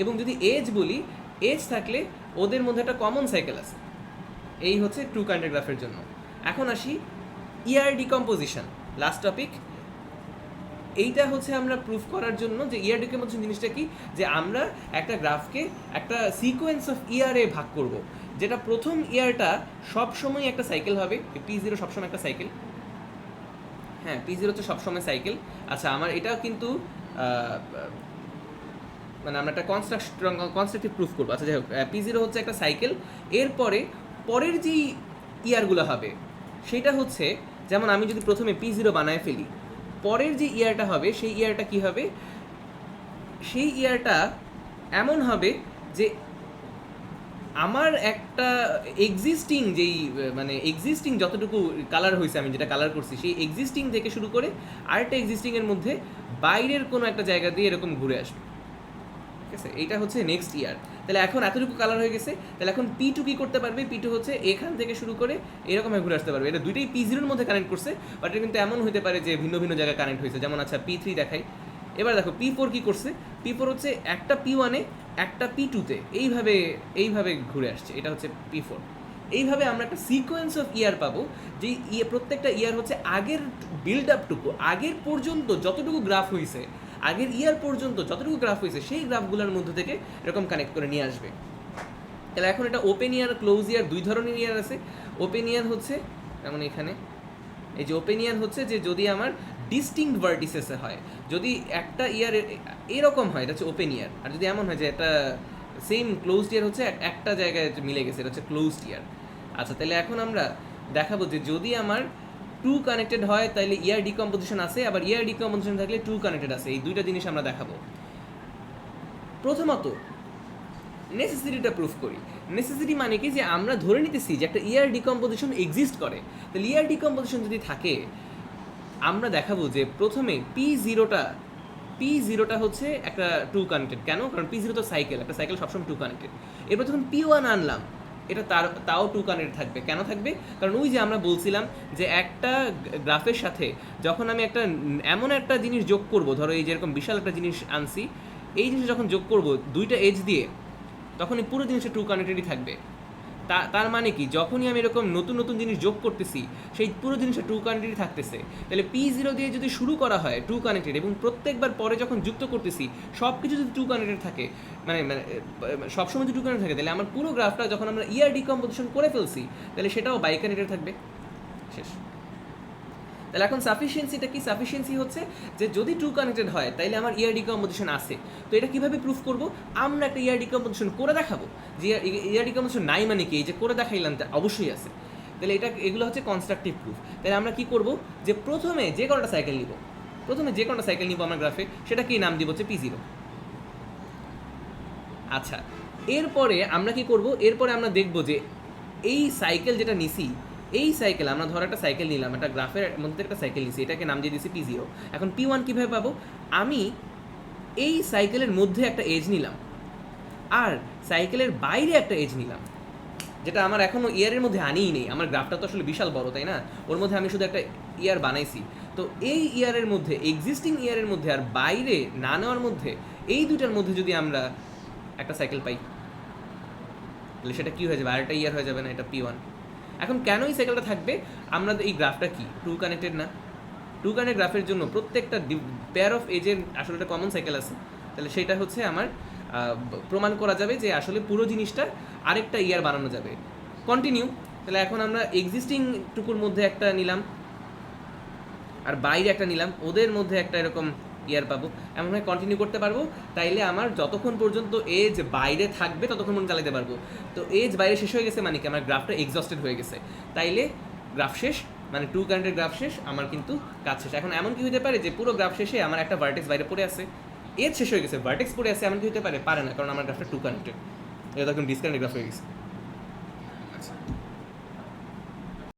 এবং যদি এজ বলি, এজ থাকলে ওদের মধ্যে একটা কমন সাইকেল আছে। এই হচ্ছে টু কানেক্টেড গ্রাফের জন্য। এখন আসি ইয়ার ডিকম্পোজিশন, লাস্ট টপিক। এইটা হচ্ছে আমরা প্রুফ করার জন্য যে ইয়ার ডিকম্পোজিশন জিনিসটা কি, যে আমরা একটা গ্রাফকে একটা সিকোয়েন্স অফ ইয়ারে ভাগ করব, যেটা প্রথম ইয়ারটা সবসময় একটা সাইকেল হবে, P0 সবসময় একটা সাইকেল। হ্যাঁ, P0 হচ্ছে সবসময় সাইকেল। আচ্ছা, আমার এটাও কিন্তু মানে আমরা একটা কনস্ট্রাকটিভ প্রুফ করবো। আচ্ছা যাই হোক, P0 হচ্ছে একটা সাইকেল। এরপরে পরের যেই ইয়ারগুলো হবে সেটা হচ্ছে, যেমন আমি যদি প্রথমে P0 বানায় ফেলি, পরের যে ইয়ারটা হবে সেই ইয়ারটা কি হবে, সেই ইয়ারটা এমন হবে যে আমার একটা এক্সিস্টিং যেই মানে এক্সিস্টিং যতটুকু কালার হয়েছে, আমি যেটা কালার করছি, সেই এক্সিস্টিং থেকে শুরু করে আরেকটা এক্সিস্টিংয়ের মধ্যে বাইরের কোনো একটা জায়গা দিয়ে এরকম ঘুরে আসবে। ঠিক আছে, এইটা হচ্ছে নেক্সট ইয়ার। তাহলে এখন এতটুকু কালার হয়ে গেছে, তাহলে এখন P2 কী করতে পারবে, P2 হচ্ছে এখান থেকে শুরু করে এরকমভাবে ঘুরে আসতে পারবে। এটা দুইটাই P0 মধ্যে কানেক্ট করছে, বাট এটা কিন্তু এমন হতে পারে যে ভিন্ন ভিন্ন জায়গায় কানেক্ট হয়েছে। যেমন আচ্ছা P3 দেখাই, এবার দেখো P4 কী করছে, P4 হচ্ছে একটা P1-এ একটা P2-তে এইভাবে ঘুরে আসছে, এটা হচ্ছে P4। এইভাবে আমরা একটা সিকোয়েন্স অফ ইয়ার পাবো, যে প্রত্যেকটা ইয়ার হচ্ছে আগের বিল্ড আপটুকু, আগের পর্যন্ত যতটুকু গ্রাফ হয়েছে, আগের ইয়ার পর্যন্ত যতটুকু গ্রাফ হয়েছে সেই গ্রাফগুলোর মধ্যে থেকে এরকম কানেক্ট করে নিয়ে আসবে। তাহলে এখন এটা ওপেন ইয়ার, ক্লোজ ইয়ার, দুই ধরনের ইয়ার আছে। ওপেন ইয়ার হচ্ছে যেমন এখানে এই যে ওপেন ইয়ার হচ্ছে যে যদি আমার ডিস্টিংক্ট ভার্টিসেসে হয়, যদি একটা ইয়ার এরকম হয় এটা হচ্ছে ওপেন ইয়ার, আর যদি এমন হয় যে একটা সেম ক্লোজড ইয়ার হচ্ছে একটা জায়গায় মিলে গেছে, এটা হচ্ছে ক্লোজড ইয়ার। আচ্ছা, তাহলে এখন আমরা দেখাবো যে যদি আমার টু কানেক্টেড হয় তাহলে ইয়ার ডিকম্পোজিশন আছে, আবার ইয়ার ডিকম্পোজিশন থাকলে টু কানেক্টেড আছে। এই দুইটা জিনিস আমরা দেখাবো। প্রথমত নেসেসিটিটা প্রুফ করি। নেসেসিটি মানে কি, যে আমরা ধরে নিতেছি যে একটা ইয়ার ডিকম্পোজিশন এক্সিস্ট করে। তাহলে ইয়ার ডিকম্পোজিশন যদি থাকে, আমরা দেখাবো যে প্রথমে P0টা হচ্ছে একটা টু কানেক্টেড। কেন? কারণ P0 তো সাইকেল, একটা সাইকেল সবসময় টু কানেক্টেড। এরপর যখন P1 আনলাম, এটা তাও টু কানেক্টেড থাকবে। কেন থাকবে? কারণ ওই যে আমরা বলছিলাম যে একটা গ্রাফের সাথে যখন আমি একটা এমন একটা জিনিস যোগ করব, ধরো এই যেরকম বিশাল একটা জিনিস আনছি, এই জিনিস যখন যোগ করব দুইটা এজ দিয়ে, তখন এই পুরো জিনিসটা টু কানেক্টেডই থাকবে। তার মানে কি, যখনই আমি এরকম নতুন নতুন জিনিস যোগ করতেছি, সেই পুরো জিনিসটা টু কানেক্টেডই থাকতেছে। তাহলে P0 দিয়ে যদি শুরু করা হয় টু কানেক্টেড, এবং প্রত্যেকবার পরে যখন যুক্ত করতেছি সব কিছু যদি টু কানেক্টেড থাকে, মানে সবসময় যদি টু কানেক্টেড থাকে, তাহলে আমার পুরো গ্রাফটা যখন আমরা ইয়ার ডিকম্পোজিশন করে ফেলছি, তাহলে সেটাও বাই কানেক্টেড থাকবে। শেষ। তাহলে এখন সাফিসিয়েন্সিটা কি? সাফিসিয়েন্সি হচ্ছে যে যদি টু কানেক্টেড হয় তাহলে আমার ইয়ার ডিকম্পোজিশন আছে। তো এটা কীভাবে প্রুফ করব? আমরা একটা ইয়ার ডিকম্পোজিশন করে দেখাবো। যে ইয়ার ডিকম্পোজিশন নাই মানে কি, এই যে করে দেখাইলাম তা অবশ্যই আছে। তাহলে এগুলো হচ্ছে কনস্ট্রাকটিভ প্রুফ। তাহলে আমরা কি করব, যে প্রথমে যে কোনোটা সাইকেল নিব আমার গ্রাফে, সেটা কি নাম দিব হচ্ছে P0। আচ্ছা, এরপরে আমরা কি করব, এরপরে আমরা দেখব যে এই সাইকেল যেটা নিছি, এই সাইকেল আমরা ধর একটা সাইকেল নিলাম, একটা গ্রাফের মধ্যে একটা সাইকেল নিছি, এটাকে নাম দিয়ে দিছি P0। এখন P1 কীভাবে পাবো? আমি এই সাইকেলের মধ্যে একটা এজ নিলাম, আর সাইকেলের বাইরে একটা এজ নিলাম, যেটা আমার এখনও ইয়ারের মধ্যে আনিই নেই। আমার গ্রাফটা তো আসলে বিশাল বড়, তাই না? ওর মধ্যে আমি শুধু একটা ইয়ার বানাইছি। তো এই ইয়ারের মধ্যে, এক্সিস্টিং ইয়ারের মধ্যে আর বাইরে না নেওয়ার মধ্যে, এই দুটার মধ্যে যদি আমরা একটা সাইকেল পাই, তাহলে সেটা কী হয়ে যাবে? আরেকটা ইয়ার হয়ে যাবে না? এটা P1। এখন কেন এই সাইকেলটা থাকবে? আমরা এই গ্রাফটা কি টু কানেক্টেড না? টু কানেক্টেড গ্রাফের জন্য প্রত্যেকটা পেয়ার অফ এজের আসলে একটা কমন সাইকেল আছে। তাহলে সেটা হচ্ছে আমার প্রমাণ করা যাবে যে আসলে পুরো জিনিসটা আরেকটা ইয়ার বানানো যাবে। কন্টিনিউ। তাহলে এখন আমরা এক্সিস্টিং টুকুর মধ্যে একটা নিলাম আর বাইরে একটা নিলাম, ওদের মধ্যে একটা এরকম ইয়ার পাবো। এমনভাবে কন্টিনিউ করতে পারবো। তাইলে আমার যতক্ষণ পর্যন্ত এজ বাইরে থাকবে ততক্ষণ পর্যন্ত চালাতে পারবো। তো এজ বাইরে শেষ হয়ে গেছে মানে কি, আমার গ্রাফটা এক্সস্টেড হয়ে গেছে। তাইলে গ্রাফ শেষ, মানে টু কানেক্টেড গ্রাফ শেষ, আমার কিন্তু কাজ শেষ। এখন এমন কি হতে পারে যে পুরো গ্রাফ শেষে আমার একটা ভার্টেক্স বাইরে পড়ে আছে, এজ শেষ হয়ে গেছে, ভার্টেক্স পড়ে আছে, এমন কি হতে পারে? পারে না, কারণ আমার গ্রাফটা টু কানেক্টেড। এটা তো একদম ডিসকানেক্টেড গ্রাফ হয়ে গেছে।